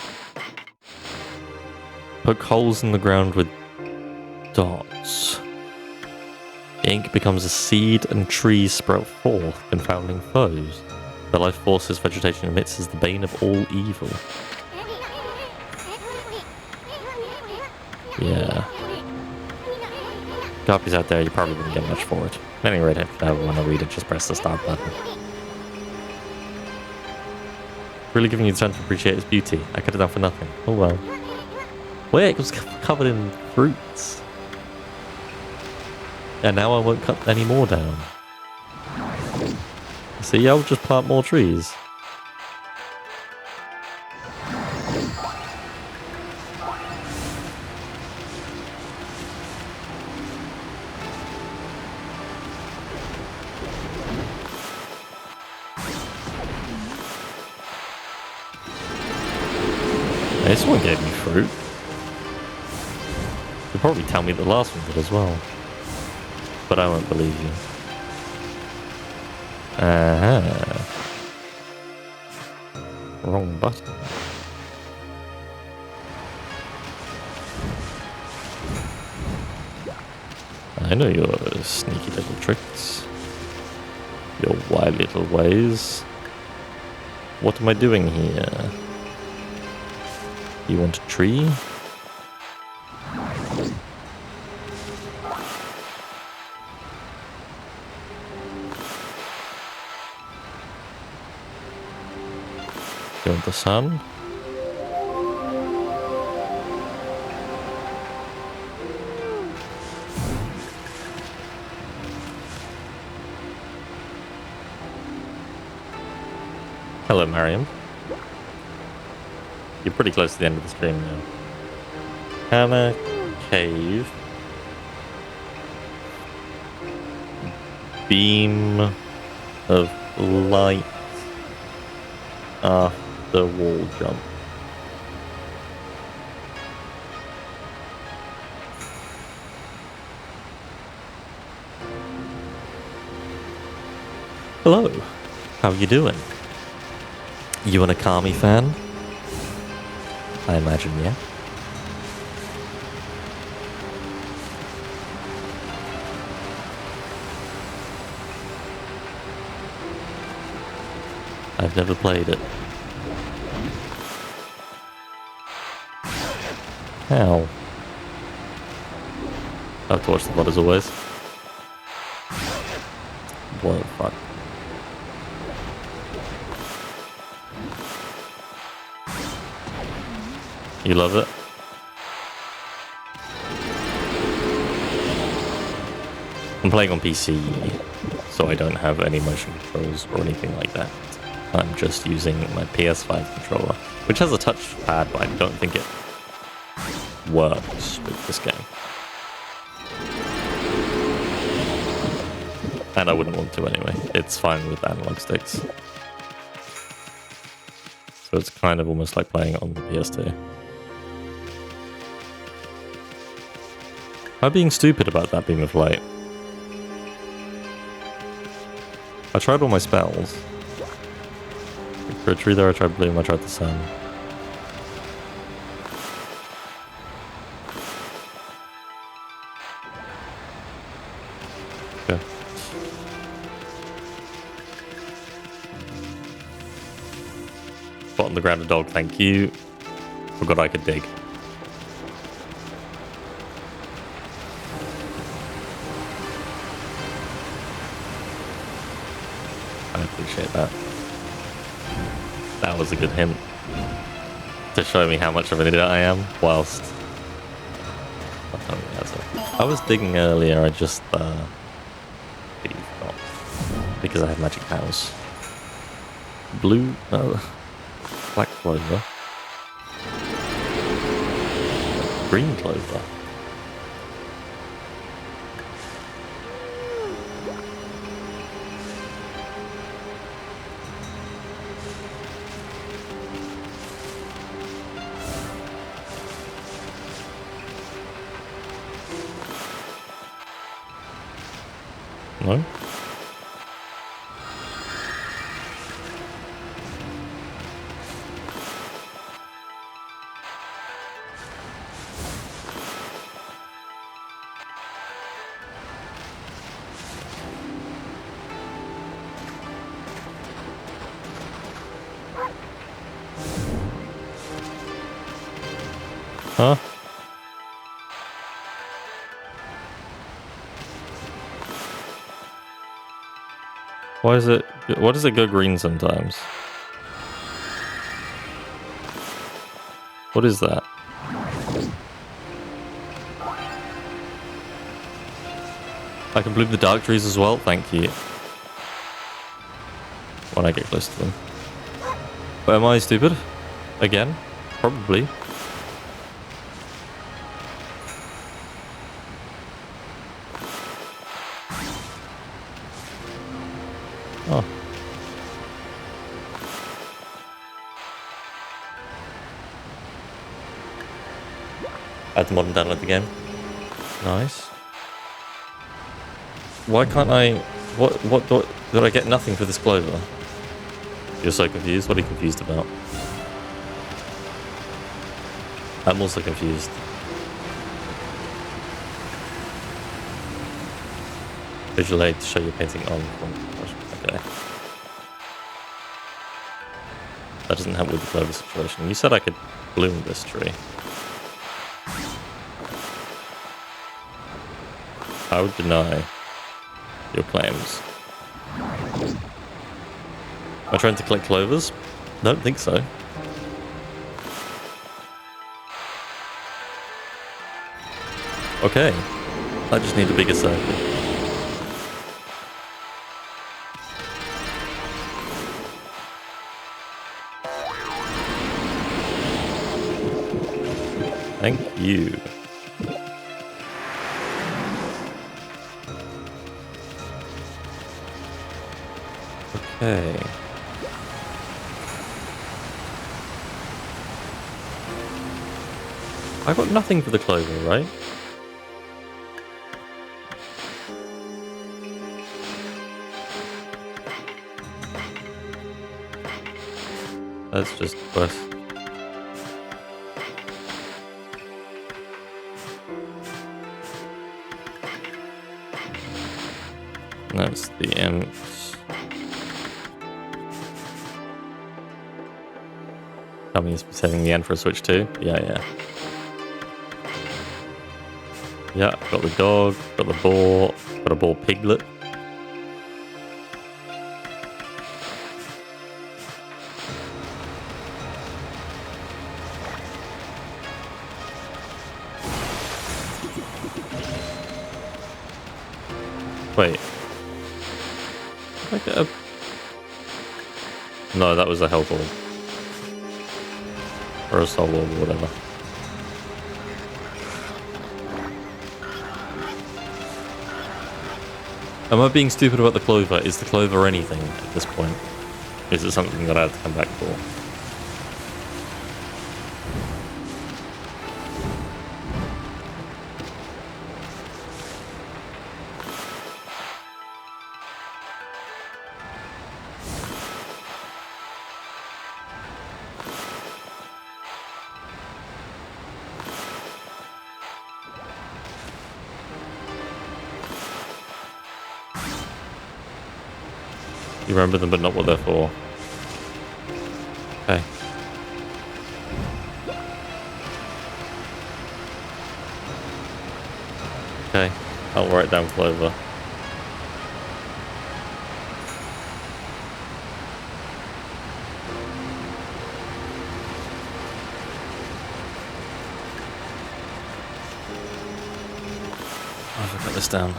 Poke holes in the ground with dots. The ink becomes a seed and trees sprout forth, confounding foes. The life forces vegetation emits is the bane of all evil. Yeah. Copies out there, you probably wouldn't get much for it. At any rate, if you ever want to read it, just press the start button. Really giving you the chance to appreciate its beauty. I cut it down for nothing. Oh well. Wait, it was covered in fruits. And now I won't cut any more down. See, I'll just plant more trees. This one gave me fruit. You'll probably tell me the last one did as well. But I won't believe you. Wrong button. I know your sneaky little tricks. Your wild little ways. What am I doing here? You want a tree? You want the sun? Hello, Mariam. You're pretty close to the end of the stream now. Hannah Cave. Beam of light after wall jump. Hello. How you doing? You an Okami fan? I imagine, yeah. I've never played it. How? I have to watch the VOD as always. What the fuck? You love it? I'm playing on PC, so I don't have any motion controls or anything like that. I'm just using my PS5 controller, which has a touchpad, but I don't think it works with this game. And I wouldn't want to anyway. It's fine with analog sticks. So it's kind of almost like playing it on the PS2. Am I being stupid about that beam of light? I tried all my spells. For a tree there, I tried bloom, I tried the sun. Okay. Spot on the ground a dog, thank you. Forgot I could dig. I appreciate that. That was a good hint to show me how much of an idiot I am, whilst I was digging earlier, I just completely forgot because I have magic powers. Blue, black clover, green clover. No? Huh? Why is it? Why does it go green sometimes? What is that? I can bloom the dark trees as well. Thank you. When I get close to them. But am I stupid? Again? Probably. Oh. Add the modern download the game. Nice. Why can't I... What did I get nothing for this clover? You're so confused? What are you confused about? I'm also confused. Visual aid to show your painting on. Okay. That doesn't help with the clover situation. You said I could bloom this tree. I would deny your claims. Am I trying to collect clovers? Don't think so. Okay. I just need a bigger circle. Thank you. Okay. I got nothing for the clover, right? That's just worse. That's the imps. Coming is saving the end for a switch too. Yeah. Yeah, got the dog, got the boar, got a boar piglet. Wait. Did I get a... No, that was a health orb. Or a soul orb or whatever. Am I being stupid about the clover? Is the clover anything at this point? Is it something that I have to come back for? You remember them, but not what they're for. Okay. Okay, I'll write down clover. I've got this down.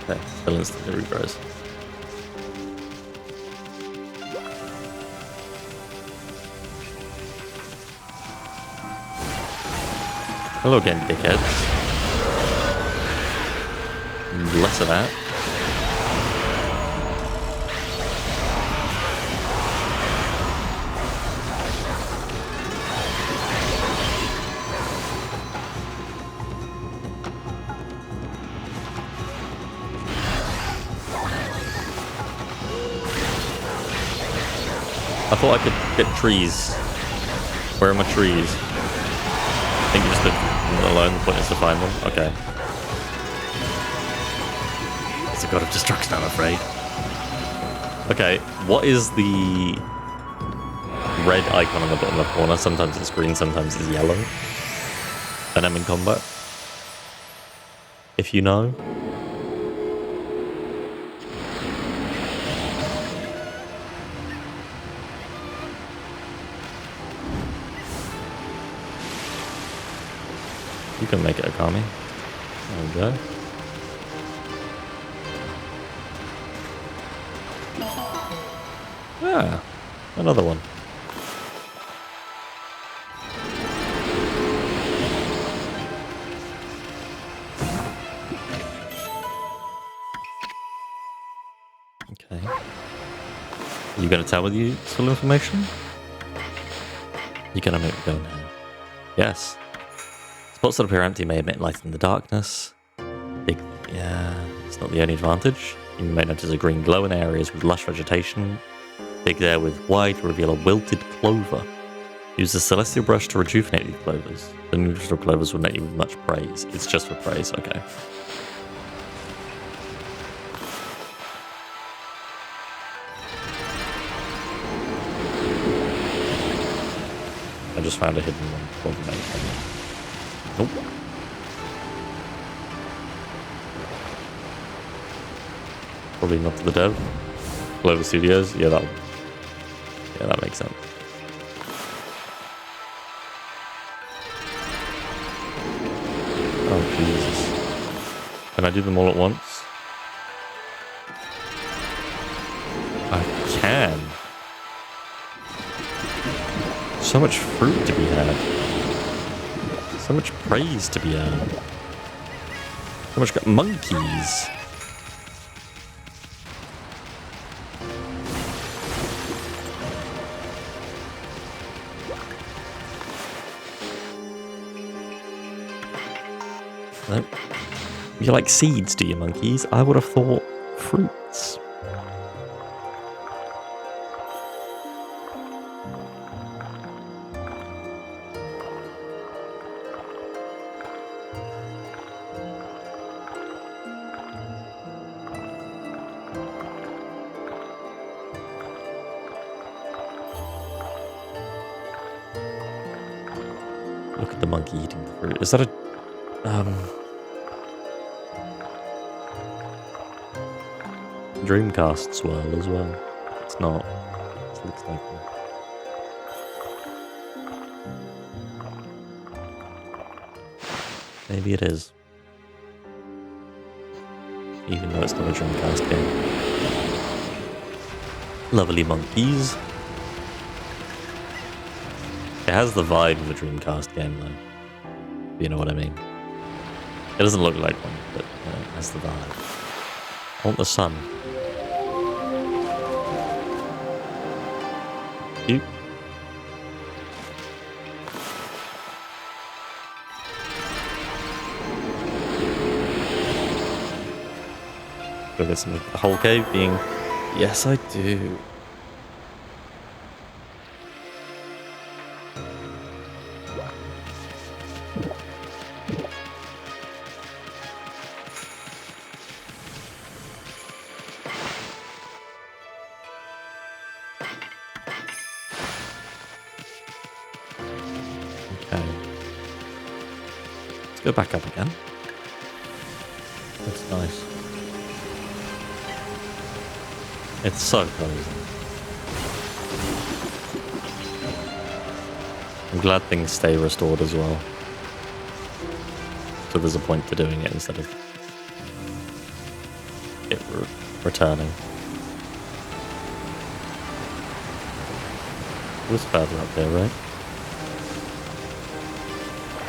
Okay, still instantly regrows. Hello again, dickhead. Less of that. I thought I could get trees. Where are my trees? I think you just leave them alone. The point is to find them. Okay. It's a god of destruction, I'm afraid. Okay, what is the red icon on the bottom left corner? Sometimes it's green, sometimes it's yellow. When I'm in combat. If you know. You can make it Okami. There we go. Ah, another one. Okay. Are you going to tell me the useful information? You're going to make me go now. Yes. Spots that appear empty may emit light in the darkness. Yeah, it's not the only advantage. You may notice a green glow in areas with lush vegetation. Big there with white reveal a wilted clover. Use the celestial brush to rejuvenate these clovers. The neutral clovers will net you with much praise. It's just for praise, okay. I just found a hidden one. Nope. Probably not to the dev. Clover Studios. Yeah, that makes sense. Oh Jesus! Can I do them all at once? I can. So much fruit to be had. So much praise to be earned. So much monkeys. Nope. You like seeds, do you, monkeys? I would have thought fruits. Look at the monkey eating the fruit. Is that a... Dreamcast swirl as well? It's not. It looks like one. Maybe it is. Even though it's not a Dreamcast game. Lovely monkeys. It has the vibe of a Dreamcast game though. You know what I mean? It doesn't look like one, but it has the vibe. I want the sun. Cute. Go get some of the whole cave being... Yes, I do. Okay. Let's go back up again. That's nice. It's so cozy. I'm glad things stay restored as well. So there's a point to doing it instead of it returning. It was further up there, right?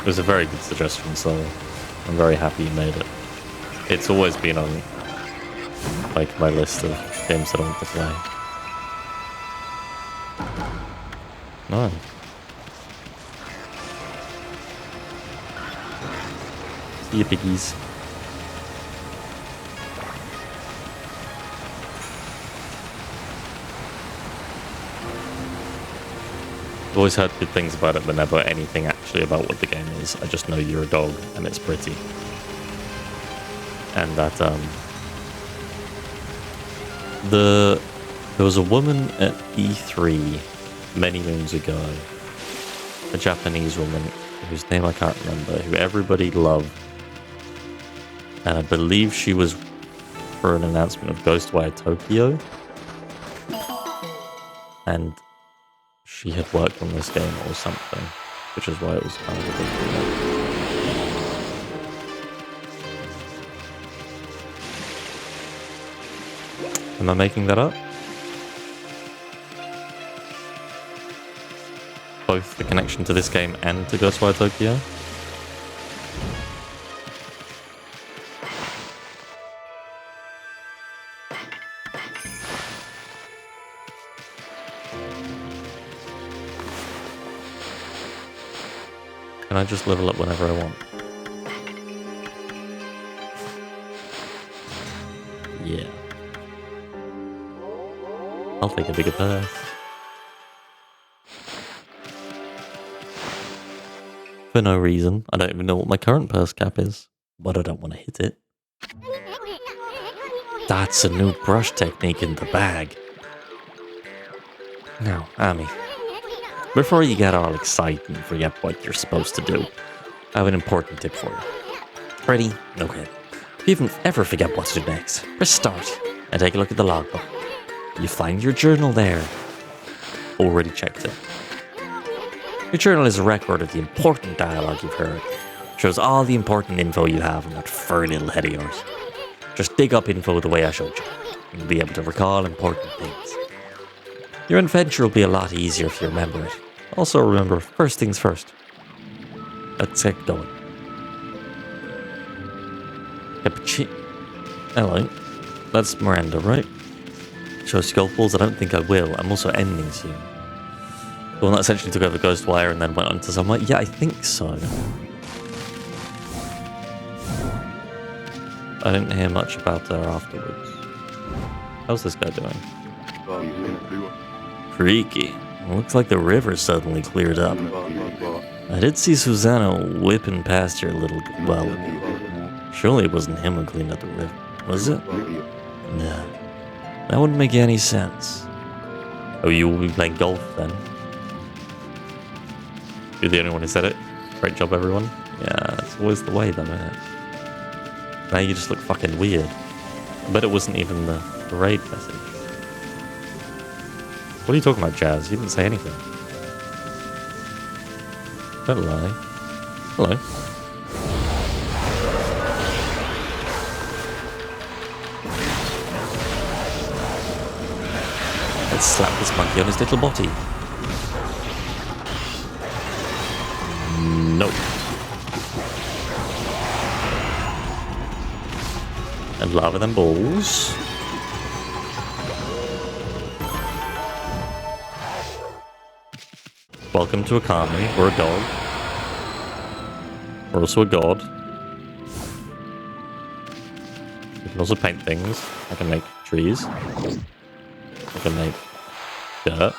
It was a very good suggestion, so I'm very happy you made it. It's always been on like my list of games that I want to play. Nice. See you, piggies. I've always heard good things about it, but never anything actually about what the game is. I just know you're a dog and it's pretty. And that, there was a woman at E3 many moons ago, a Japanese woman whose name I can't remember, who everybody loved. And I believe she was for an announcement of Ghostwire Tokyo. And she had worked on this game or something, which is why it was kind of a big deal. Am I making that up? Both the connection to this game and to Ghostwire Tokyo? Can I just level up whenever I want? Yeah. I'll take a bigger purse. For no reason. I don't even know what my current purse cap is, but I don't want to hit it. That's a new brush technique in the bag. Now, Amy, before you get all excited and forget what you're supposed to do, I have an important tip for you. Ready? Okay. If you ever forget what to do next, press start and take a look at the logbook. You find your journal there. Already checked it. Your journal is a record of the important dialogue you've heard. Shows all the important info you have on that furry little head of yours. Just dig up info the way I showed you. You'll be able to recall important things. Your adventure will be a lot easier if you remember it. Also remember, first things first. Let's get going. Hello. That's Miranda, right? Show Skullfuls? I don't think I will. I'm also ending soon. The one that essentially took over Ghostwire and then went on to somewhere? Yeah, I think so. I didn't hear much about her afterwards. How's this guy doing? Freaky. Looks like the river suddenly cleared up. I did see Susanna whipping past here a little while ago. Surely it wasn't him who cleaned up the river, was it? No. That wouldn't make any sense. Oh, you will be playing golf then? You're the only one who said it? Great job, everyone. Yeah, it's always the way, though, isn't it? Now you just look fucking weird. I bet it wasn't even the raid message. What are you talking about, Jazz? You didn't say anything. Don't lie. Hello. Let's slap this monkey on his little body. Nope. And lava them balls. Welcome to Okami. We're a dog. We're also a god. We can also paint things. I can make trees. I can make dirt.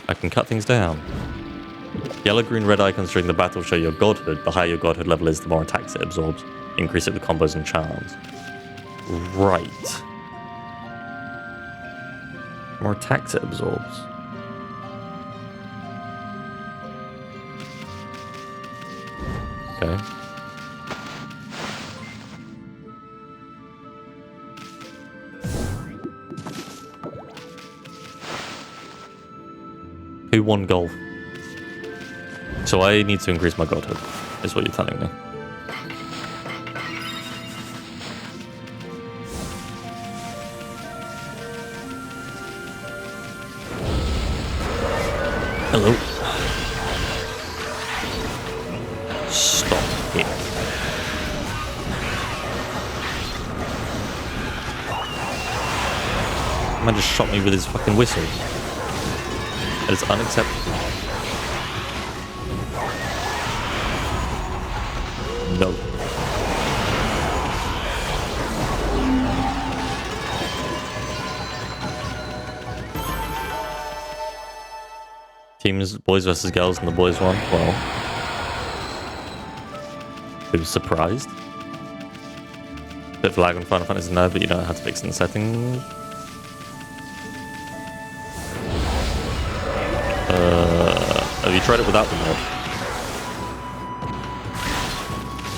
I can cut things down. Yellow, green, red icons during the battle show your godhood. The higher your godhood level is, the more attacks it absorbs. Increase it with combos and charms. Right. More attacks it absorbs. Okay. Who won golf? So I need to increase my godhood, is what you're telling me. Hello. Stop it. Man just shot me with his fucking whistle. That is unacceptable. No. Teams boys versus girls and the boys won. Well, who's surprised? Bit of lag on Final Fantasy now, but you don't know how to fix it in the settings. Have you tried it without the mod?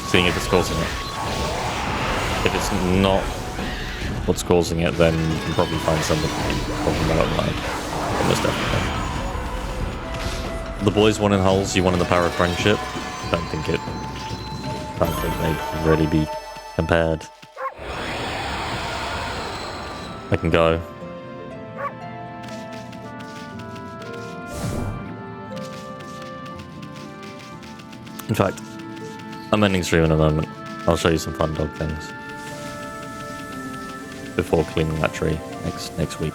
Seeing if it's causing it. If it's not what's causing it, then you can probably find somebody talking about it online. Almost definitely. The boys won in hulls, you won in the power of friendship. Don't think they can really be compared. I can go. In fact, I'm ending stream in a moment. I'll show you some fun dog things before cleaning that tree next week.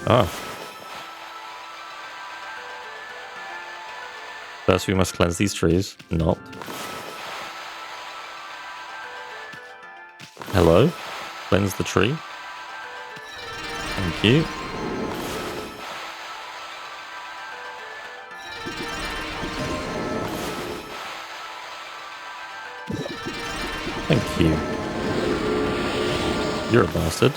Ah. First, we must cleanse these trees. Not. Hello? Cleanse the tree. Thank you. Thank you. You're a bastard.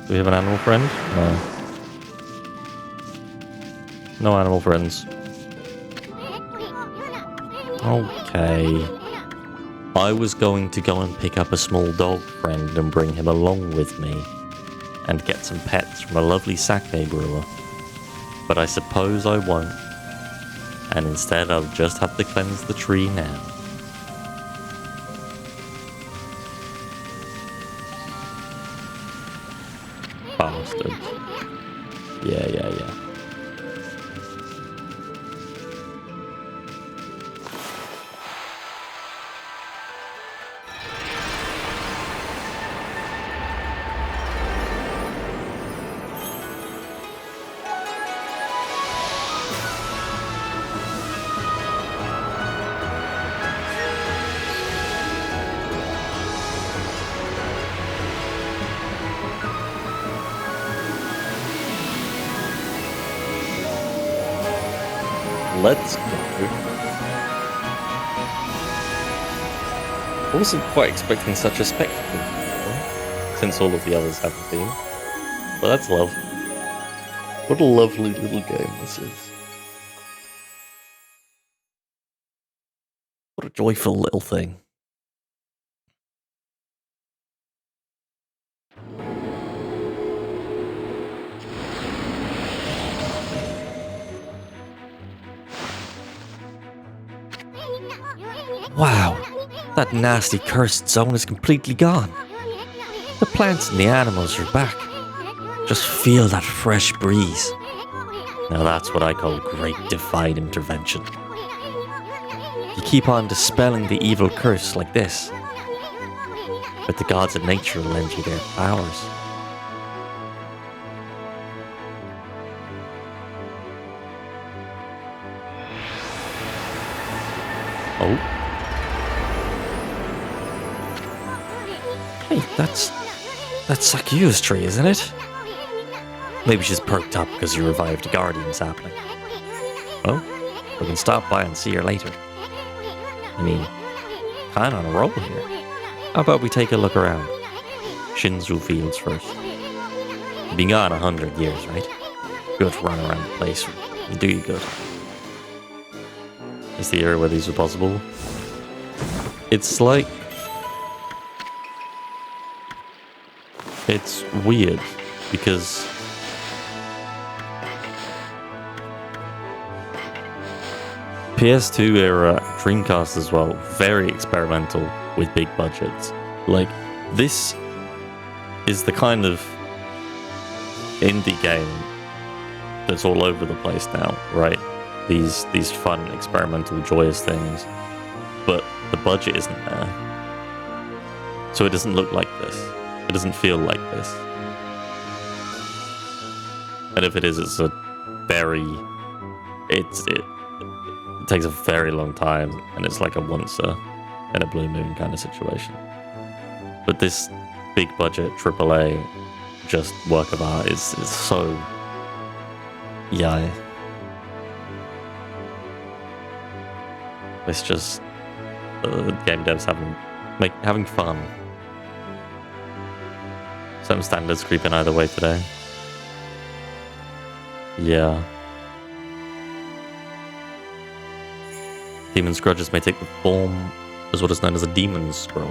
Do we have an animal friend? No. No animal friends. Okay. I was going to go and pick up a small dog friend and bring him along with me and get some pets from a lovely sake brewer. But I suppose I won't. And instead I'll just have to cleanse the tree now. Bastard. Yeah. Let's go. I wasn't quite expecting such a spectacle, since all of the others haven't been. But that's love. What a lovely little game this is. What a joyful little thing. Wow, that nasty cursed zone is completely gone. The plants and the animals are back. Just feel that fresh breeze. Now that's what I call great divine intervention. You keep on dispelling the evil curse like this, But the gods of nature will lend you their powers. Oh, hey, that's Sakyu's tree, isn't it? Maybe she's perked up because you revived a guardian sapling. Well, we can stop by and see her later. I mean, kind of on a roll here. How about we take a look around? Shinzu Fields first. You've been gone 100 years, right? Good to run around the place. It'll do you good. is the area where these are possible? It's like... It's weird, because... PS2 era Dreamcast as well, very experimental with big budgets. Like, this is the kind of indie game that's all over the place now, right? These fun, experimental, joyous things. But the budget isn't there. So it doesn't look like this. It doesn't feel like this. And if it is, it's a very... It takes a very long time, and it's like a once in a blue moon kind of situation. But this big budget AAA just work of art is so... Yeah. It's just game devs having fun. Some standards creeping either way today. Yeah. Demon's grudges may take the form as what is known as a demon scroll.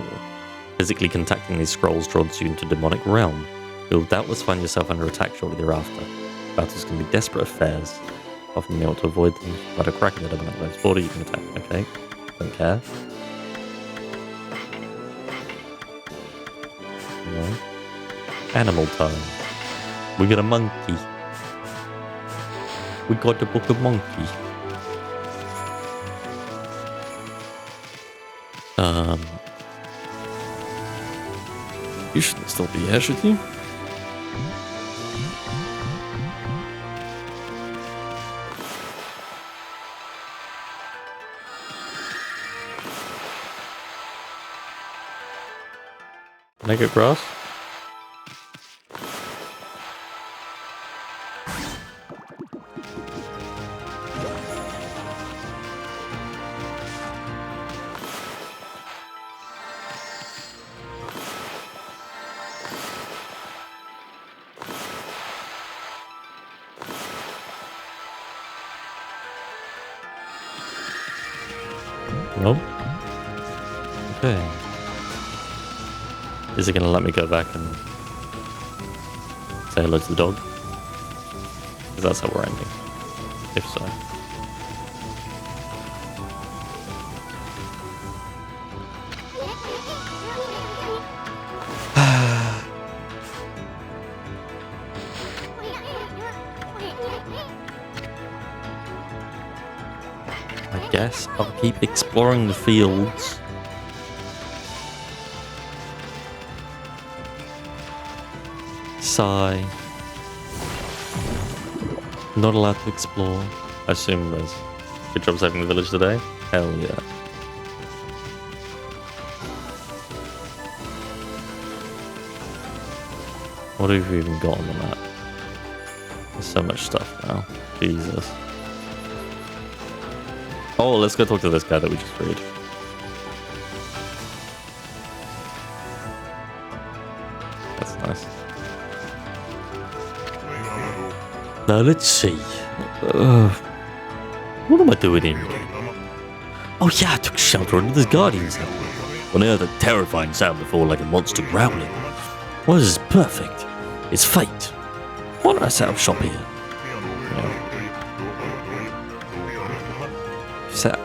Physically contacting these scrolls draws you into demonic realm. You'll doubtless find yourself under attack shortly thereafter. Battles can be desperate affairs. Often you may want to avoid them. But a crack in the demonic realm's border, you can attack. Okay. Don't care. No. Animal time. We got a monkey. We got the book of monkey. You shouldn't still be here, should you? Can I get grass? Nope. Okay. Is it going to let me go back and say hello to the dog? Because that's how we're ending. If so. I guess I'll keep exploring the fields. Sigh. Not allowed to explore. I assume there's good job saving the village today. Hell yeah. What have we even got on the map? There's so much stuff now. Jesus. Oh, let's go talk to this guy that we just freed. That's nice. Now let's see. What am I doing here again? Oh yeah, I took shelter under this guardian's house. When I heard that terrifying sound before, like a monster growling. Well, this is perfect. It's fate. Why don't I set up shop here?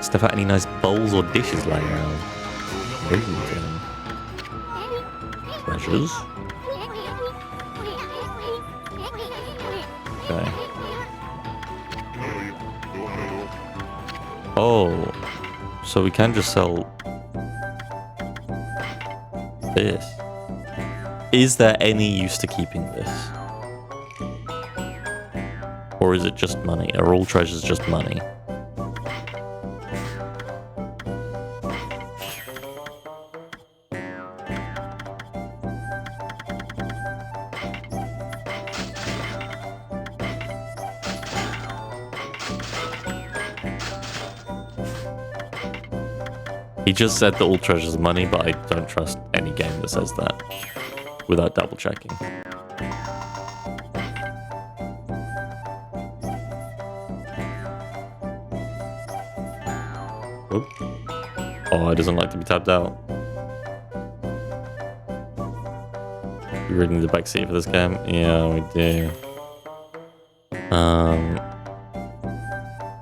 Stuff out any nice bowls or dishes lying around? Treasures. Okay. Oh, so we can just sell this. Is there any use to keeping this? Or is it just money? Are all treasures just money? He just said that all treasures are money, but I don't trust any game that says that without double checking. Oop. Oh, it doesn't like to be tapped out. We really need the backseat for this game? Yeah, we do.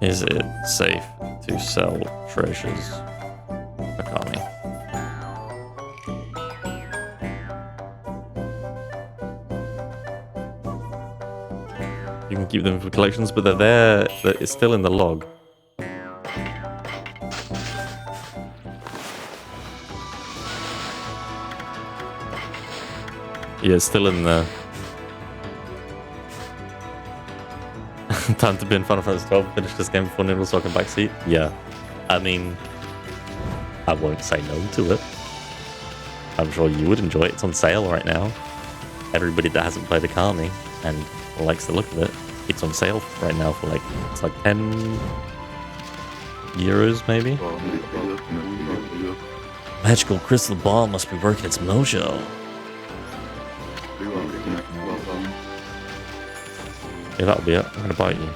Is it safe to sell treasures? Okami. You can keep them for collections, but they're there. It's still in the log. Yeah, it's still in the... Time to be in Final Fantasy 12. Finish this game before Noodle Sock and backseat. Yeah. I mean... I won't say no to it. I'm sure you would enjoy it. It's on sale right now. Everybody that hasn't played Okami and likes the look of it, it's on sale right now for like, it's like 10 euros maybe? Magical crystal ball must be working its mojo. Yeah, that'll be it. I'm gonna bite you.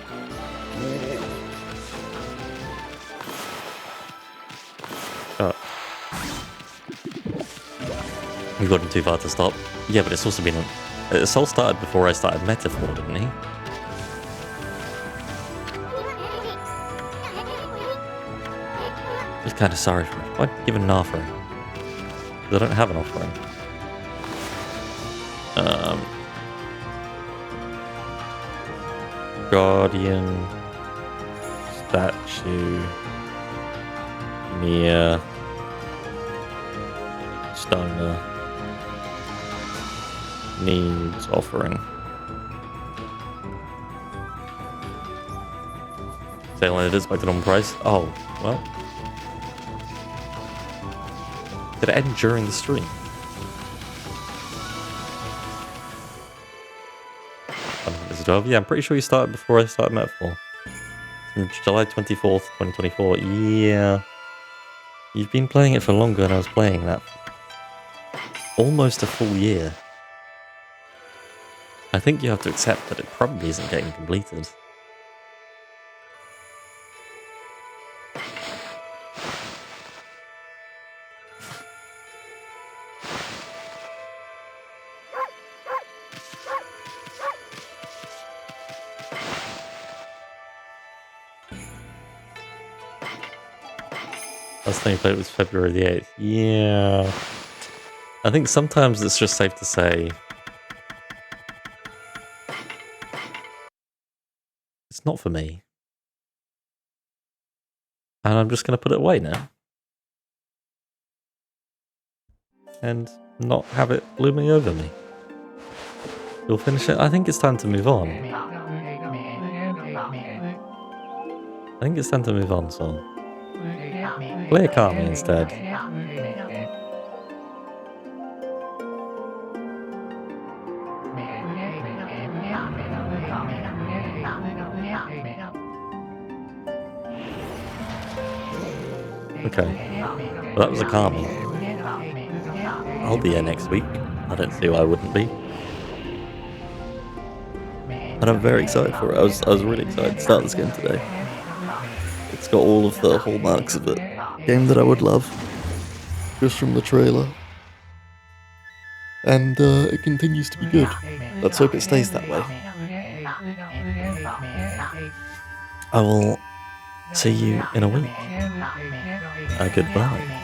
Oh. We've gotten too far to stop. Yeah, but it's also been... Sol started before I started Metaphor, didn't he? He's kind of sorry for me. Why give an offering? Because I don't have an offering. Guardian statue near Stoner needs offering. Sale and it is expected on price. Oh, well. Did it end during the stream? Yeah, I'm pretty sure you started before I started Metaphor. From July 24th, 2024. Yeah. You've been playing it for longer than I was playing that. Almost a full year. I think you have to accept that it probably isn't getting completed. Last time you played was February the 8th. Yeah. I think sometimes it's just safe to say it's not for me. And I'm just going to put it away now. And not have it looming over me. You'll finish it? I think it's time to move on. I think it's time to move on, so... Play Okami instead. Okay. Well, that was Okami. I'll be here next week. I don't see why I wouldn't be. And I'm very excited for it. I was really excited to start this game today. It's got all of the hallmarks of it. Game that I would love, just from the trailer. And it continues to be good. Let's hope it stays that way. I will see you in a week. Goodbye.